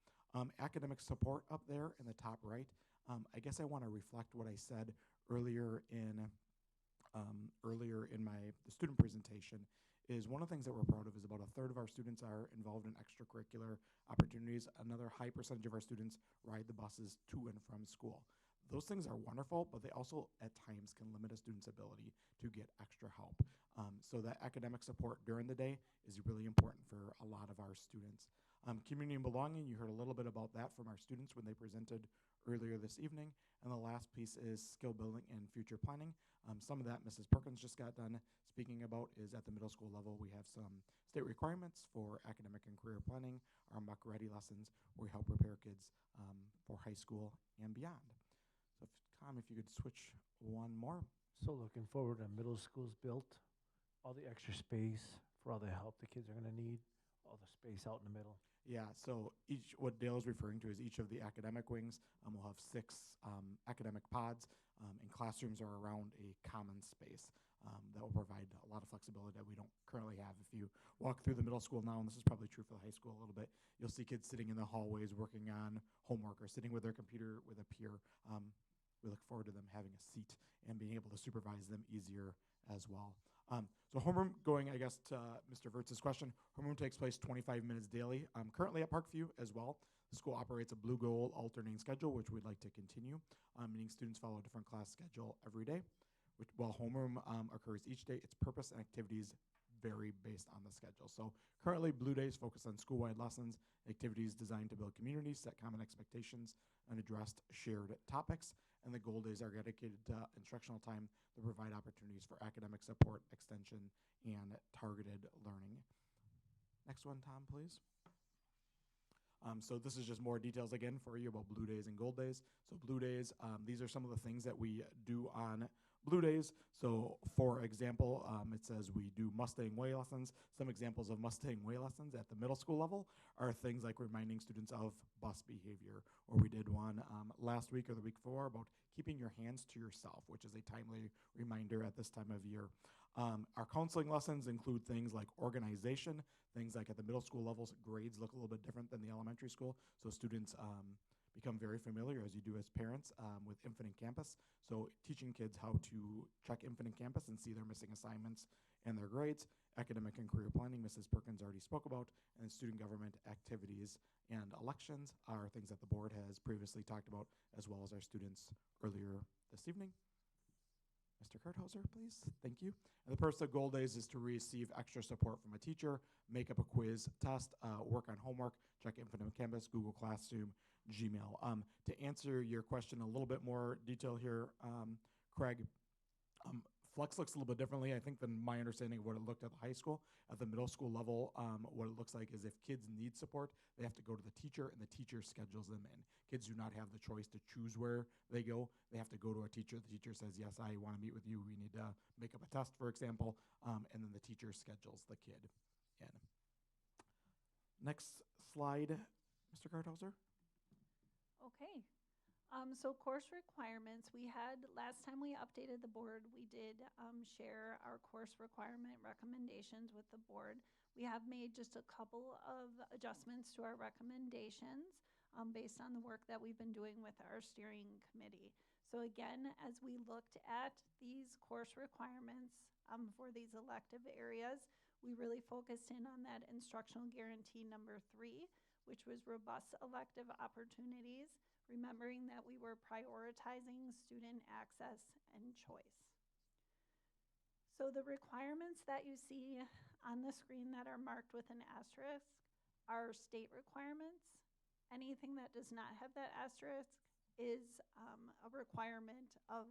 Academic support up there in the top right. I guess I want to reflect what I said earlier in the student presentation. Is one of the things that we're proud of is about 1/3 of our students are involved in extracurricular opportunities. Another high percentage of our students ride the buses to and from school. Those things are wonderful, but they also at times can limit a student's ability to get extra help. So that academic support during the day is really important for a lot of our students. Community and belonging, you heard a little bit about that from our students when they presented earlier this evening. And the last piece is skill building and future planning. Some of that Mrs. Perkins just got done speaking about is at the middle school level. We have some state requirements for academic and career planning, our Muck Ready lessons, where we help prepare kids for high school and beyond. So, Tom, if you could switch one more. So looking forward to middle school's built, all the extra space for all the help the kids are going to need, all the space out in the middle. Yeah, so what Dale is referring to is each of the academic wings will have 6 academic pods, and classrooms are around a common space that will provide a lot of flexibility that we don't currently have. If you walk through the middle school now, and this is probably true for the high school a little bit, you'll see kids sitting in the hallways working on homework or sitting with their computer with a peer. We look forward to them having a seat and being able to supervise them easier as well. So homeroom, going, I guess, to Mr. Vertz's question, homeroom takes place 25 minutes daily. Currently at Parkview as well. The school operates a blue-gold alternating schedule, which we'd like to continue, meaning students follow a different class schedule every day. While homeroom occurs each day, its purpose and activities vary based on the schedule. So currently, Blue Days focus on school-wide lessons, activities designed to build communities, set common expectations, and address shared topics. And the Gold Days are dedicated to instructional time to provide opportunities for academic support, extension, and targeted learning. Next one, Tom, please. So this is just more details again for you about Blue Days and Gold Days. So Blue Days, these are some of the things that we do on Blue Days. So for example, it says we do Mustang Way lessons. Some examples of Mustang Way lessons at the middle school level are things like reminding students of bus behavior, or we did one last week or the week before about keeping your hands to yourself, which is a timely reminder at this time of year. Our counseling lessons include things like organization, things like at the middle school levels, grades look a little bit different than the elementary school, so students become very familiar, as you do as parents, with Infinite Campus. So teaching kids how to check Infinite Campus and see their missing assignments and their grades. Academic and career planning, Mrs. Perkins already spoke about, and student government activities and elections are things that the board has previously talked about, as well as our students earlier this evening. Mr. Kurthauser, please. Thank you. And the purpose of Gold Days is to receive extra support from a teacher, make up a quiz test, work on homework, check Infinite Campus, Google Classroom, Gmail. To answer your question a little bit more detail here, Craig, Flex looks a little bit differently, I think, than my understanding of what it looked at the high school. At the middle school level, what it looks like is if kids need support, they have to go to the teacher, and the teacher schedules them in. Kids do not have the choice to choose where they go. They have to go to a teacher. The teacher says, yes, I want to meet with you. We need to make up a test, for example, and then the teacher schedules the kid in. Next slide, Mr. Karthauser. Okay. So course requirements, we had, last time we updated the board, we did share our course requirement recommendations with the board. We have made just a couple of adjustments to our recommendations based on the work that we've been doing with our steering committee. So again, as we looked at these course requirements for these elective areas, we really focused in on that instructional guarantee number 3, which was robust elective opportunities, remembering that we were prioritizing student access and choice. So the requirements that you see on the screen that are marked with an asterisk are state requirements. Anything that does not have that asterisk is a requirement of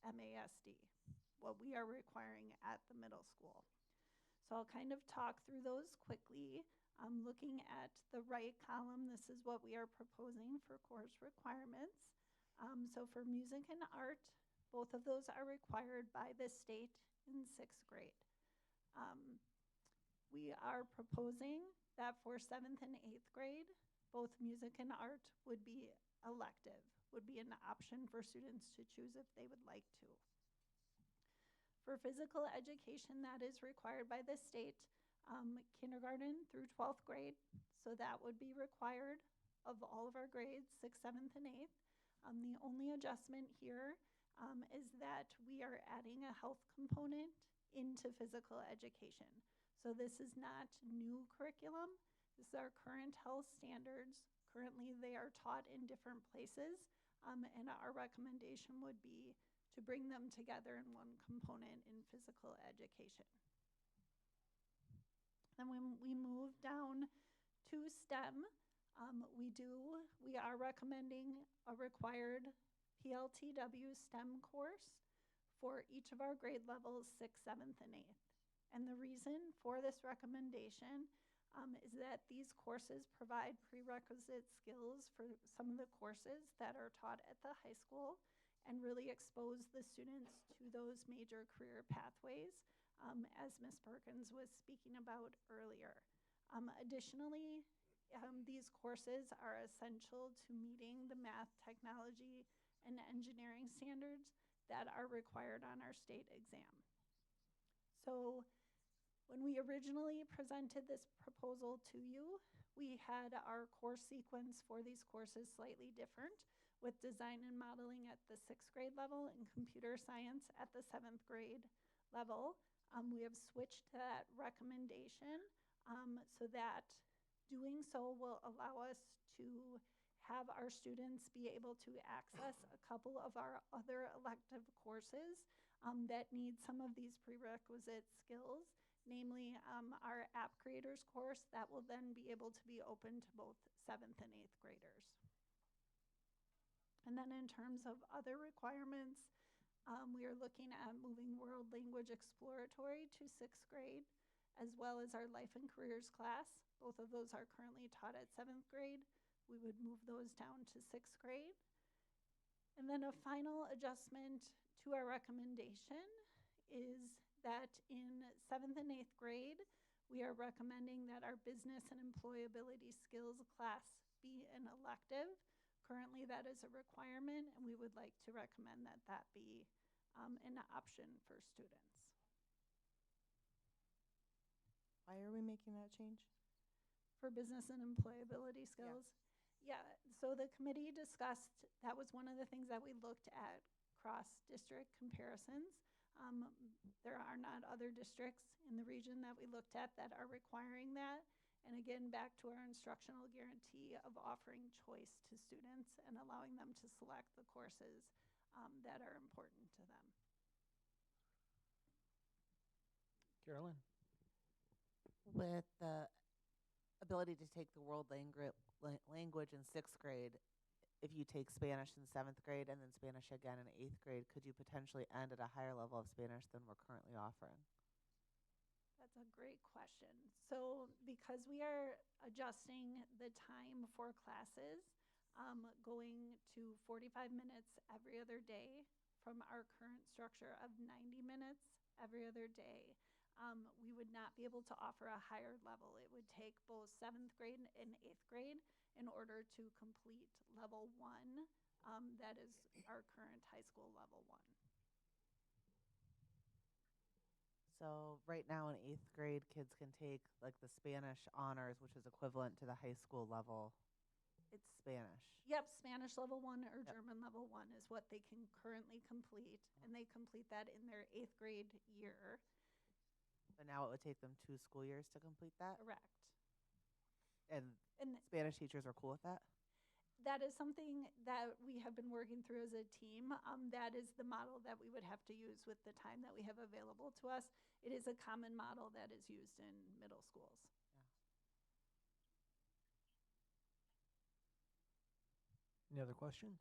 MASD, what we are requiring at the middle school. So I'll kind of talk through those quickly. Looking at the right column, this is what we are proposing for course requirements. So for music and art, both of those are required by the state in 6th grade. We are proposing that for 7th and 8th grade, both music and art would be elective, would be an option for students to choose if they would like to. For physical education, that is required by the state. Kindergarten through 12th grade, so that would be required of all of our grades, 6th, 7th, and 8th. The only adjustment here is that we are adding a health component into physical education. So this is not new curriculum. This is our current health standards. Currently, they are taught in different places, and our recommendation would be to bring them together in one component in physical education. Then when we move down To STEM, we are recommending a required PLTW STEM course for each of our grade levels, 6th, 7th, and 8th. And the reason for this recommendation is that these courses provide prerequisite skills for some of the courses that are taught at the high school and really expose the students to those major career pathways, as Ms. Perkins was speaking about earlier. Additionally, these courses are essential to meeting the math, technology, and engineering standards that are required on our state exam. So when we originally presented this proposal to you, we had our course sequence for these courses slightly different, with design and modeling at the 6th grade level and computer science at the 7th grade level. We have switched to that recommendation so that doing so will allow us to have our students be able to access a couple of our other elective courses that need some of these prerequisite skills, namely our app creators course that will then be able to be open to both 7th and 8th graders. And then in terms of other requirements, we are looking at moving world language exploratory to 6th grade, as well as our life and careers class. Both of those are currently taught at 7th grade. We would move those down to 6th grade. And then a final adjustment to our recommendation is that in 7th and 8th grade, we are recommending that our business and employability skills class be an elective. Currently, that is a requirement, and we would like to recommend that that be an option for students. Why are we making that change? For business and employability skills? Yeah, so the committee discussed, that was one of the things that we looked at cross-district comparisons. There are not other districts in the region that we looked at that are requiring that. And again, back to our instructional guarantee of offering choice to students and allowing them to select the courses that are important to them. Carolyn? With the ability to take the world language in 6th grade, if you take Spanish in 7th grade and then Spanish again in 8th grade, could you potentially end at a higher level of Spanish than we're currently offering? That's a great question. So because we are adjusting the time for classes, going to 45 minutes every other day from our current structure of 90 minutes every other day, we would not be able to offer a higher level. It would take both 7th grade and 8th grade in order to complete level 1. That is our current high school level 1. So right now in 8th grade, kids can take like the Spanish honors, which is equivalent to the high school level. It's Spanish. Yep, Spanish level 1 or German level 1 is what they can currently complete, and they complete that in their 8th grade year. But now it would take them 2 school years to complete that? Correct. And Spanish teachers are cool with that? That is something that we have been working through as a team. That is the model that we would have to use with the time that we have available to us. It is a common model that is used in middle schools. Any other questions?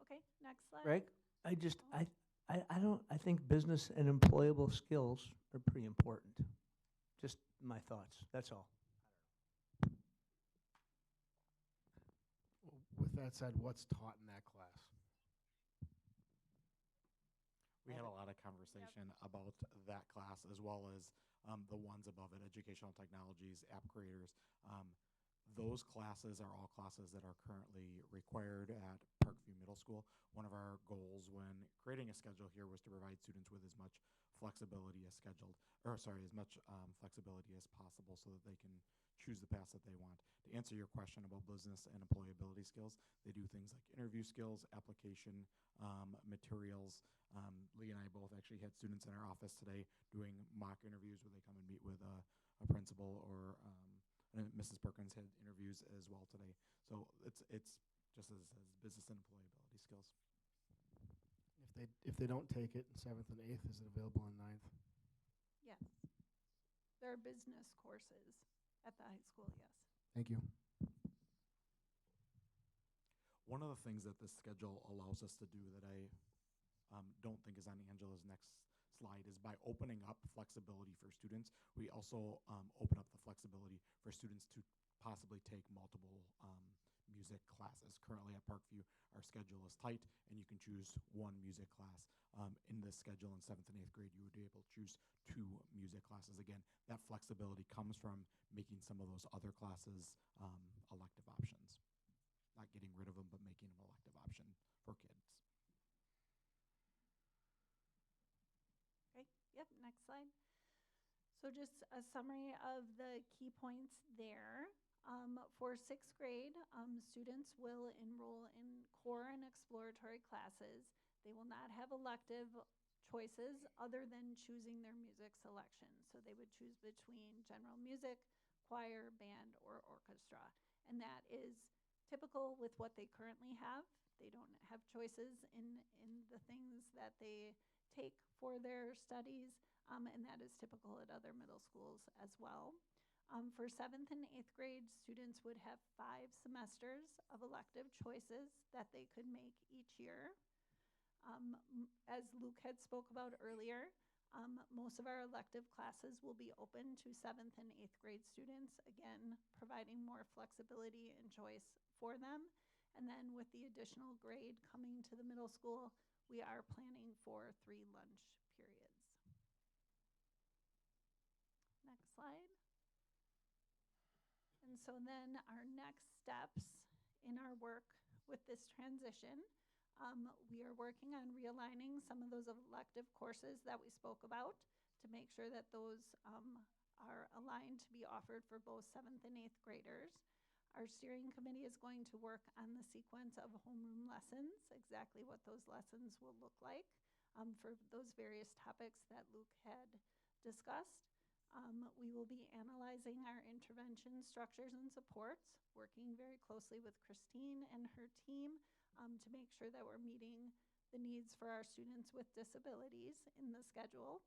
Okay, next slide. Greg, I think business and employable skills are pretty important. Just my thoughts, that's all. With that said, what's taught in that class? We had a lot of conversation about that class as well as the ones above it, educational technologies, app creators. Those classes are all classes that are currently required at Parkview Middle School. One of our goals when creating a schedule here was to provide students with as much flexibility as flexibility as possible so that they can choose the path that they want. To answer your question about business and employability skills, they do things like interview skills, application materials. Lee and I both actually had students in our office today doing mock interviews where they come and meet with a principal or Mrs. Perkins had interviews as well today. So it's just as business and employability skills. If they don't take it in 7th and 8th, is it available in 9th? Yes. There are business courses At the high school, yes. Thank you. One of the things that this schedule allows us to do that I don't think is on Angela's next slide is by opening up flexibility for students, we also open up the flexibility for students to possibly take multiple music classes. Currently at Parkview, our schedule is tight, and you can choose one music class. In this schedule in 7th and 8th grade, you would be able to choose 2 music classes. Again, that flexibility comes from making some of those other classes elective options. Not getting rid of them, but making them elective option for kids. Okay, yep, next slide. So just a summary of the key points there. For 6th grade, students will enroll in core and exploratory classes. They will not have elective choices other than choosing their music selection. So they would choose between general music, choir, band, or orchestra. And that is typical with what they currently have. They don't have choices in the things that they take for their studies, and that is typical at other middle schools as well. For 7th and 8th grade, students would have 5 semesters of elective choices that they could make each year. As Luke had spoke about earlier, most of our elective classes will be open to 7th and 8th grade students, again, providing more flexibility and choice for them. And then with the additional grade coming to the middle school, we are planning for 3 lunch periods. Next slide. And so then our next steps in our work with this transition, we are working on realigning some of those elective courses that we spoke about to make sure that those are aligned to be offered for both 7th and 8th graders. Our steering committee is going to work on the sequence of homeroom lessons, exactly what those lessons will look like for those various topics that Luke had discussed. We will be analyzing our intervention structures and supports, working very closely with Christine and her team to make sure that we're meeting the needs for our students with disabilities in the schedule.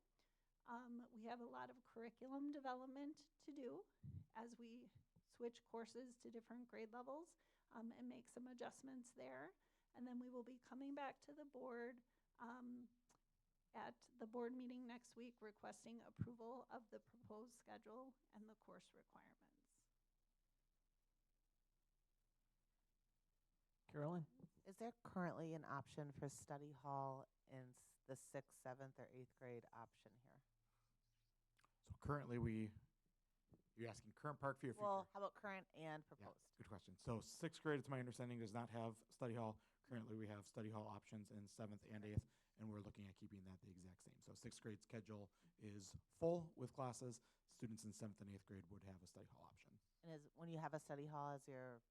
We have a lot of curriculum development to do as we switch courses to different grade levels and make some adjustments there. And then we will be coming back to the board at the board meeting next week requesting approval of the proposed schedule and the course requirements. Carolyn? Is there currently an option for study hall in the 6th, 7th, or 8th grade option here? So currently you're asking current Parkview or future? Well, how about current and proposed? Yeah, good question. So 6th grade, it's my understanding, does not have study hall. Currently, we have study hall options in 7th and 8th, and we're looking at keeping that the exact same. So 6th grade schedule is full with classes. Students in 7th and 8th grade would have a study hall option. And is when you have a study hall as your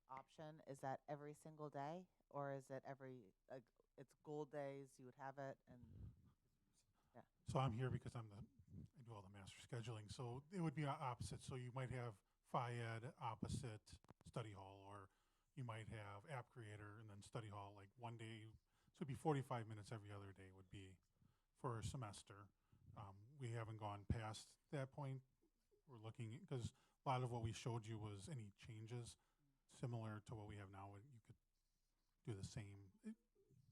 option, is that every single day, or is it every it's gold days you would have it? And yeah. So I'm here because I do all the master scheduling. So it would be opposite. So you might have Phi-Ed opposite study hall, or you might have app creator and then study hall like one day. So it'd be 45 minutes every other day would be for a semester. We haven't gone past that point. We're looking, because a lot of what we showed you was any changes similar to what we have now. You could do the same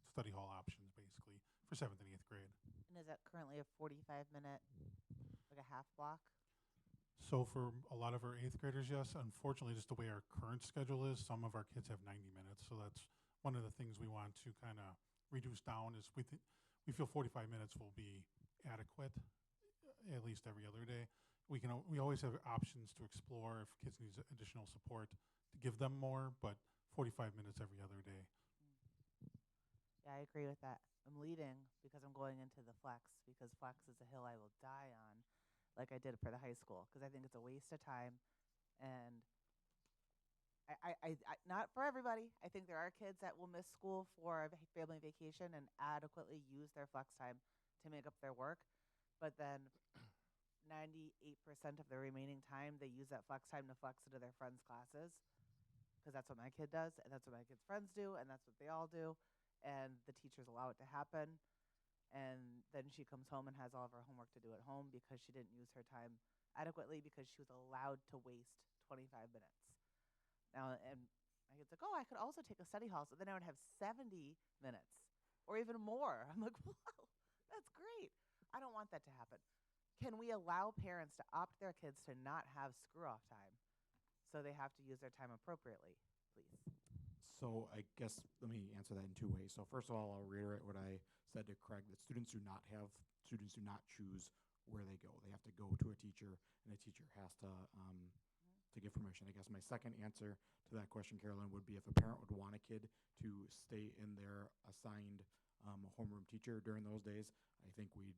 study hall options basically for 7th and 8th grade. And is that currently a 45-minute, like a half block? So for a lot of our 8th graders, yes. Unfortunately, just the way our current schedule is, some of our kids have 90 minutes. So that's one of the things we want to kind of reduce down is we feel 45 minutes will be adequate, at least every other day. We always have options to explore if kids need additional support to give them more, but 45 minutes every other day. Yeah, I agree with that. I'm leading because I'm going into the flex, because flex is a hill I will die on, like I did for the high school, because I think it's a waste of time. And I not for everybody. I think there are kids that will miss school for a family vacation and adequately use their flex time to make up their work. But then 98% of the remaining time, they use that flex time to flex into their friends' classes, because that's what my kid does, and that's what my kid's friends do, and that's what they all do. And the teachers allow it to happen. And then she comes home and has all of her homework to do at home because she didn't use her time adequately because she was allowed to waste 25 minutes. Now, and my kid's like, oh, I could also take a study hall, so then I would have 70 minutes or even more. I'm like, wow, that's great. I don't want that to happen. Can we allow parents to opt their kids to not have screw-off time so they have to use their time appropriately, please? So I guess let me answer that in two ways. So first of all, I'll reiterate what I said to Craig, that students do not choose where they go. They have to go to a teacher, and a teacher has to give permission. I guess my second answer to that question, Carolyn, would be if a parent would want a kid to stay in their assigned homeroom teacher during those days, I think we'd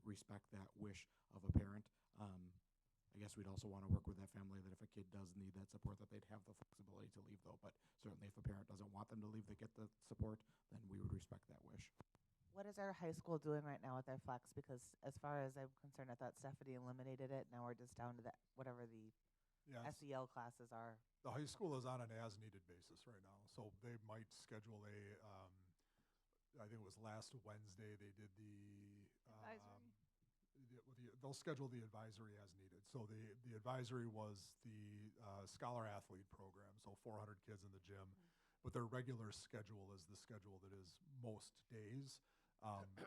respect that wish of a parent. I guess we'd also want to work with that family that if a kid does need that support, that they'd have the flexibility to leave, though. But certainly if a parent doesn't want them to leave, they get the support, then we would respect that wish. What is our high school doing right now with their flex? Because as far as I'm concerned, I thought Stephanie eliminated it. Now we're just down to that, whatever the SEL classes are. The high school is on an as-needed basis right now, so they might schedule a, I think it was last Wednesday, they did Advisory. They'll schedule the advisory as needed. So the advisory was the scholar athlete program, so 400 kids in the gym, but their regular schedule is the schedule that is most days.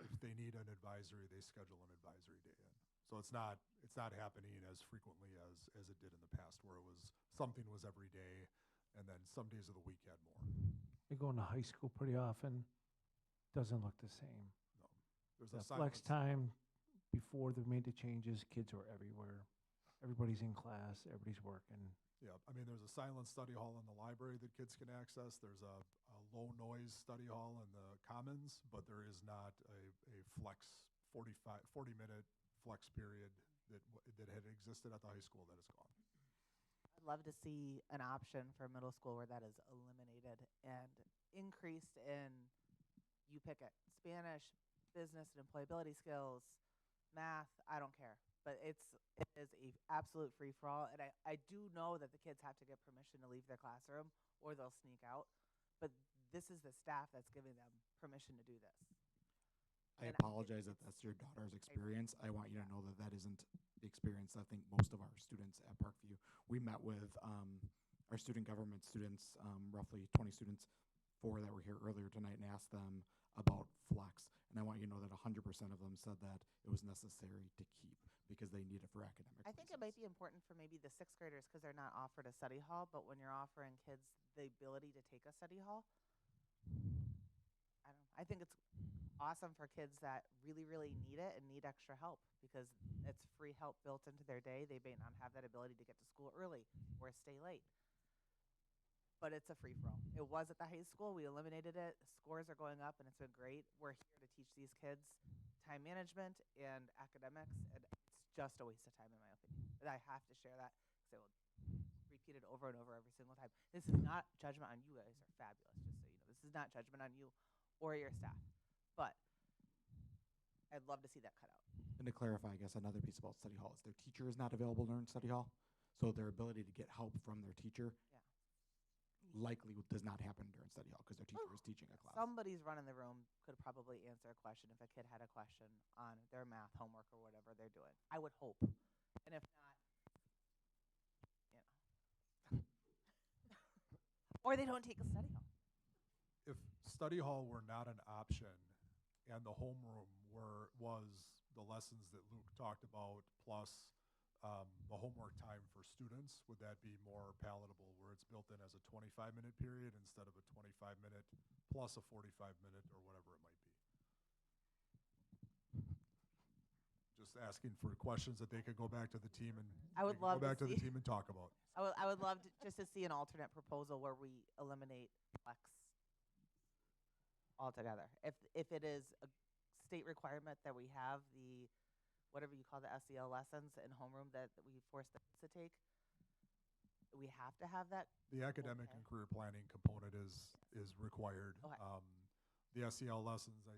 If they need an advisory, they schedule an advisory day in. So it's not happening as frequently as it did in the past, where it was something was every day, and then some days of the week had more. I go into high school pretty often. Doesn't look the same. No, there's The a flex silence. time before they made the changes, kids were everywhere. Everybody's in class. Everybody's working. Yeah, I mean, there's a silent study hall in the library that kids can access. There's a low noise study hall in the commons, but there is not a flex 40-minute flex period that had existed at the high school that is gone. I'd love to see an option for middle school where that is eliminated and increased in, you pick it, Spanish, business and employability skills, math, I don't care. But it is a absolute free-for-all, and I do know that the kids have to get permission to leave their classroom or they'll sneak out, but this is the staff that's giving them permission to do this. I apologize if that's your daughter's experience. I want you to know that that isn't the experience I think most of our students at Parkview. We met with our student government students, roughly 20 students, 4 that were here earlier tonight, and asked them about flex. And I want you to know that 100% of them said that it was necessary to keep because they need it for academic I think it might be important for maybe the 6th graders because they're not offered a study hall, but when you're offering kids the ability to take a study hall, I think it's awesome for kids that really, really need it and need extra help because it's free help built into their day. They may not have that ability to get to school early or stay late. But it's a free-for-all. It was at the high school. We eliminated it. Scores are going up, and it's been great. We're here to teach these kids time management and academics, and it's just a waste of time, in my opinion. And I have to share that because I will repeat it over and over every single time. This is not judgment on you guys are fabulous, just so you know. This is not judgment on you or your staff. But I'd love to see that cut out. And to clarify, I guess another piece about study hall is their teacher is not available during study hall, so their ability to get help from their teacher likely does not happen during study hall because their teacher is teaching a class. Somebody's running the room could probably answer a question if a kid had a question on their math homework or whatever they're doing. I would hope. And if not, or they don't take a study hall. If study hall were not an option and the homeroom was the lessons that Luke talked about plus the homework time for students, would that be more palatable where it's built in as a 25-minute period instead of a 25-minute plus a 45-minute or whatever it might be? Just asking for questions that they could go back to the team and I would love go back to to the see- team and talk about. I would love just to see an alternate proposal where we eliminate flex altogether. If it is a state requirement that we have the whatever you call the SEL lessons in homeroom that we force them to take, we have to have that. The academic and career planning component is required. Okay. The SEL lessons,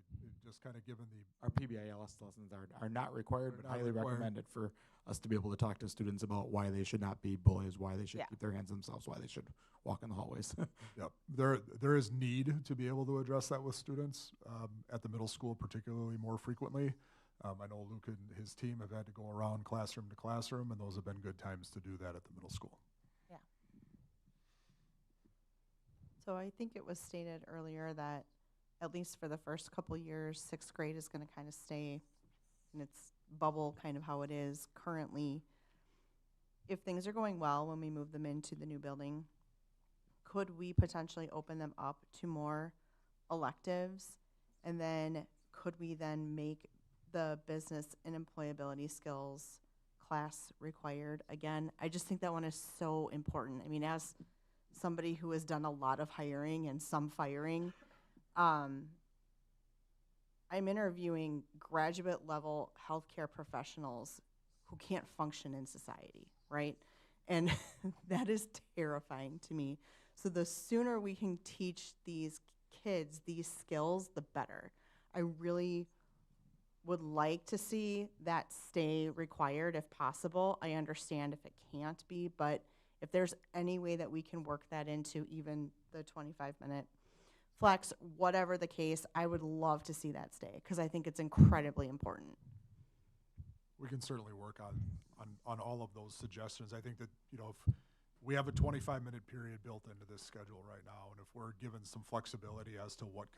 just kind of given the Our PBILS lessons are not required, They're but not highly required. recommended for us to be able to talk to students about why they should not be bullies, why they should Yeah. keep their hands to themselves, why they should walk in the hallways. Yep. There is need to be able to address that with students at the middle school, particularly more frequently. I know Luke and his team have had to go around classroom to classroom, and those have been good times to do that at the middle school. Yeah. So I think it was stated earlier that at least for the first couple years, sixth grade is going to kind of stay in its bubble, kind of how it is currently. If things are going well when we move them into the new building, could we potentially open them up to more electives? And then could we then make the business and employability skills class required again? I just think that one is so important. I mean, as somebody who has done a lot of hiring and some firing, I'm interviewing graduate level healthcare professionals who can't function in society, right? And that is terrifying to me. So the sooner we can teach these kids these skills, the better. I really would like to see that stay required if possible. I understand if it can't be, but if there's any way that we can work that into even the 25-minute flex, whatever the case, I would love to see that stay because I think it's incredibly important. We can certainly work on all of those suggestions. I think that, you know, if we have a 25-minute period built into this schedule right now, and if we're given some flexibility as to what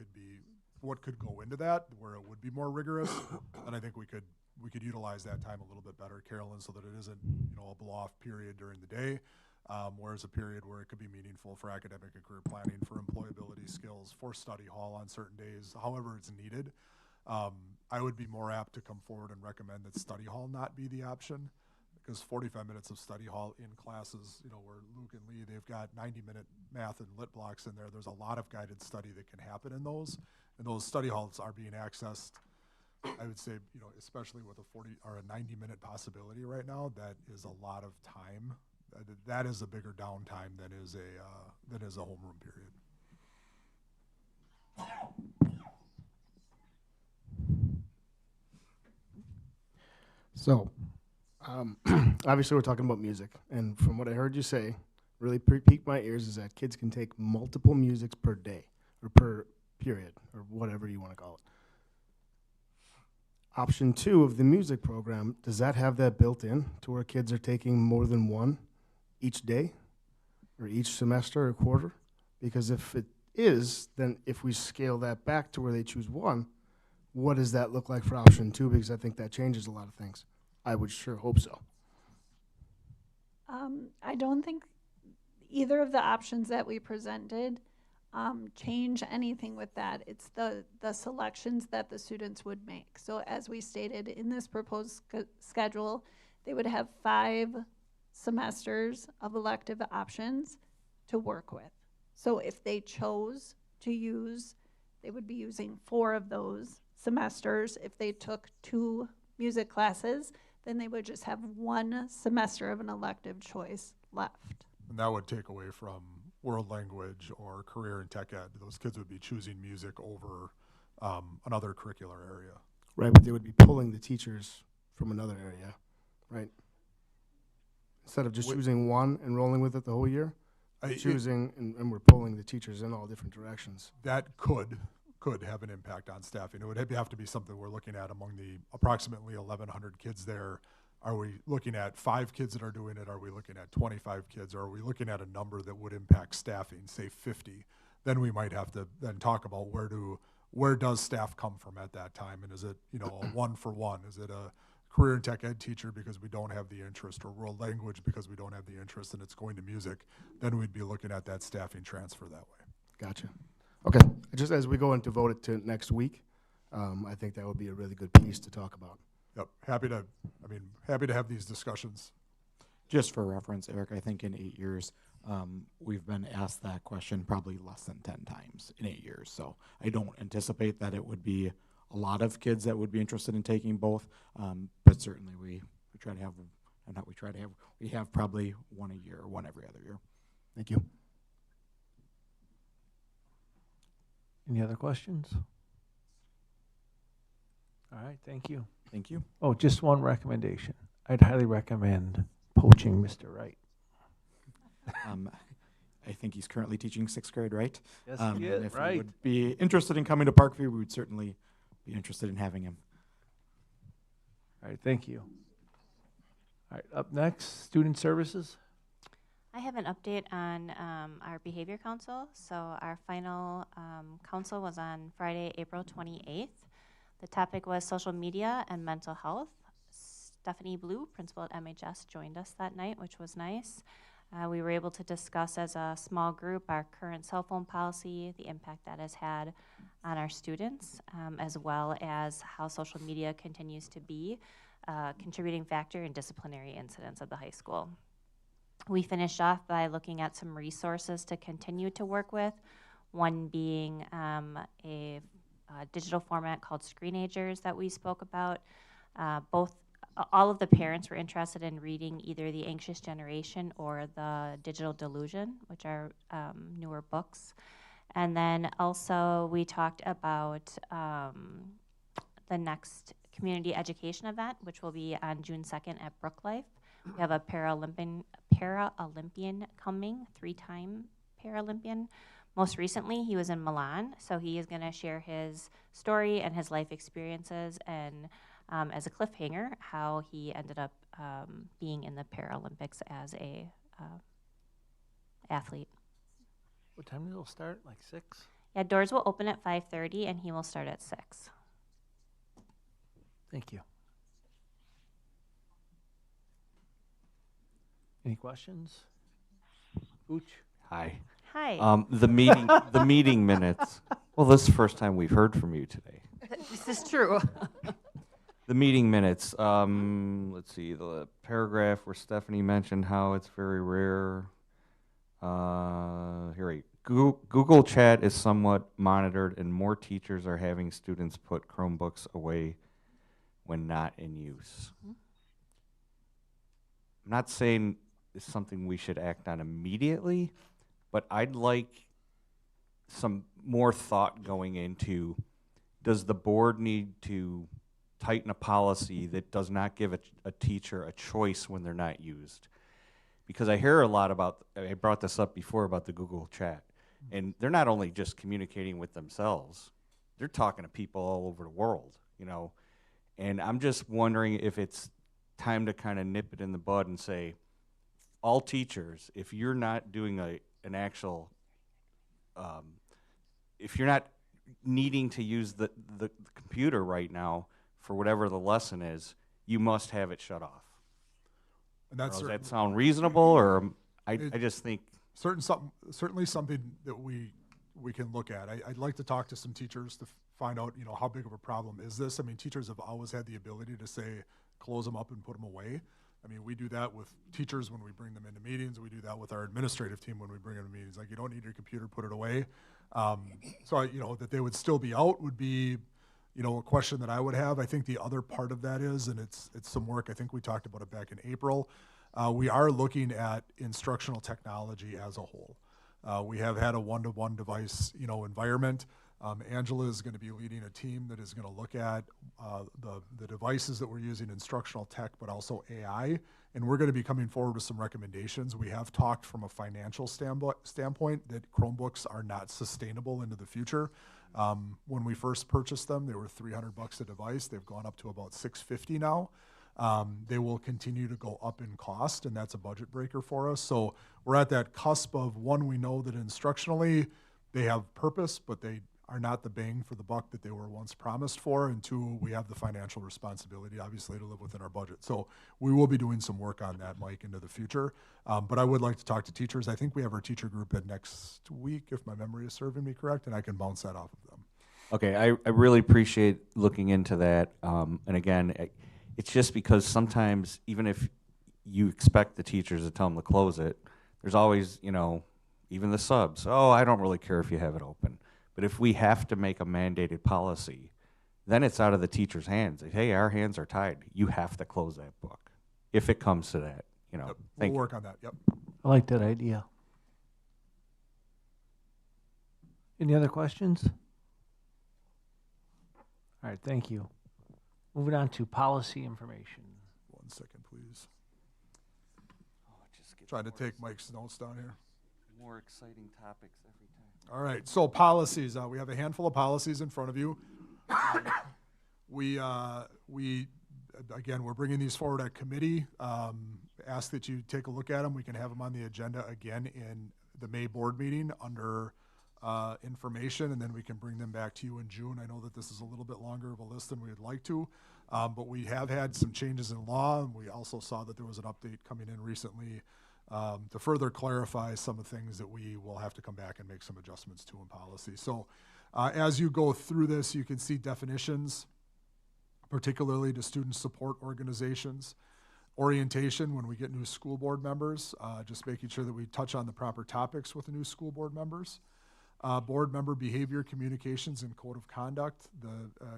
could go into that, where it would be more rigorous, then I think we could utilize that time a little bit better, Carolyn, so that it isn't, you know, a blow-off period during the day, whereas a period where it could be meaningful for academic and career planning, for employability skills, for study hall on certain days, however it's needed. I would be more apt to come forward and recommend that study hall not be the option, because 45 minutes of study hall in classes, you know, where Luke and Lee, they've got 90-minute math and lit blocks in there. There's a lot of guided study that can happen in those, and those study halls are being accessed. I would say, you know, especially with a 40 or a 90-minute possibility right now, that is a lot of time. That is a bigger downtime than is a homeroom period. So, obviously we're talking about music, and from what I heard you say, really piqued my ears is that kids can take multiple musics per day, or per period, or whatever you want to call it. Option 2 of the music program, does that have that built in to where kids are taking more than one each day, or each semester or quarter? Because if it is, then if we scale that back to where they choose one, what does that look like for option 2? Because I think that changes a lot of things. I would sure hope so. I don't think either of the options that we presented change anything with that. It's the selections that the students would make. So as we stated in this proposed schedule, they would have 5 semesters of elective options to work with. So if they chose to use, they would be using 4 of those semesters. If they took 2 music classes, then they would just have 1 semester of an elective choice left. And that would take away from world language or career and tech ed. Those kids would be choosing music over another curricular area. Right, but they would be pulling the teachers from another area, right? Instead of just choosing one and rolling with it the whole year, and we're pulling the teachers in all different directions. That could have an impact on staffing. It would have to be something we're looking at among the approximately 1,100 kids there. Are we looking at 5 kids that are doing it? Are we looking at 25 kids? Or are we looking at a number that would impact staffing, say 50? Then we might have to then talk about where does staff come from at that time? And is it, you know, a 1-for-1? Is it a career and tech ed teacher because we don't have the interest, or world language because we don't have the interest and it's going to music? Then we'd be looking at that staffing transfer that way. Gotcha. Okay, just as we go into vote it to next week, I think that would be a really good piece to talk about. Yep, happy to have these discussions. Just for reference, Eric, I think in 8 years, we've been asked that question probably less than 10 times in 8 years. So I don't anticipate that it would be a lot of kids that would be interested in taking both, but certainly we have probably one a year or one every other year. Thank you. Any other questions? All right, thank you. Thank you. Oh, just one recommendation. I'd highly recommend poaching Mr. Wright. I think he's currently teaching 6th grade, right? Yes, he is, if right. he would be interested in coming to Parkview, we would certainly be interested in having him. All right, thank you. All right, up next, Student Services. I have an update on our behavior council. So our final council was on Friday, April 28th. The topic was social media and mental health. Stephanie Blue, principal at MHS, joined us that night, which was nice. We were able to discuss as a small group our current cell phone policy, the impact that has had on our students, as well as how social media continues to be a contributing factor in disciplinary incidents at the high school. We finished off by looking at some resources to continue to work with, one being a digital format called Screenagers that we spoke about. All of the parents were interested in reading either The Anxious Generation or The Digital Delusion, which are newer books. And then also we talked about the next community education event, which will be on June 2nd at Brooklife. We have a Paralympian coming, 3-time Paralympian. Most recently, he was in Milan, so he is going to share his story and his life experiences, and as a cliffhanger, how he ended up being in the Paralympics as a athlete. What time will it start? Like 6? Yeah, doors will open at 5:30, and he will start at 6. Thank you. Any questions? Ooch. Hi. Hi. The meeting minutes. Well, this is the first time we've heard from you today. This is true. The meeting minutes. Let's see, the paragraph where Stephanie mentioned how it's very rare. Here, Google Chat is somewhat monitored, and more teachers are having students put Chromebooks away when not in use. I'm not saying it's something we should act on immediately, but I'd like some more thought going into, does the board need to tighten a policy that does not give a teacher a choice when they're not used? Because I hear a lot about, I brought this up before about the Google Chat, and they're not only just communicating with themselves, they're talking to people all over the world, you know. And I'm just wondering if it's time to kind of nip it in the bud and say, all teachers, if you're not doing an actual, if you're not needing to use the computer right now for whatever the lesson is, you must have it shut off. And that's does that sound reasonable, or I just think certainly something that we can look at. I'd like to talk to some teachers to find out, you know, how big of a problem is this. I mean, teachers have always had the ability to say, close them up and put them away. I mean, we do that with teachers when we bring them into meetings. We do that with our administrative team when we bring them to meetings. Like, you don't need your computer, put it away. So, you know, that they would still be out would be, you know, a question that I would have. I think the other part of that is, and it's some work, I think we talked about it back in April, we are looking at instructional technology as a whole. We have had a one-to-one device, you know, environment. Angela is going to be leading a team that is going to look at the devices that we're using, instructional tech, but also AI, and we're going to be coming forward with some recommendations. We have talked from a financial standpoint that Chromebooks are not sustainable into the future. When we first purchased them, they were $300 a device. They've gone up to about $650 now. They will continue to go up in cost, and that's a budget breaker for us. So we're at that cusp of, one, we know that instructionally they have purpose, but they are not the bang for the buck that they were once promised for, and two, we have the financial responsibility, obviously, to live within our budget. So we will be doing some work on that, Mike, into the future. But I would like to talk to teachers. I think we have our teacher group at next week, if my memory is serving me correct, and I can bounce that off of them. Okay, I really appreciate looking into that. And again, it's just because sometimes, even if you expect the teachers to tell them to close it, there's always, you know, even the subs, oh, I don't really care if you have it open. But if we have to make a mandated policy, then it's out of the teacher's hands. Hey, our hands are tied. You have to close that book, if it comes to that, you know. Yep. We'll work on that, yep. I like that idea. Any other questions? All right, thank you. Moving on to policy information. 1 second, please. Trying to take Mike's notes down here. More exciting topics every time. All right, so policies. We have a handful of policies in front of you. We again, we're bringing these forward at committee. Ask that you take a look at them. We can have them on the agenda again in the May board meeting under information, and then we can bring them back to you in June. I know that this is a little bit longer of a list than we would like to, but we have had some changes in law, and we also saw that there was an update coming in recently to further clarify some of the things that we will have to come back and make some adjustments to in policy. So as you go through this, you can see definitions, particularly to student support organizations. Orientation, when we get new school board members, just making sure that we touch on the proper topics with the new school board members. Board member behavior, communications, and code of conduct.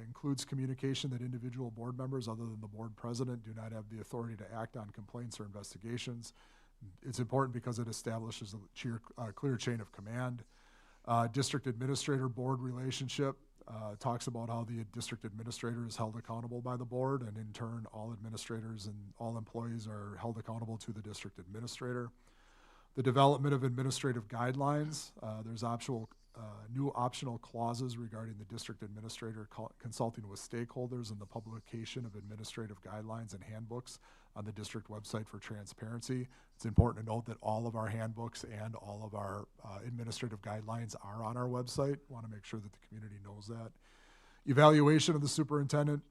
Includes communication that individual board members, other than the board president, do not have the authority to act on complaints or investigations. It's important because it establishes a clear chain of command. District administrator board relationship. Talks about how the district administrator is held accountable by the board, and in turn, all administrators and all employees are held accountable to the district administrator. The development of administrative guidelines. There's new optional clauses regarding the district administrator consulting with stakeholders and the publication of administrative guidelines and handbooks on the district website for transparency. It's important to note that all of our handbooks and all of our administrative guidelines are on our website. Want to make sure that the community knows that. Evaluation of the superintendent.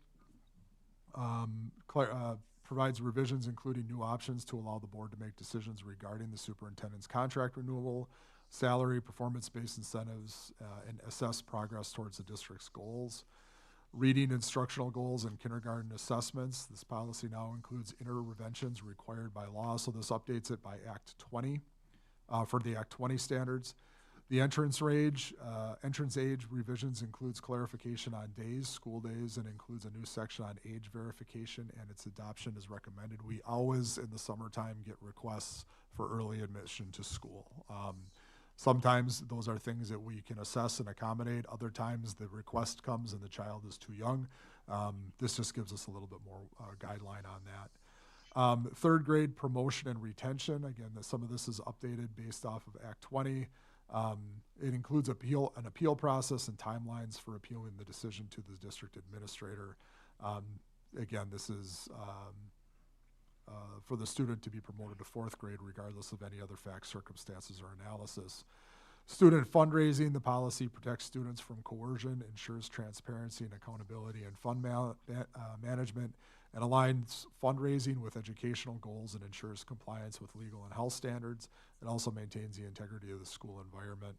Provides revisions including new options to allow the board to make decisions regarding the superintendent's contract renewal, salary, performance-based incentives, and assess progress towards the district's goals. Reading instructional goals and kindergarten assessments. This policy now includes interventions required by law, so this updates it by Act 20 for the Act 20 standards. The entrance age revisions includes clarification on days, school days, and includes a new section on age verification, and its adoption is recommended. We always, in the summertime, get requests for early admission to school. Sometimes those are things that we can assess and accommodate. Other times the request comes and the child is too young. This just gives us a little bit more guideline on that. Third grade promotion and retention. Again, some of this is updated based off of Act 20. It includes an appeal process and timelines for appealing the decision to the district administrator. Again, this is for the student to be promoted to fourth grade regardless of any other facts, circumstances, or analysis. Student fundraising. The policy protects students from coercion, ensures transparency and accountability and fund management, and aligns fundraising with educational goals and ensures compliance with legal and health standards. It also maintains the integrity of the school environment.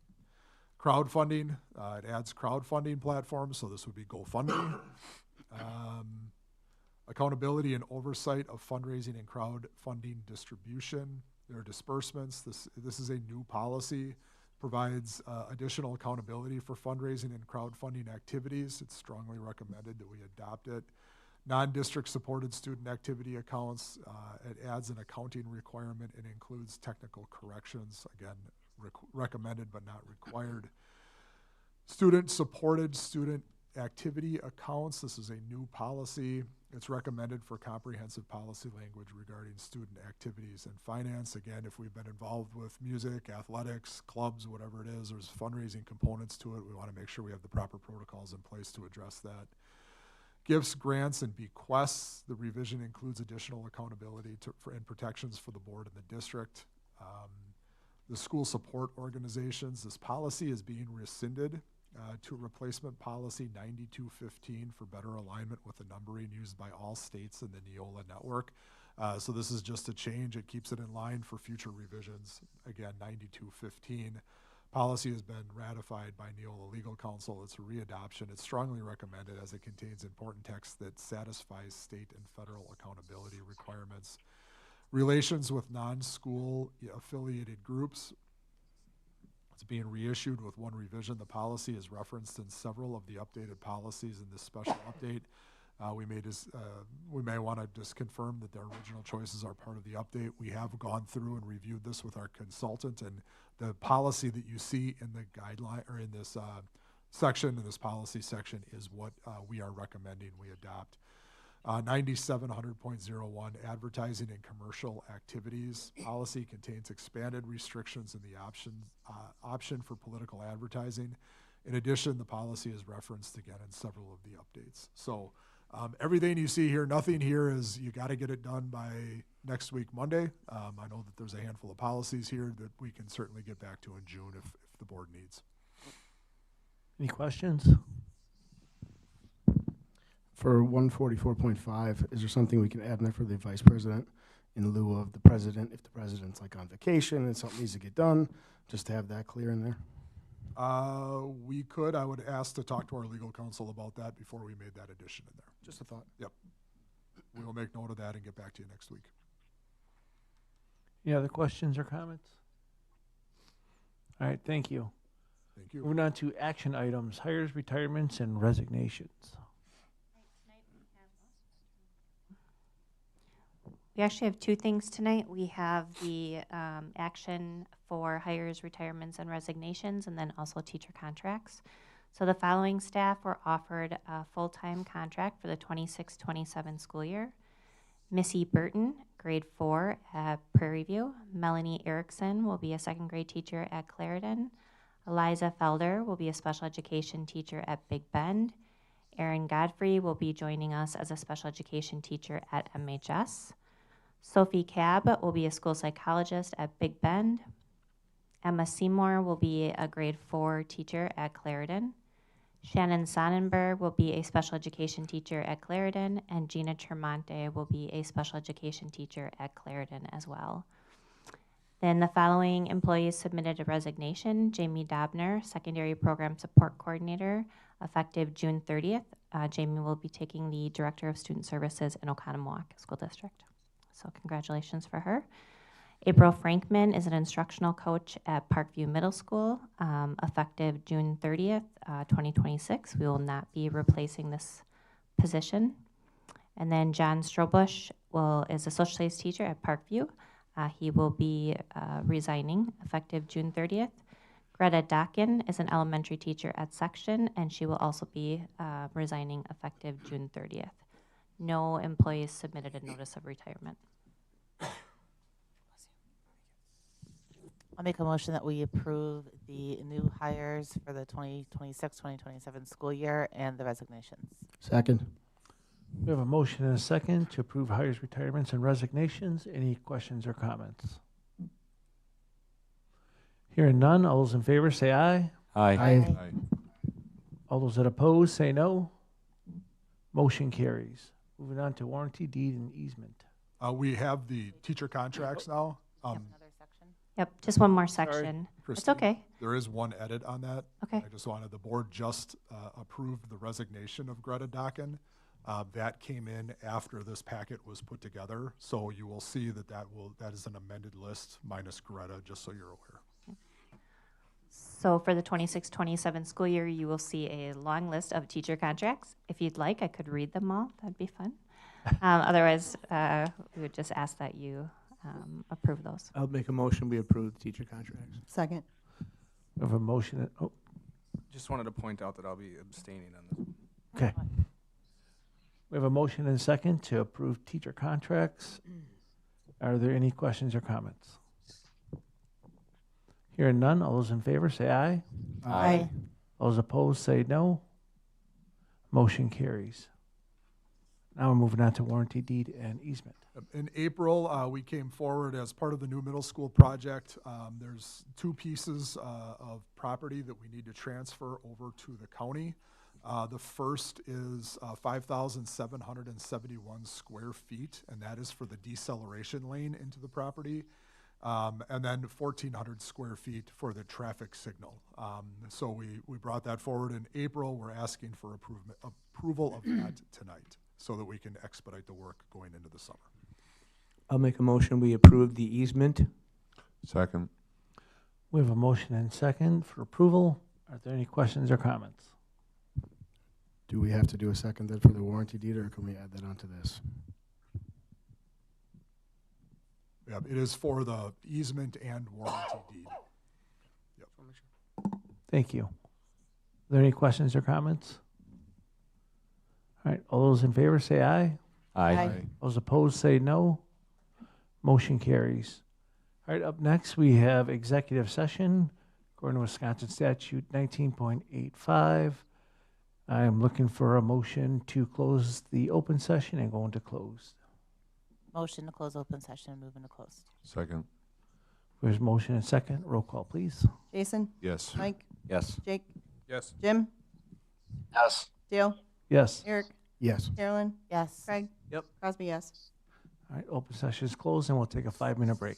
Crowdfunding, it adds crowdfunding platforms, so this would be GoFundMe. Accountability and oversight of fundraising and crowdfunding distribution. There are disbursements. This is a new policy, provides additional accountability for fundraising and crowdfunding activities. It's strongly recommended that we adopt it. Non-district supported student activity accounts. It adds an accounting requirement and includes technical corrections. Again, recommended but not required. Student supported student activity accounts. This is a new policy. It's recommended for comprehensive policy language regarding student activities and finance. Again, if we've been involved with music, athletics, clubs, whatever it is, there's fundraising components to it. We want to make sure we have the proper protocols in place to address that. Gifts, grants, and bequests. The revision includes additional accountability and protections for the board and the district. The school support organizations. This policy is being rescinded to replacement policy 9215 for better alignment with the numbering used by all states in the Neola network. So this is just a change. It keeps it in line for future revisions. Again, 9215. Policy has been ratified by Neola Legal Counsel. It's a readoption. It's strongly recommended as it contains important text that satisfies state and federal accountability requirements. Relations with non-school affiliated groups. It's being reissued with one revision. The policy is referenced in several of the updated policies in this special update. We may want to just confirm that the original choices are part of the update. We have gone through and reviewed this with our consultant, and the policy that you see in the guideline or in this section, in this policy section, is what we are recommending we adopt. 9700.01, advertising and commercial activities. Policy contains expanded restrictions in the option for political advertising. In addition, the policy is referenced again in several of the updates. So Everything you see here, nothing here is you got to get it done by next week, Monday. I know that there's a handful of policies here that we can certainly get back to in June if the board needs. Any questions? For 144.5, is there something we can add in there for the vice president in lieu of the president? If the president's like on vacation and something needs to get done, just to have that clear in there? We could. I would ask to talk to our legal counsel about that before we made that addition in there. Just a thought. Yep. We will make note of that and get back to you next week. Any other questions or comments? All right, thank you. Thank you. Moving on to action items, hires, retirements, and resignations. We actually have two things tonight. We have the action for hires, retirements, and resignations, and then also teacher contracts. So the following staff were offered a full-time contract for the 26-27 school year. Missy Burton, grade 4 at Prairie View. Melanie Erickson will be a second grade teacher at Clarendon. Eliza Felder will be a special education teacher at Big Bend. Erin Godfrey will be joining us as a special education teacher at MHS. Sophie Cab will be a school psychologist at Big Bend. Emma Seymour will be a grade 4 teacher at Clarendon. Shannon Sonnenberg will be a special education teacher at Clarendon, and Gina Tremonte will be a special education teacher at Clarendon as well. Then the following employees submitted a resignation. Jamie Dobner, secondary program support coordinator, effective June 30th. Jamie will be taking the director of student services in Oconomowoc School District. So congratulations for her. April Frankman is an instructional coach at Parkview Middle School, effective June 30th, 2026. We will not be replacing this position. And then John Strobush is a social studies teacher at Parkview. He will be resigning effective June 30th. Greta Dockin is an elementary teacher at Section, and she will also be resigning effective June 30th. No employees submitted a notice of retirement. I'll make a motion that we approve the new hires for the 2026-2027 school year and the resignations. Second. We have a motion and a second to approve hires, retirements, and resignations. Any questions or comments? Hearing none, all those in favor say aye. Aye. Aye. All those that oppose say no. Motion carries. Moving on to warranty, deed, and easement. We have the teacher contracts now. Another section. Yep, just one more section. It's Christine, okay. There is one edit on that. Okay. I just wanted, the board just approved the resignation of Greta Dockin. That came in after this packet was put together. So you will see that that is an amended list minus Greta, just so you're aware. So for the 26-27 school year, you will see a long list of teacher contracts. If you'd like, I could read them all. That'd be fun. Otherwise, we would just ask that you approve those. I'll make a motion, we approve the teacher contracts. Second. We have a motion. Just wanted to point out that I'll be abstaining on this. Okay. We have a motion and a second to approve teacher contracts. Are there any questions or comments? Hearing none, all those in favor say aye. Aye. All those opposed say no. Motion carries. Now we're moving on to warranty, deed, and easement. In April, we came forward as part of the new middle school project. There's two pieces of property that we need to transfer over to the county. The first is 5,771 square feet, and that is for the deceleration lane into the property. And then 1,400 square feet for the traffic signal. So we brought that forward in April. We're asking for approval of that tonight so that we can expedite the work going into the summer. I'll make a motion, we approve the easement. Second. We have a motion and second for approval. Are there any questions or comments? Do we have to do a second then for the warranty deed, or can we add that onto this? Yeah, it is for the easement and warranty deed. Yep. Thank you. Are there any questions or comments? All right, all those in favor say aye. Aye. Those opposed say no. Motion carries. All right, up next we have executive session according to Wisconsin statute 19.85. I am looking for a motion to close the open session and go into closed. Motion to close open session and move into closed. Second. There's motion and second. Roll call, please. Jason? Yes. Mike? Yes. Jake? Yes. Jim? Yes. Dale? Yes. Eric? Yes. Carolyn? Yes. Craig? Yep. Crosby, yes. All right, open session is closed, and we'll take a 5-minute break.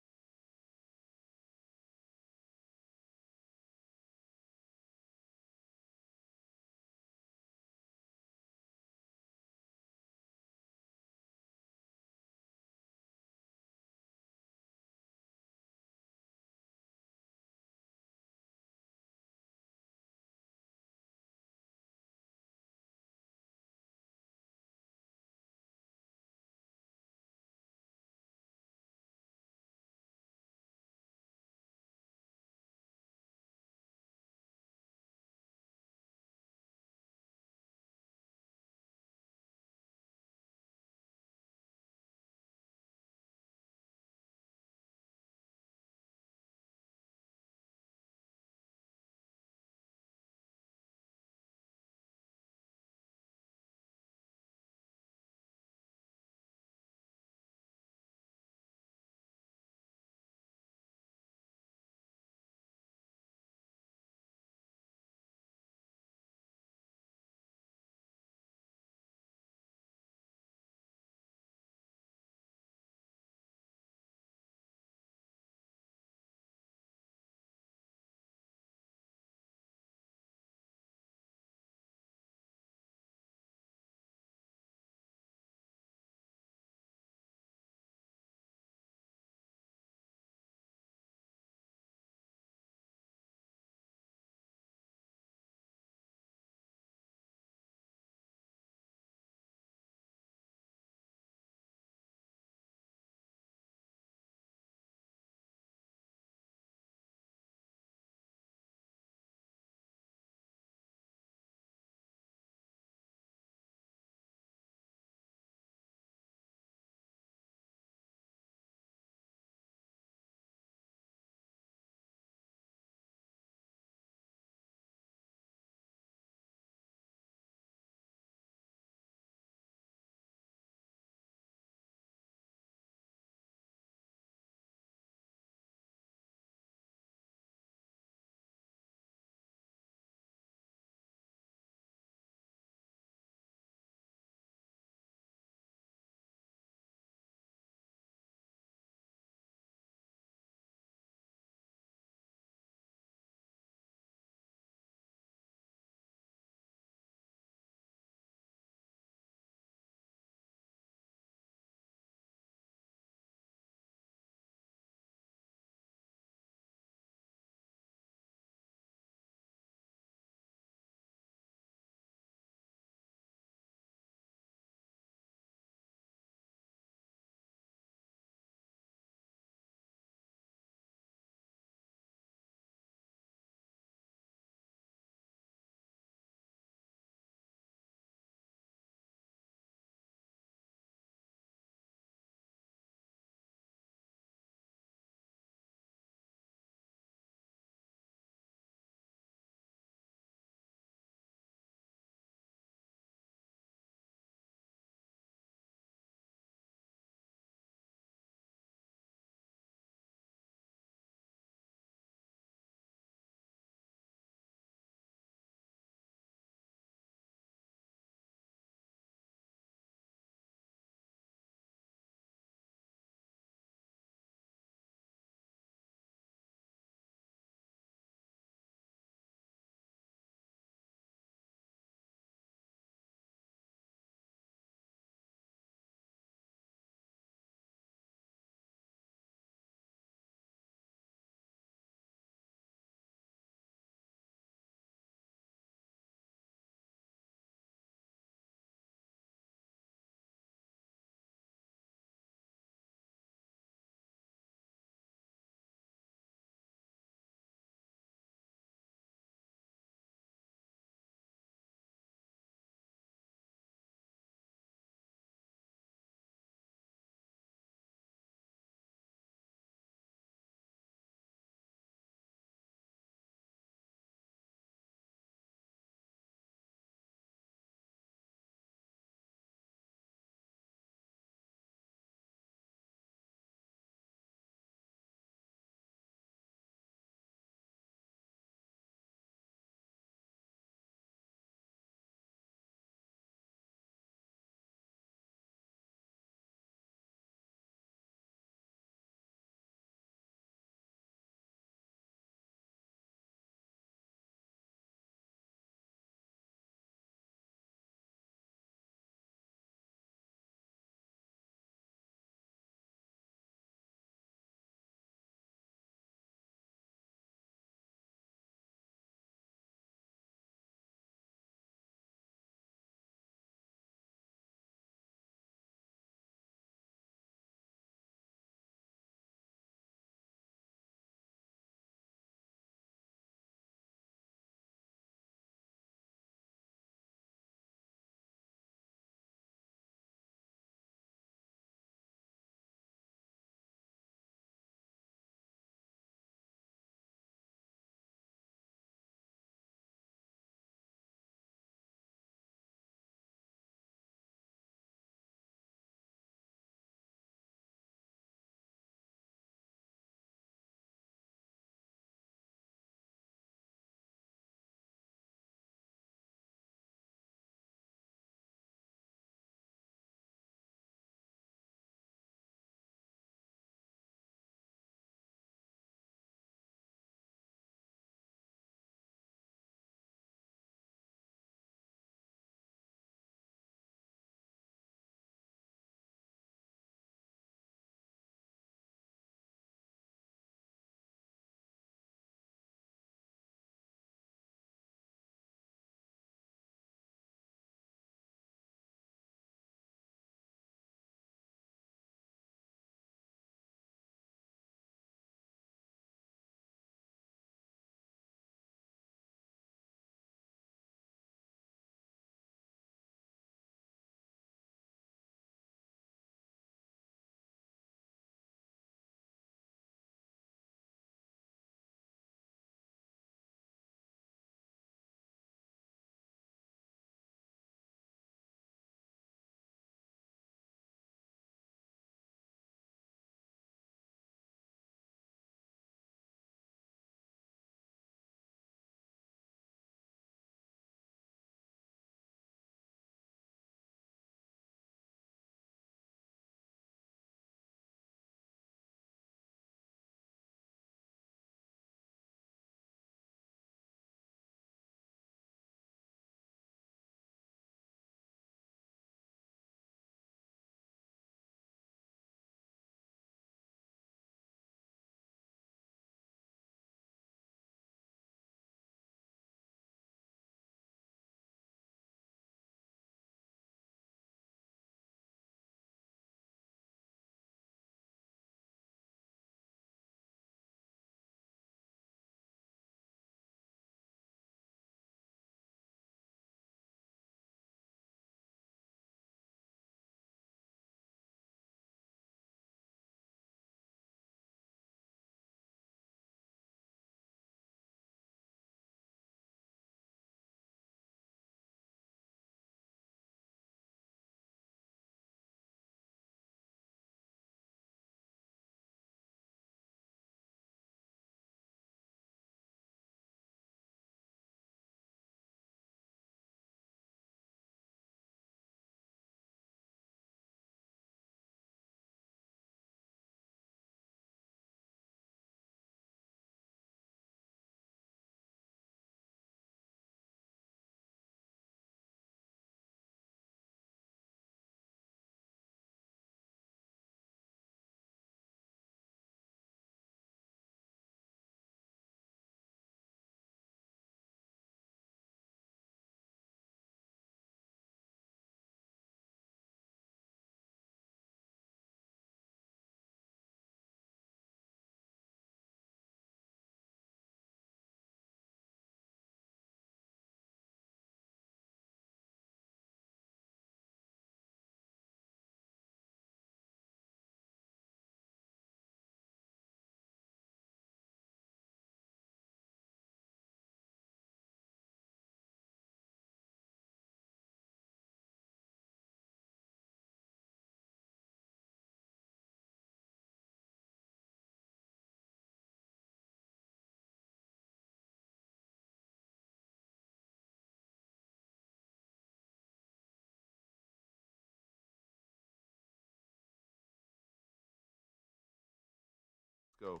Go.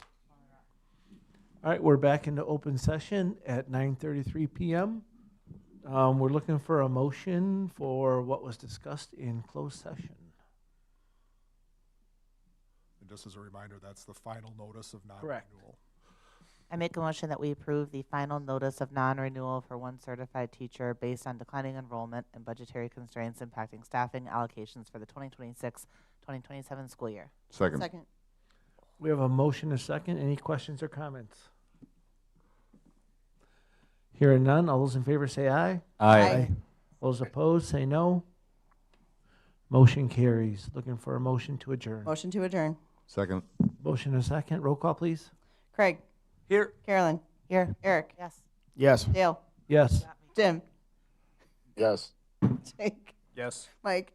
All right, we're back into open session at 9:33 p.m. We're looking for a motion for what was discussed in closed session. And just as a reminder, that's the final notice of Correct. non-renewal. I make a motion that we approve the final notice of non-renewal for one certified teacher based on declining enrollment and budgetary constraints impacting staffing allocations for the 2026-2027 school year. Second. Second. We have a motion, a second. Any questions or comments? Hearing none, all those in favor say aye. Aye. Those opposed say no. Motion carries. Looking for a motion to adjourn. Motion to adjourn. Second. Motion and a second. Roll call, please. Craig. Here. Carolyn. Here. Eric. Yes. Yes. Dale. Yes. Jim. Yes. Jake. Yes. Mike.